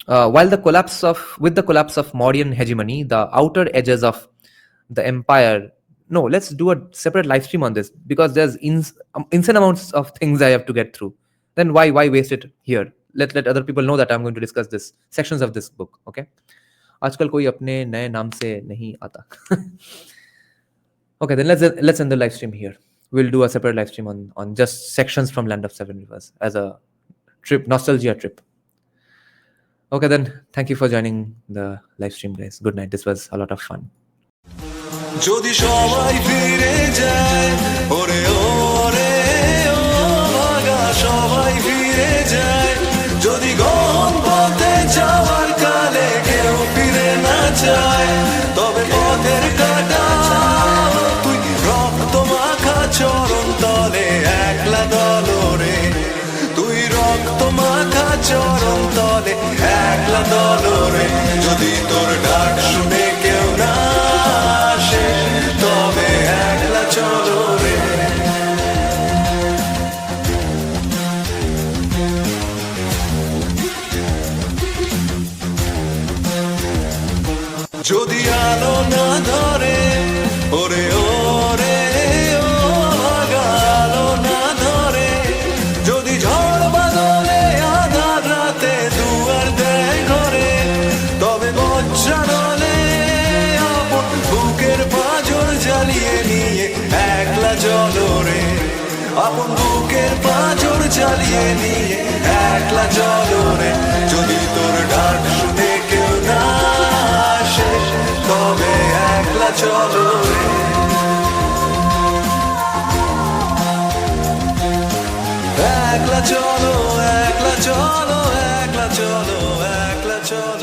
with the collapse of Mauryan hegemony, the outer edges of the empire. No, let's do a separate live stream on this because there's insane amounts of things I have to get through. Then why waste it here? Let other people know that I'm going to discuss this sections of this book, okay? आजकल कोई अपने नए नाम से नहीं आता. Okay, then let's end the live stream here. We'll do a separate live stream on just sections from Land of Seven Rivers as a nostalgia trip. Okay, then thank you for joining the live stream, guys. Good night. This was a lot of fun. যদি সবাই ফিরে যায় ওরে ওরে ও ভাগা সবাই ফিরে যায় যদি গহন পথে যাওয়ার কালে কেউ ফিরে না যায় তবে পথের কাটা তুই রক্ত মাখা চরণ তলে একলা দলরে তুই রক্ত মাখা চরণ তলে একলা দলরে যদি তোর ডাক শুনে কেউ না তবে একলা চলো রে যদি আলো না ধরে ওরে ওরে ও ভাগা আলো না ধরে যদি ঝড় বাদলে আধার রাতে দুয়ার দেয় ঘরে তবে বজ্রা বুকের পাঁজর জ্বালিয়ে নিয়ে একলা চলো রে আপন বুকের পাঁজর জ্বালিয়ে নিয়ে একলা চলো রে যদি তোর ডাক শুনে কেউ না আসে তবে একলা চলো রে একলা চলো একলা চলো একলা চলো একলা চলো